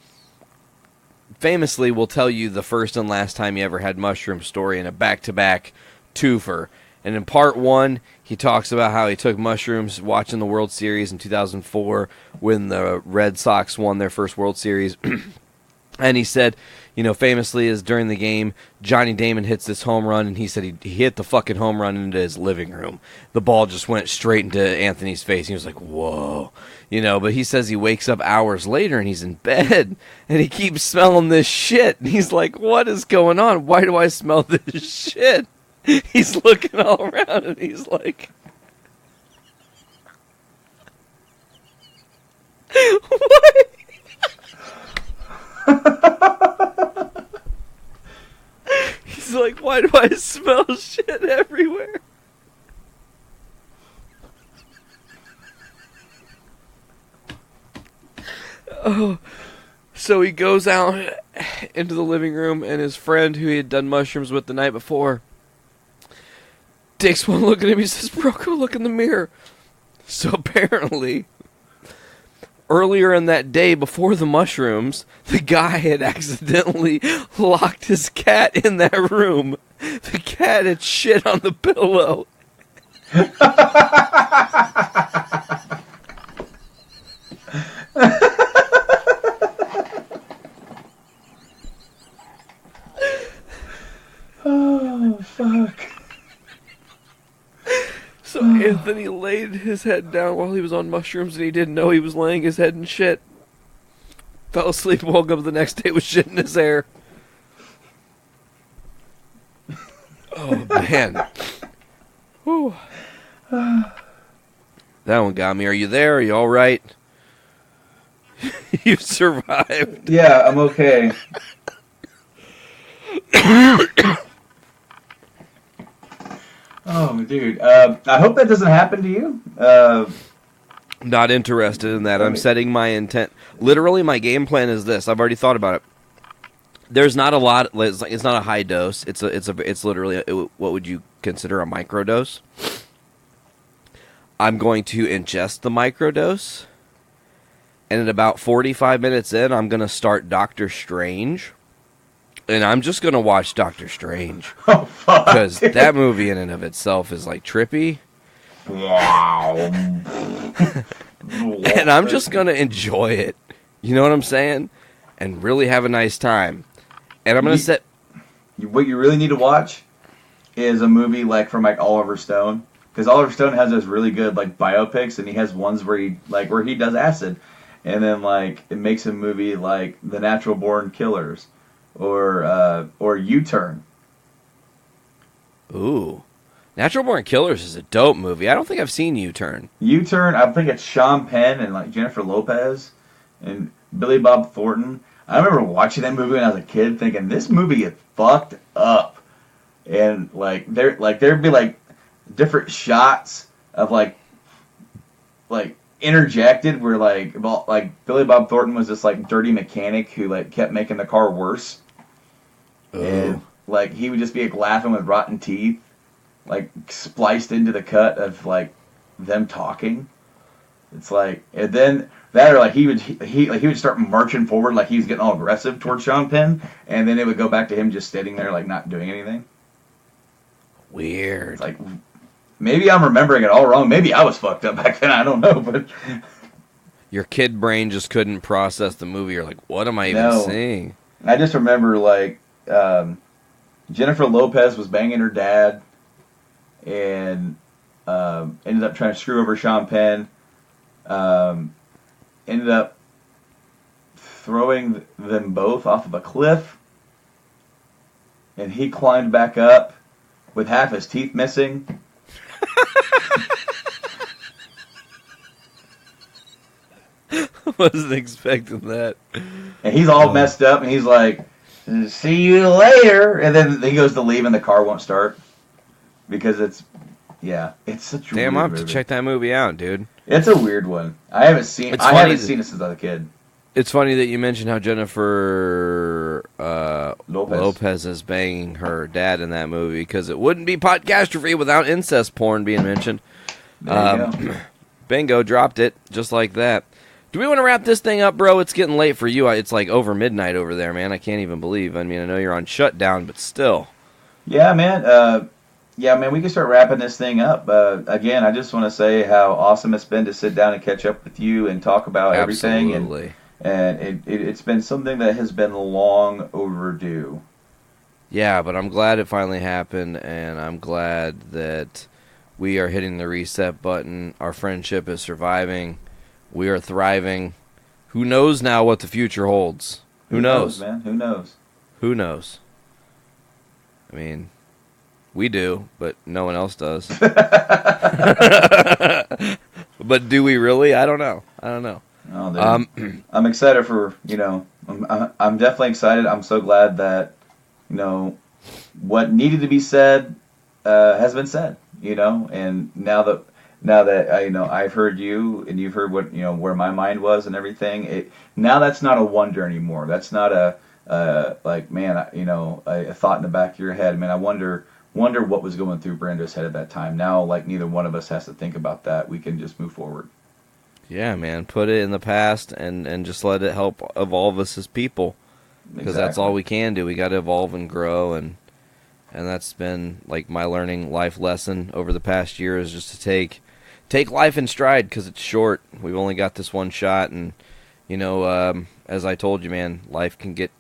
famously will tell you the first and last time he ever had mushroom story in a back-to-back twofer. And in part one, he talks about how he took mushrooms watching the World Series in 2004 when the Red Sox won their first World Series. And he said, you know, famously is during the game, Johnny Damon hits this home run, and he said he hit the fucking home run into his living room. The ball just went straight into Anthony's face. He was like, whoa. You know, but he says he wakes up hours later, and he's in bed, and he keeps smelling this shit. And he's like, what is going on? Why do I smell this shit? He's looking all around, and he's like, what? He's like, why do I smell shit everywhere? Oh, so he goes out into the living room, and his friend who he had done mushrooms with the night before takes one look at him. He says, bro, go look in the mirror. So apparently, earlier in that day, before the mushrooms, the guy had accidentally locked his cat in that room. The cat had shit on the pillow. Oh, fuck. So Anthony laid his head down while he was on mushrooms, and he didn't know he was laying his head in shit. Fell asleep, woke up the next day with shit in his hair. Oh, man. Whew. That one got me. Are you there? Are you all right? You survived. Yeah, I'm okay. Oh, dude. I hope that doesn't happen to you. Not interested in that. I'm setting my intent. Literally, my game plan is this. I've already thought about it. There's not a lot. It's not a high dose. It's literally what would you consider a microdose. I'm going to ingest the microdose, and at about 45 minutes in, I'm going to start Doctor Strange. And I'm just going to watch Doctor Strange. Oh, fuck. Because that movie in and of itself is, like, trippy. Wow. And I'm just going to enjoy it. You know what I'm saying? And really have a nice time. And I'm going to set... What you really need to watch is a movie, like, from, like, Oliver Stone. Because Oliver Stone has those really good, like, biopics, and he has ones where he does acid. And then, like, it makes a movie like The Natural Born Killers. Or U-Turn. Ooh. Natural Born Killers is a dope movie. I don't think I've seen U-Turn. U-Turn, I think it's Sean Penn and like Jennifer Lopez and Billy Bob Thornton. I remember watching that movie when I was a kid thinking, this movie is fucked up. And there'd be like different shots of like interjected where like Billy Bob Thornton was this like dirty mechanic who like kept making the car worse. And like he would just be like laughing with rotten teeth, like spliced into the cut of like them talking. It's like, and then that or like he would start marching forward like he was getting all aggressive towards Sean Penn, and then it would go back to him just sitting there like not doing anything. Weird. It's like maybe I'm remembering it all wrong. Maybe I was fucked up back then. I don't know, but your kid brain just couldn't process the movie. You're like, what am I even seeing? I just remember like Jennifer Lopez was banging her dad, and ended up trying to screw over Sean Penn. Ended up throwing them both off of a cliff, and he climbed back up with half his teeth missing. Wasn't expecting that. And he's all messed up, and he's like, "See you later." And then he goes to leave, and the car won't start because it's such a Damn, weird I have movie. to check that movie out, dude. It's a weird one. I haven't seen it since I was a kid. It's funny that you mentioned how Jennifer Lopez is banging her dad in that movie, because it wouldn't be Podcastrophe without incest porn being mentioned. There you go. Bingo, dropped it just like that. Do we want to wrap this thing up, bro? It's getting late for you. It's like over midnight over there, man. I can't even believe. I mean, I know you're on shutdown, but still. Yeah, man. We can start wrapping this thing up. Again, I just want to say how awesome it's been to sit down and catch up with you and talk about everything. Absolutely. And it's been something that has been long overdue. Yeah, but I'm glad it finally happened, and I'm glad that we are hitting the reset button. Our friendship is surviving. We are thriving. Who knows now what the future holds? Who knows, man? Who knows? Who knows? I mean, we do, but no one else does. But do we really? I don't know. Oh, I'm excited for, I'm definitely excited. I'm so glad that, what needed to be said has been said, and now that I've heard you and you've heard what, where my mind was and everything, now that's not a wonder anymore. That's not a thought in the back of your head. Man, I wonder what was going through Brando's head at that time. Now, neither one of us has to think about that. We can just move forward. Yeah, man. Put it in the past and just let it help evolve us as people. Because that's all we can do. We got to evolve and grow, and that's been my learning life lesson over the past year, is just to take life in stride, because it's short. We've only got this one shot, and as I told you, man, life can get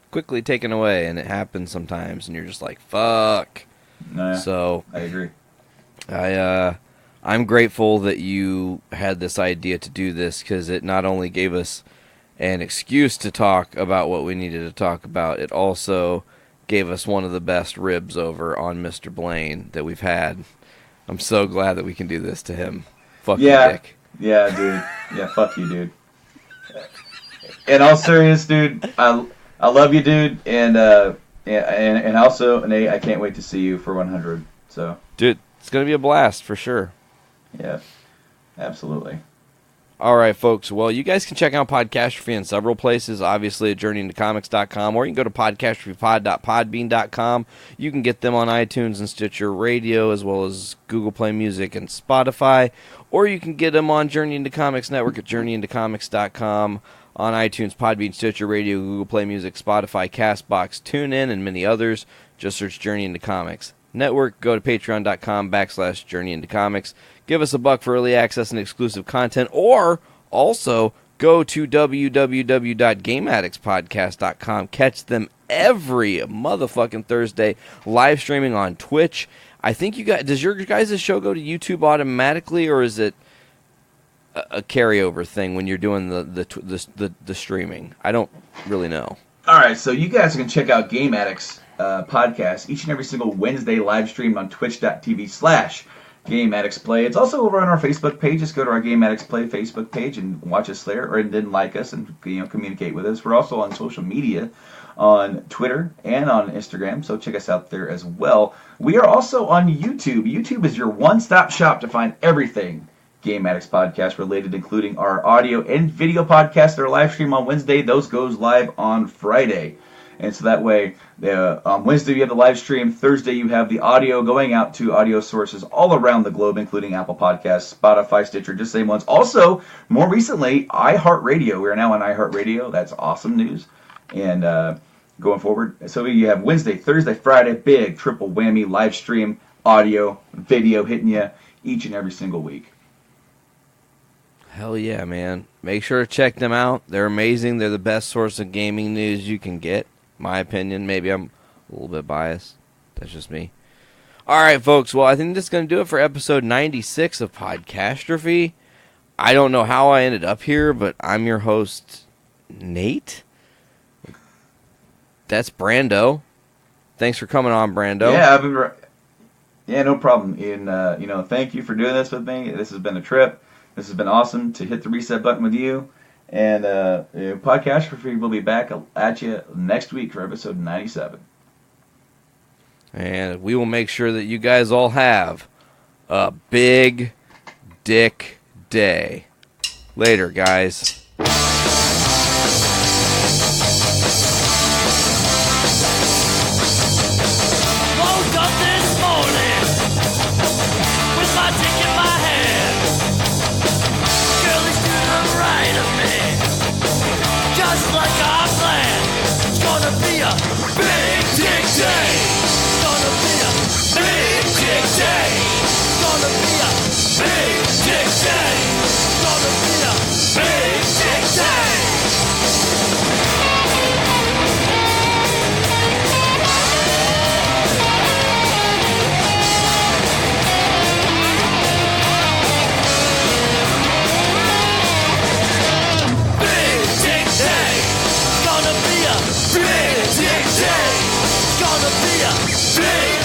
quickly taken away, and it happens sometimes, and you're just like, fuck. Nah, so I agree. I'm grateful that you had this idea to do this, because it not only gave us an excuse to talk about what we needed to talk about, it also gave us one of the best ribs over on Mr. Blaine that we've had. I'm so glad that we can do this to him. Fuck you, Dick. Yeah, dude. Yeah, fuck you, dude. In all serious, dude, I love you, dude, and also, Nate, I can't wait to see you for 100. So, dude, it's gonna be a blast for sure. Yeah, absolutely. All right, folks. Well, you guys can check out Podcastrophe in several places. Obviously, at journeyintocomics.com, or you can go to podcastrofepod.podbean.com. You can get them on iTunes and Stitcher Radio, as well as Google Play Music and Spotify. Or you can get them on Journey Into Comics Network at journeyintocomics.com, on iTunes, Podbean, Stitcher Radio, Google Play Music, Spotify, CastBox, TuneIn, and many others. Just search Journey Into Comics Network. Go to patreon.com/journeyintocomics. Give us $1 for early access and exclusive content, or also go to www.gameaddictspodcast.com. Catch them every motherfucking Thursday, live streaming on Twitch. I think you guys, does your guys' show go to YouTube automatically, or is it a carryover thing when you're doing the streaming? I don't really know. All right, so you guys can check out Game Addicts podcast each and every single Wednesday, live streamed on twitch.tv/Game Addicts Play. It's also over on our Facebook page. Just go to our Game Addicts Play Facebook page and watch us there, or then like us and communicate with us. We're also on social media, on Twitter and on Instagram, so check us out there as well. We are also on YouTube. YouTube is your one-stop shop to find everything Game Addicts Podcast related, including our audio and video podcasts that are live streamed on Wednesday. Those goes live on Friday. And so that way, on Wednesday you have the live stream. Thursday you have the audio going out to audio sources all around the globe, including Apple Podcasts, Spotify, Stitcher, just the same ones. Also, more recently, iHeartRadio. We are now on iHeartRadio. That's awesome news. And going forward, so you have Wednesday, Thursday, Friday, big triple whammy live stream, audio, video hitting you each and every single week. Hell yeah, man. Make sure to check them out. They're amazing. They're the best source of gaming news you can get. My opinion. Maybe I'm a little bit biased. That's just me. All right, folks. Well, I think that's going to do it for episode 96 of Podcastrophe. I don't know how I ended up here, but I'm your host, Nate. That's Brando. Thanks for coming on, Brando. Yeah, no problem. And thank you for doing this with me. This has been a trip. This has been awesome to hit the reset button with you. And Podcastrophe will be back at you next week for episode 97. And we will make sure that you guys all have a big dick day. Later, guys. Woke up this morning with my dick in my hand. Girl is to the right of me, just like I planned. It's gonna be a big dick day. It's gonna be a big dick day. It's gonna be a big dick day. It's gonna be a big dick day. Big dick day. It's gonna be a big dick day. It's gonna be a big